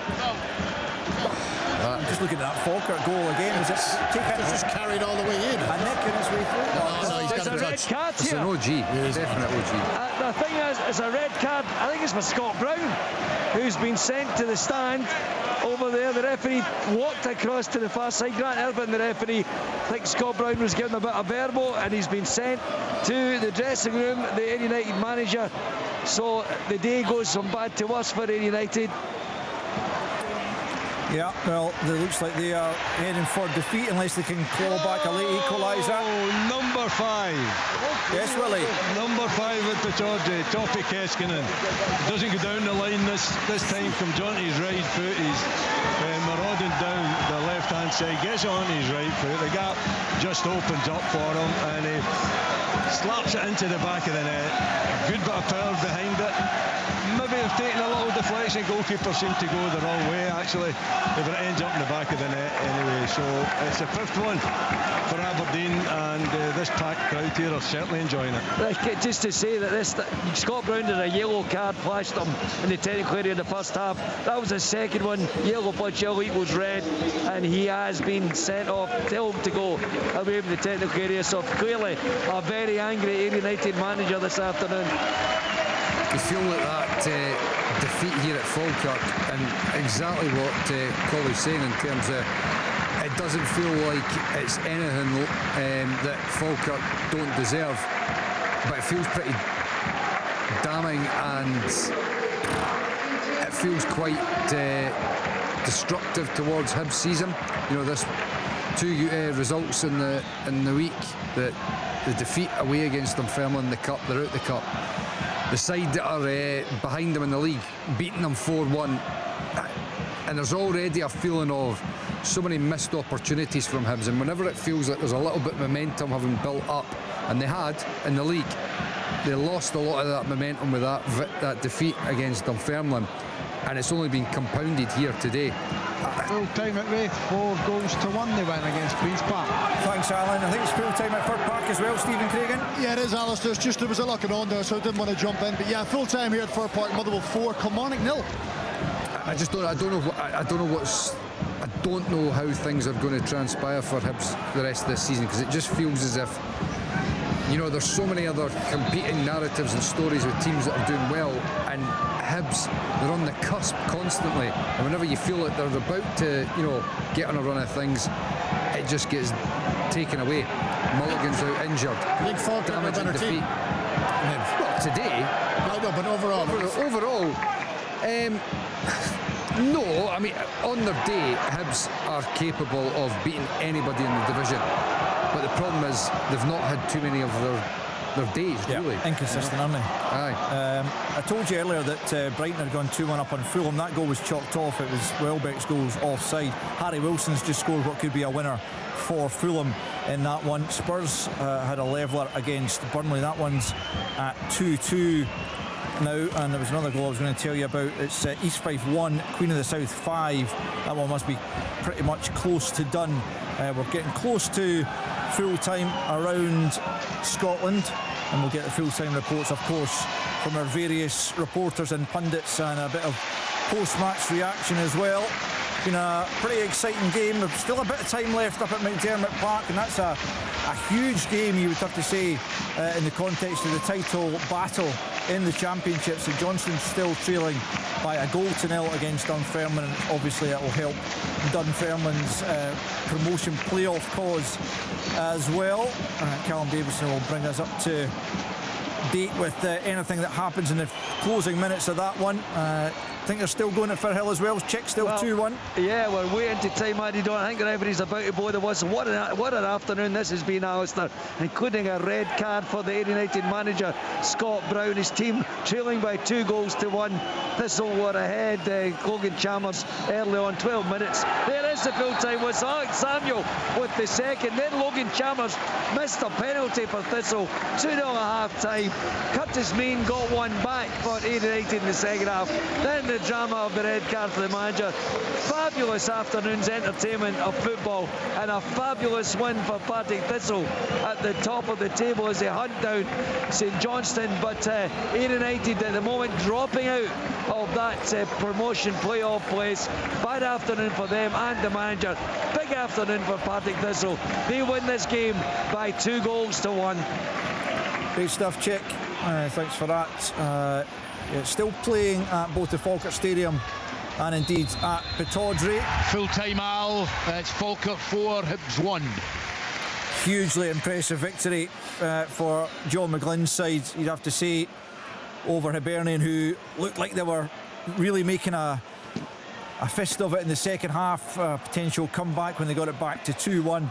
S1: I'm just looking at that Falkirk goal again. Was it
S6: just carried all the way in?
S1: A nick in its way through?
S6: No, he's
S12: There's
S6: got
S12: a
S6: a
S12: red
S6: touch.
S12: card
S5: It's
S12: here.
S5: an OG, definite OG.
S12: The thing is, it's a red card. I think it's for Scott Brown, who's been sent to the stand over there. The referee walked across to the far side. Grant Irvin, the referee, I think Scott Brown was given a bit of verbal, and he's been sent to the dressing room, the Ayr United manager. So the day goes from bad to worse for Ayr United.
S1: Yeah, well, it looks like they are heading for defeat unless they can claw back a late equaliser.
S7: Oh, number 5.
S1: Yes, Willie.
S7: Number 5 at the Toffee Keskinen. Doesn't go down the line this time from John to his right foot. He's marauding down the left hand side, gets on his right foot. The gap just opens up for him and he slaps it into the back of the net. Good bit of power behind it. Maybe have taken a little deflection. Goalkeeper seemed to go the wrong way actually, but it ends up in the back of the net anyway. So it's the 5th one for Aberdeen, and this packed crowd here are certainly enjoying it.
S12: Just to say that Scott Brown had a yellow card flashed him in the technical area in the first half. That was the second one. Yellow plus yellow equals red, and he has been sent off. Tell him to go away from the technical area. So clearly a very angry Ayr United manager this afternoon.
S5: You feel like that defeat here at Falkirk, and exactly what Colley's saying in terms of it doesn't feel like it's anything that Falkirk don't deserve, but it feels pretty damning, and it feels quite destructive towards Hibs' season. You know, there's 2 results in the week, the defeat away against Dunfermline in the Cup, they're out the Cup. The side that are behind them in the league, beating them 4-1. And there's already a feeling of so many missed opportunities from Hibs. And whenever it feels like there's a little bit of momentum having built up, and they had in the league, they lost a lot of that momentum with that defeat against Dunfermline. And it's only been compounded here today.
S8: Full time at Raith, 4-1 they win against Queen's Park.
S1: Thanks, Alan. I think it's full time at Fir Park as well, Stephen Craigan.
S4: Yeah, it is, Alistair. It's just there was a looking on there, so I didn't want to jump in. But yeah, full time here at Fir Park, Motherwell 4, Kilmarnock 0.
S5: I don't know how things are going to transpire for Hibs the rest of this season, because it just feels as if you know, there's so many other competing narratives and stories with teams that are doing well, and Hibs, they're on the cusp constantly, and whenever you feel that they're about to, you know, get on a run of things, it just gets taken away. Mulligan's out injured.
S6: I think Falkirk are a better team.
S5: Well, today.
S6: No, but overall.
S5: No, I mean, on their day, Hibs are capable of beating anybody in the division. But the problem is they've not had too many of their days, really.
S1: Inconsistent, aren't they?
S5: Aye.
S1: I told you earlier that Brighton had gone 2-1 up on Fulham. That goal was chalked off. It was Welbeck's goals offside. Harry Wilson's just scored what could be a winner for Fulham in that one. Spurs had a leveller against Burnley. That one's at 2-2 now, and there was another goal I was going to tell you about. It's East Fife 1, Queen of the South 5. That one must be pretty much close to done. We're getting close to full time around Scotland, and we'll get the full time reports, of course, from our various reporters and pundits, and a bit of post-match reaction as well. Been a pretty exciting game. There's still a bit of time left up at McDermott Park, and that's a huge game, you would have to say, in the context of the title battle in the Championship. St Johnstone's still trailing by a 0-0 against Dunfermline, and obviously that will help Dunfermline's promotion playoff cause as well. Callum Davison will bring us up to date with anything that happens in the closing minutes of that one. I think they're still going at Firhill as well. Chick still 2-1.
S12: Yeah, we're waiting to time, Andy. Don't I think the referee's about to blow the whistle. What an afternoon this has been, Alistair, including a red card for the Ayr United manager Scott Brown. His team trailing by 2-1. Thistle were ahead. Logan Chalmers early on, 12 minutes. There is the full-time whistle. Alex Samuel with the second. Then Logan Chalmers missed a penalty for Thistle. 2-0 at half-time. Curtis Mean got one back for Ayr United in the second half. Then the drama of the red card for the manager. Fabulous afternoon's entertainment of football, and a fabulous win for Partick Thistle at the top of the table as they hunt down St Johnstone. But Ayr United at the moment dropping out of that promotion playoff place. Bad afternoon for them and the manager. Big afternoon for Partick Thistle. They win this game by 2-1.
S1: Great stuff, Chick. Thanks for that. It's still playing at both the Falkirk Stadium and indeed at Pittodrie.
S9: Full time, Al. It's Falkirk 4, Hibs 1.
S1: Hugely impressive victory for John McGlynn's side, you'd have to say, over Hibernian, who looked like they were really making a fist of it in the second half. Potential comeback when they got it back to 2-1,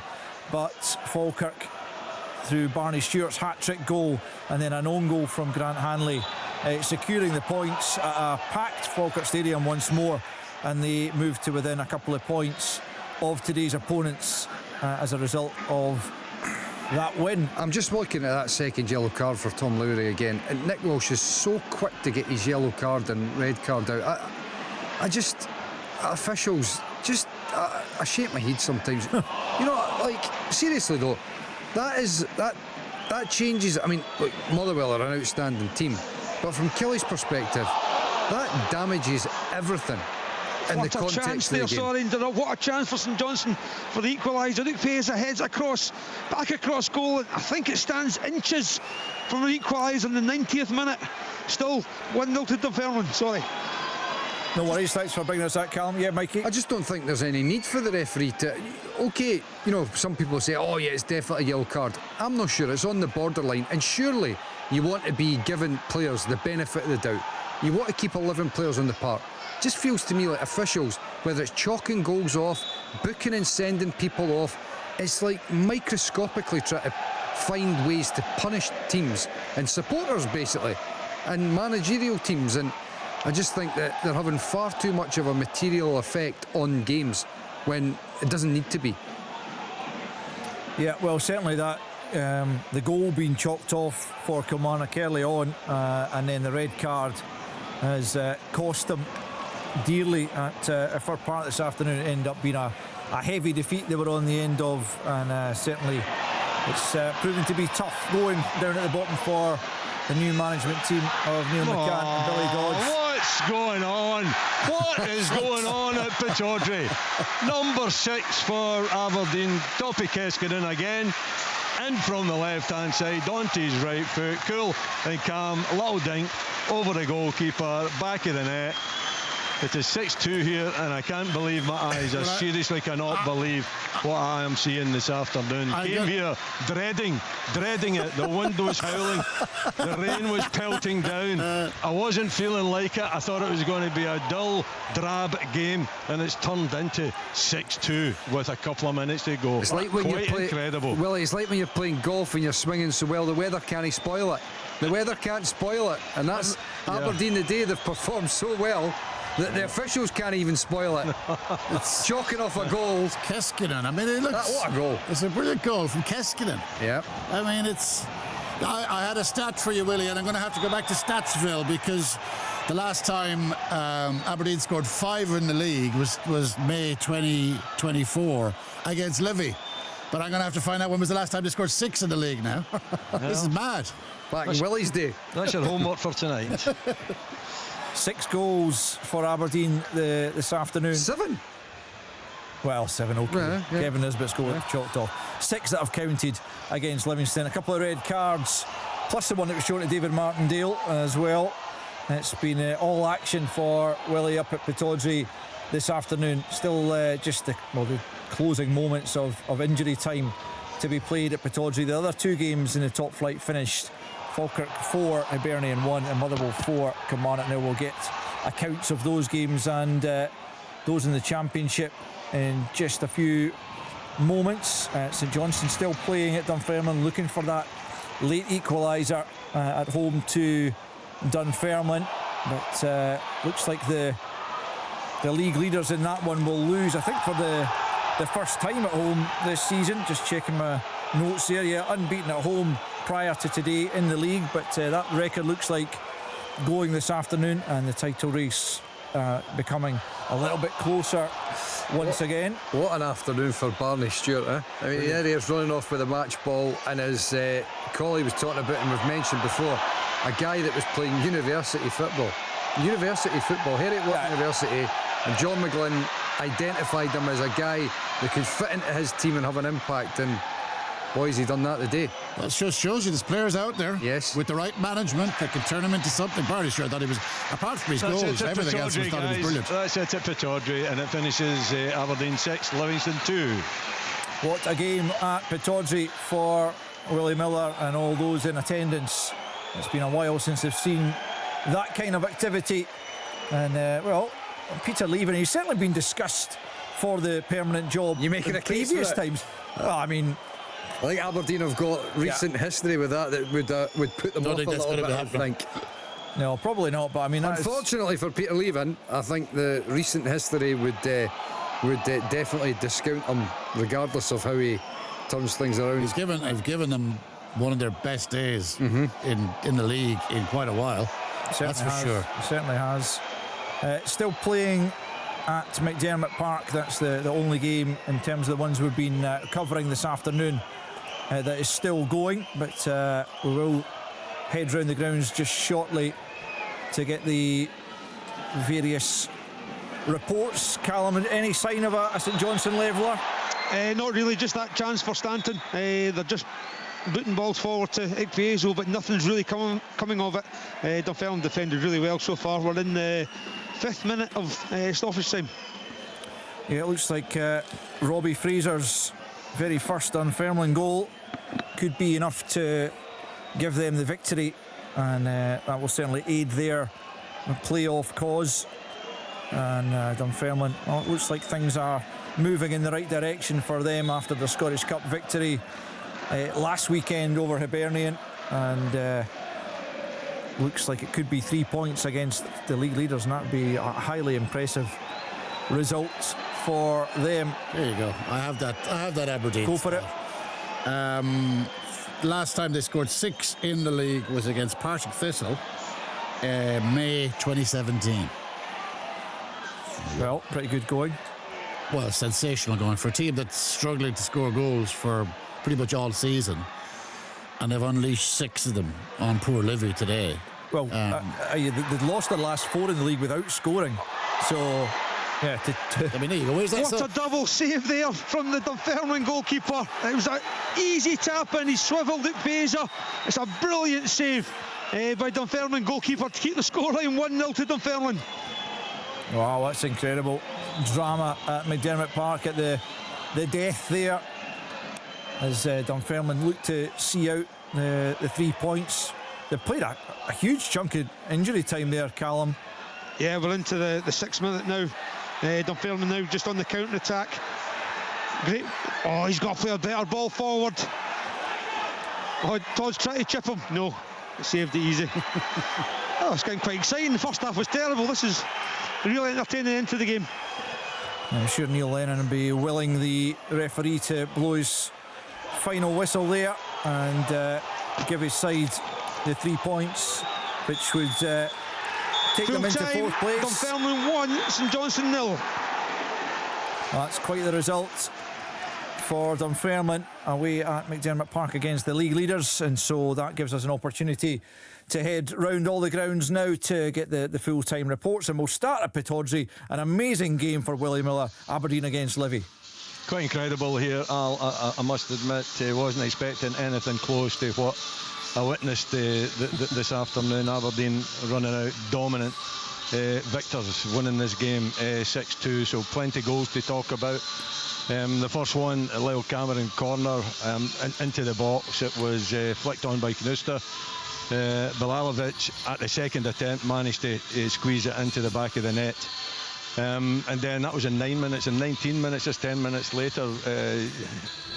S1: but Falkirk, through Barney Stewart's hat-trick goal and then an own goal from Grant Hanley, securing the points at a packed Falkirk Stadium once more, and they moved to within a couple of points of today's opponents as a result of that win.
S5: I'm just looking at that second yellow card for Tom Lowry again, and Nick Walsh is so quick to get his yellow card and red card out. I just, officials, just, I shake my head sometimes. You know, like, seriously though, that changes. I mean, look, Motherwell are an outstanding team, but from Kelly's perspective, that damages everything in the context of the game.
S10: What a chance for St Johnstone for the equaliser. Luke Faza heads back across goal. I think it stands inches from an equaliser in the 90th minute. Still 1-0 to Dunfermline. Sorry.
S1: No worries, thanks for bringing us that, Callum. Yeah, Mikey?
S5: I just don't think there's any need for the referee to... OK, you know, some people say, oh yeah, it's definitely a yellow card. I'm not sure, it's on the borderline, and surely you want to be giving players the benefit of the doubt. You want to keep 11 players on the park. Just feels to me like officials, whether it's chalking goals off, booking and sending people off, it's like microscopically trying to find ways to punish teams and supporters, basically, and managerial teams. And I just think that they're having far too much of a material effect on games when it doesn't need to be.
S1: Yeah, well, certainly that the goal being chalked off for Kilmarnock early on, and then the red card has cost them dearly at Fir Park this afternoon. It ended up being a heavy defeat they were on the end of, and certainly it's proven to be tough going down at the bottom for the new management team of Neil McCann and Billy Dodds.
S7: What's going on? What is going on at Pittodrie? Number 6 for Aberdeen, Toppy Keskinnen again. in from the left-hand side, onto his right foot, cool and calm, little dink, over the goalkeeper, back of the net. It is 6-2 here, and I can't believe my eyes. I seriously cannot believe what I am seeing this afternoon. Came here dreading it. The wind was howling. The rain was pelting down. I wasn't feeling like it. I thought it was going to be a dull, drab game, and it's turned into 6-2 with a couple of minutes to go.
S5: It's like when
S7: Quite
S5: you play,
S7: incredible.
S5: Willie, it's like when you're playing golf and you're swinging so well, the weather can't spoil it. The weather can't spoil it, and that's Aberdeen today. They've performed so well that the officials can't even spoil it. It's chalking off a goal.
S6: Keskinen. I mean, it looks.
S5: What a goal!
S6: It's a brilliant goal from Keskinen.
S5: Yeah.
S6: I mean, it's. I had a stat for you, Willie, and I'm going to have to go back to Statsville because the last time Aberdeen scored 5 in the league was May 2024 against Livy. But I'm going to have to find out when was the last time they scored 6 in the league now. This is mad.
S5: Back in Willie's day.
S7: That's your homework for tonight.
S1: 6 goals for Aberdeen this afternoon.
S5: 7?
S1: Well, 7, okay.
S5: Yeah.
S1: Kevin Nisbet's goal chalked off. 6 that have counted against Livingston. A couple of red cards, plus the one that was shown to David Martindale as well. It's been all action for Willie up at Pittodrie this afternoon. Still just the closing moments of injury time to be played at Pittodrie. The other 2 games in the top flight finished. Falkirk 4, Hibernian 1, and Motherwell 4, Kilmarnock. Now we'll get accounts of those games and those in the Championship in just a few moments. St Johnstone still playing at Dunfermline, looking for that late equaliser at home to Dunfermline, but looks like the league leaders in that one will lose, I think, for the first time at home this season. Just checking my notes here. Unbeaten at home prior to today in the league, but that record looks like going this afternoon, and the title race becoming a little bit closer once again.
S5: What an afternoon for Barney Stewart, eh? I mean, there he is running off with a match ball, and as Collie was talking about, and we've mentioned before, a guy that was playing university football, Heriot-Watt University, and John McGlynn identified him as a guy that could fit into his team and have an impact, and boy, has he done that today.
S6: That just shows you there's players out there with the right management that can turn him into something. Barney sure thought he was, apart from his goals, everything else was thought he was brilliant.
S7: That's it at Pittodrie, and it finishes Aberdeen 6, Livingston 2.
S1: What a game at Pittodrie for Willie Miller and all those in attendance. It's been a while since they've seen that kind of activity, and Peter leaving, he's certainly been discussed for the permanent job.
S5: You making a case
S1: previous
S5: for it?
S1: times? Well, I mean,
S5: I think Aberdeen have got recent history with that would put them off a little bit, I think.
S1: No, probably not, but I mean,
S5: unfortunately for Peter leaving, I think the recent history would definitely discount him, regardless of how he turns things around.
S6: I've given them one of their best days in the league in quite a while. That's for sure.
S1: Certainly has. Still playing at McDermott Park. That's the only game in terms of the ones we've been covering this afternoon that is still going, but we will head round the grounds just shortly to get the various reports. Callum, any sign of a St Johnstone leveller?
S10: Not really, just that chance for Stanton. They're just booting balls forward to Ikviezo, but nothing's really coming of it. Dunfermline defended really well so far. We're in the 5th minute of stoppage time.
S1: Yeah, it looks like Robbie Fraser's very first Dunfermline goal could be enough to give them the victory, and that will certainly aid their playoff cause. And Dunfermline, well, it looks like things are moving in the right direction for them after the Scottish Cup victory last weekend over Hibernian, and looks like it could be 3 points against the league leaders, and that would be a highly impressive result for them.
S6: There you go. I have that Aberdeen.
S1: Go for it.
S6: Last time they scored 6 in the league was against Partick Thistle, May 2017.
S1: Well, pretty good going.
S6: Well, sensational going for a team that's struggling to score goals for pretty much all season, and they've unleashed 6 of them on poor Livy today.
S1: Well, they've lost their last 4 in the league without scoring, so Yeah,
S6: I mean, there you go. Where's that?
S10: What a double save there from the Dunfermline goalkeeper. It was an easy tap in. He swivelled it, Beza. It's a brilliant save by Dunfermline goalkeeper to keep the scoreline 1-0 to Dunfermline.
S1: Wow, that's incredible drama at McDermott Park at the death there, as Dunfermline look to see out the 3 points. They've played a huge chunk of injury time there, Callum.
S10: Yeah, we're into the 6th minute now. Dunfermline now just on the counter-attack. Great. Oh, he's got to play a better ball forward. Oh, Todd's trying to chip him. No, saved it easy. Oh, it's getting quite exciting. The first half was terrible. This is really entertaining into the game.
S1: I'm sure Neil Lennon will be willing the referee to blow his final whistle there and give his side the 3 points, which would take them into 4th place.
S10: Dunfermline 1, St Johnstone 0.
S1: That's quite the result for Dunfermline away at McDermott Park against the league leaders, and so that gives us an opportunity to head round all the grounds now to get the full-time reports, and we'll start at Pittodrie. An amazing game for Willie Miller, Aberdeen against Livy.
S7: Quite incredible here, Al. I must admit, wasn't expecting anything close to what I witnessed this afternoon. Aberdeen running out dominant victors, winning this game 6-2, so plenty goals to talk about. The first one, Lyle Cameron corner into the box. It was flicked on by Knuster. Bilalovic at the second attempt managed to squeeze it into the back of the net. And then that was in 9 minutes. In 19 minutes, just 10 minutes later,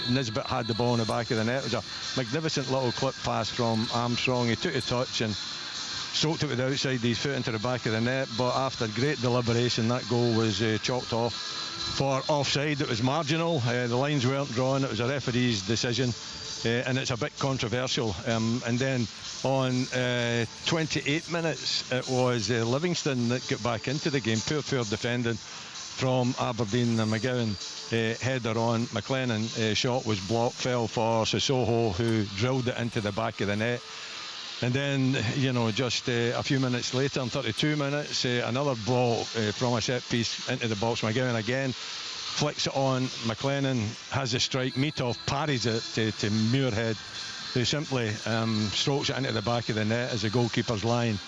S7: Nisbet had the ball in the back of the net. It was a magnificent little clip pass from Armstrong. He took a touch and stroked it with the outside of his foot into the back of the net, but after great deliberation, that goal was chalked off for offside. It was marginal. The lines weren't drawn. It was a referee's decision, and it's a bit controversial. And then on 28 minutes, it was Livingston that got back into the game. Poor defending from Aberdeen. And McGowan header on. McLennan shot was blocked, fell for Sissoko, who drilled it into the back of the net. And then, just a few minutes later, in 32 minutes, another ball from a set piece into the box. McGowan again flicks it on. McLennan has the strike. Mitov parries it to Muirhead, who simply strokes it into the back of the net as the goalkeeper's lying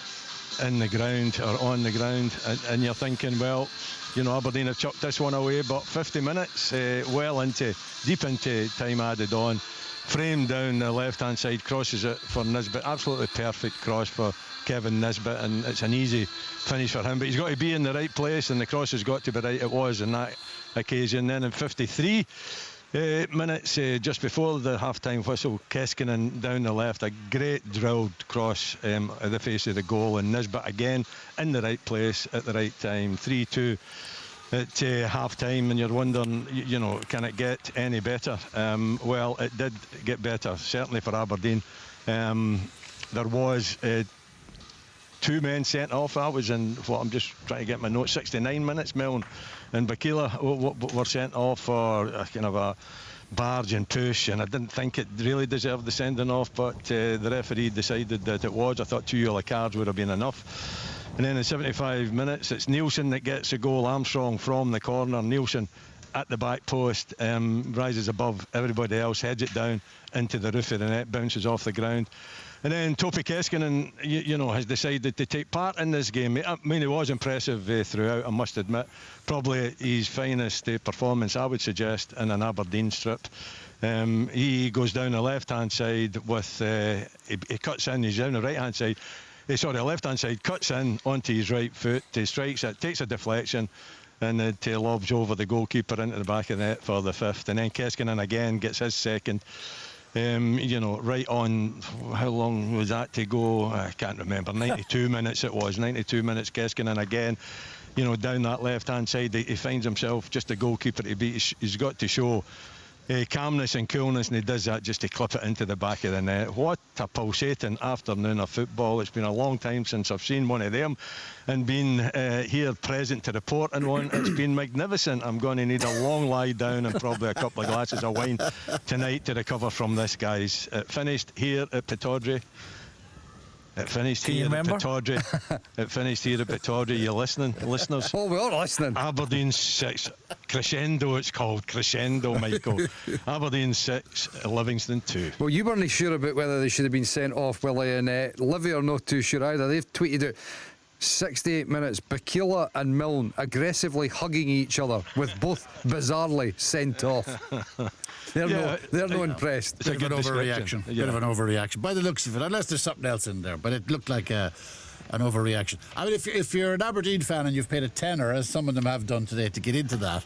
S7: in the ground or on the ground. And you're thinking, well, Aberdeen have chucked this one away, but 50 minutes, deep into time added on. Framed down the left-hand side, crosses it for Nisbet. Absolutely perfect cross for Kevin Nisbet, and it's an easy finish for him. But he's got to be in the right place, and the cross has got to be right. It was on that occasion. Then in 53 minutes, just before the half-time whistle, Keskinen down the left, a great drilled cross at the face of the goal, and Nisbet again in the right place at the right time. 3-2. At half-time, and you're wondering, can it get any better? Well, it did get better, certainly for Aberdeen. There was 2 men sent off. I was in, I'm just trying to get my notes, 69 minutes. Milne and Bakila were sent off for a kind of a barge and push, and I didn't think it really deserved the sending off, but the referee decided that it was. I thought 2 yellow cards would have been enough. And then in 75 minutes, it's Nielsen that gets the goal. Armstrong from the corner. Nielsen at the back post, rises above everybody else, heads it down into the roof of the net, bounces off the ground. And then Topi Keskinen, has decided to take part in this game. I mean, he was impressive throughout, I must admit. Probably his finest performance, I would suggest, in an Aberdeen strip. He goes down the left-hand side with, he cuts in, he's down the right-hand side. Left-hand side, cuts in onto his right foot, he strikes it, takes a deflection, and it lobs over the goalkeeper into the back of the net for the 5th. And then Keskinen again gets his second. Right on, how long was that to go? I can't remember. 92 minutes it was. 92 minutes. Keskinen again, down that left-hand side. He finds himself just a goalkeeper to beat. He's got to show calmness and coolness, and he does that just to clip it into the back of the net. What a pulsating afternoon of football. It's been a long time since I've seen one of them and been here present to report on one. It's been magnificent. I'm going to need a long lie down and probably a couple of glasses of wine tonight to recover from this, guys. It finished here at Pittodrie. It finished
S1: Can you
S7: here
S1: remember?
S7: at Pittodrie. It finished here at Pittodrie. You listening, listeners?
S5: Oh, we are listening.
S7: Aberdeen 6, crescendo. It's called crescendo, Michael. Aberdeen 6, Livingston 2.
S5: Well, you weren't sure about whether they should have been sent off, Willie, and Livy are not too sure either. They've tweeted out 68 minutes, Bakila and Milne aggressively hugging each other, with both bizarrely sent off. They're not impressed.
S6: It's a bit of an overreaction.
S7: Yeah.
S6: Bit of an overreaction by the looks of it, unless there's something else in there. But it looked like an overreaction. I mean, if you're an Aberdeen fan and you've paid a tenner, as some of them have done today, to get into that,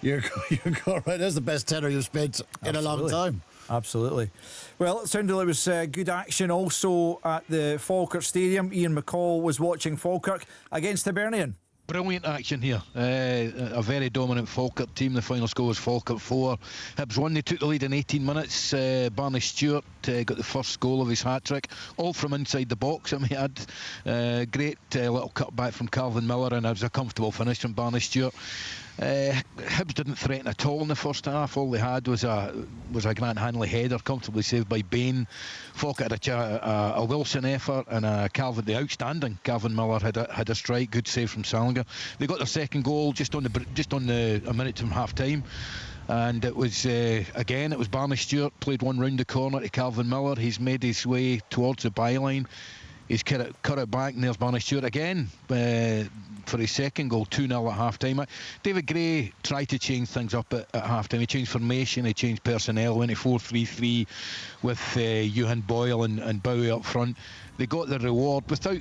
S6: you're going right. That's the best tenner you've spent in a long time.
S1: Absolutely. Well, it sounded like it was good action also at the Falkirk Stadium. Ian McCall was watching Falkirk against Hibernian.
S9: Brilliant action here. A very dominant Falkirk team. The final score was Falkirk 4, Hibs 1. They took the lead in 18 minutes. Barney Stewart got the first goal of his hat-trick, all from inside the box. I mean, had great little cutback from Calvin Miller, and it was a comfortable finish from Barney Stewart. Hibs didn't threaten at all in the first half. All they had was a Grant Hanley header, comfortably saved by Bain. Falkirk had a Wilson effort, and the outstanding Calvin Miller had a strike. Good save from Salinger. They got their second goal just on a minute from half time. And it was it was Barney Stewart played one round the corner to Calvin Miller. He's made his way towards the byline. He's cut it back, and there's Barney Stewart again for his second goal, 2-0 at half-time. David Gray tried to change things up at half-time. He changed formation, he changed personnel, went to 4-3-3 with Johan Boyle and Bowie up front. They got the reward without,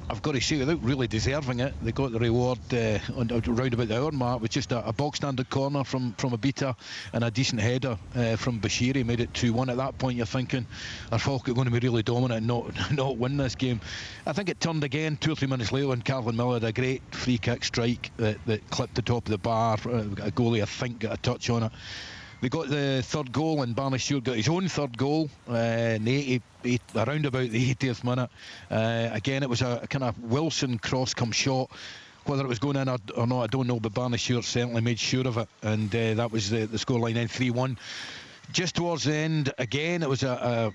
S9: I've got to say, without really deserving it. They got the reward round about the hour mark with just a bog-standard corner from Abita and a decent header from Bashiri. Made it 2-1. At that point, you're thinking, are Falkirk going to be really dominant and not win this game? I think it turned again 2 or 3 minutes later when Calvin Miller had a great free kick strike that clipped the top of the bar. A goalie, I think, got a touch on it. They got the third goal, and Barney Stewart got his own third goal in the around about the 80th minute. Again, it was a kind of Wilson cross-come shot. Whether it was going in or not, I don't know, but Barney Stewart certainly made sure of it, and that was the scoreline then, 3-1. Just towards the end, again, it was a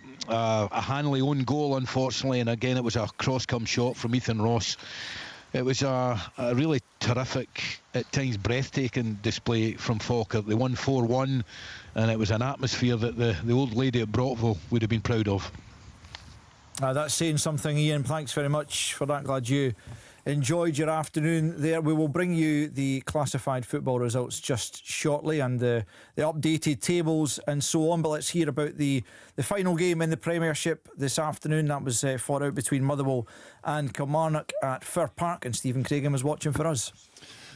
S9: Hanley own goal, unfortunately, and again, it was a cross-come shot from Ethan Ross. It was a really terrific, at times breathtaking display from Falkirk. They won 4-1, and it was an atmosphere that the old lady at Brockville would have been proud of.
S1: That's saying something, Ian. Thanks very much for that. Glad you enjoyed your afternoon there. We will bring you the classified football results just shortly, and the updated tables and so on, but let's hear about the final game in the Premiership this afternoon. That was fought out between Motherwell and Kilmarnock at Fir Park, and Stephen Craigan was watching for us.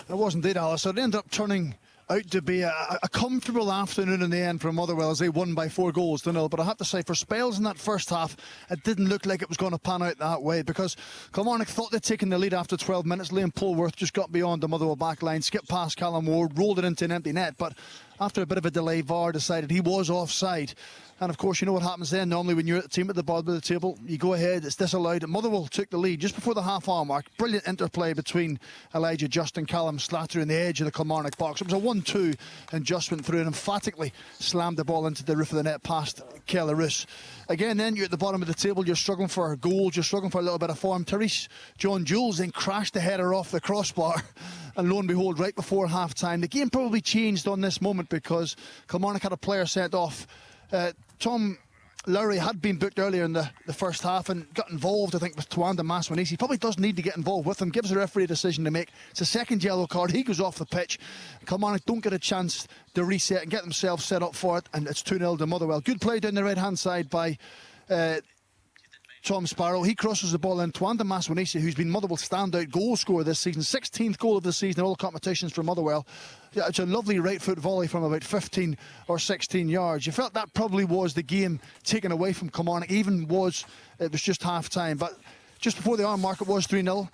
S4: It was indeed, Alice. It ended up turning out to be a comfortable afternoon in the end for Motherwell as they won by 4-0. But I have to say, for spells in that first half, it didn't look like it was going to pan out that way, because Kilmarnock thought they'd taken the lead after 12 minutes. Liam Polworth just got beyond the Motherwell back line, skipped past Callum Ward, rolled it into an empty net, but after a bit of a delay, VAR decided he was offside. And of course, you know what happens then. Normally when you're at the team at the bottom of the table, you go ahead, it's disallowed. Motherwell took the lead just before the half-hour mark. Brilliant interplay between Elijah Just and Callum Slattery in the edge of the Kilmarnock box. It was a 1-2, and Just went through and emphatically slammed the ball into the roof of the net past Kelly Roos. Again, then you're at the bottom of the table, you're struggling for goals, you're struggling for a little bit of form. Therese John Jules then crashed the header off the crossbar, and lo and behold, right before half-time, the game probably changed on this moment because Kilmarnock had a player sent off. Tom Lowry had been booked earlier in the first half and got involved, I think, with Tuanda Maswanisi. He probably does need to get involved with him, gives the referee a decision to make. It's a second yellow card. He goes off the pitch. Kilmarnock don't get a chance to reset and get themselves set up for it, and it's 2-0 to Motherwell. Good play down the right-hand side by Tom Sparrow. He crosses the ball in. Tuanda Maswanisi, who's been Motherwell's standout goal scorer this season, 16th goal of the season in all competitions for Motherwell. Yeah, it's a lovely right foot volley from about 15 or 16 yards. You felt that probably was the game taken away from Kilmarnock, it was just half time. But just before the hour mark, it was 3-0.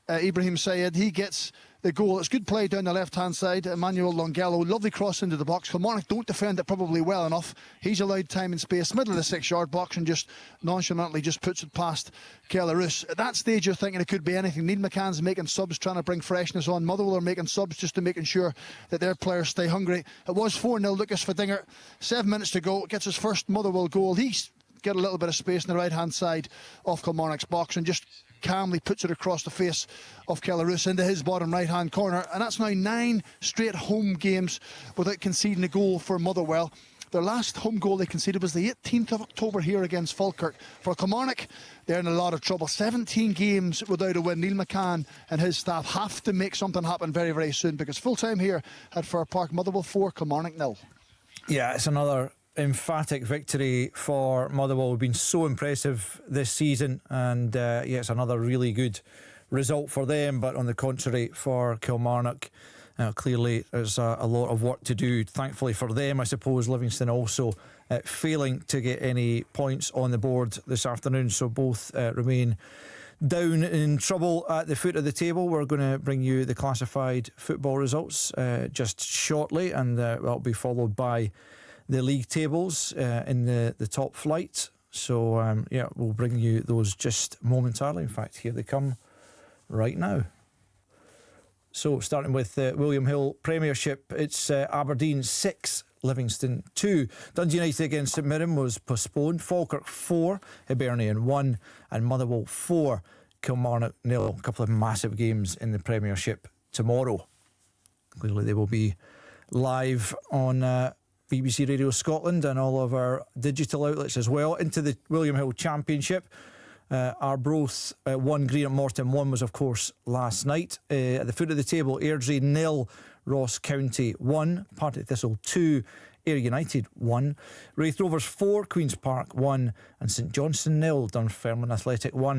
S4: Ibrahim Sayed, he gets the goal. It's good play down the left-hand side. Emmanuel Longello, lovely cross into the box. Kilmarnock don't defend it probably well enough. He's allowed time and space, middle of the 6-yard box, and just nonchalantly just puts it past Kelly Roos. At that stage, you're thinking it could be anything. Neil McCann's making subs, trying to bring freshness on. Motherwell are making subs just to making sure that their players stay hungry. It was 4-0. Lucas Fadinger, 7 minutes to go, gets his first Motherwell goal. He's get a little bit of space on the right-hand side of Kilmarnock's box and just calmly puts it across the face of Kellaroos into his bottom right-hand corner. And that's now 9 straight home games without conceding a goal for Motherwell. Their last home goal they conceded was the 18th of October here against Falkirk. For Kilmarnock, they're in a lot of trouble. 17 games without a win. Neil McCann and his staff have to make something happen very, very soon, because full-time here at Fir Park, Motherwell 4, Kilmarnock 0.
S1: Yeah, it's another emphatic victory for Motherwell. We've been so impressive this season, and yeah, it's another really good result for them. But on the contrary, for Kilmarnock, clearly there's a lot of work to do. Thankfully for them, I suppose, Livingston also failing to get any points on the board this afternoon, so both remain down in trouble at the foot of the table. We're going to bring you the classified football results just shortly, and that'll be followed by the league tables in the top flight. So yeah, we'll bring you those just momentarily. In fact, here they come right now. So starting with William Hill Premiership, it's Aberdeen 6, Livingston 2. Dundee United against St Mirren was postponed. Falkirk 4, Hibernian 1, and Motherwell 4, Kilmarnock 0. A couple of massive games in the Premiership tomorrow. Clearly they will be live on BBC Radio Scotland and all of our digital outlets as well. Into the William Hill Championship, Arbroath 1, Greenock Morton 1 was of course last night. At the foot of the table, Airdrie 0, Ross County 1, Partick Thistle 2, Ayr United 1, Raith Rovers 4, Queen's Park 1, and St Johnstone 0, Dunfermline Athletic 1.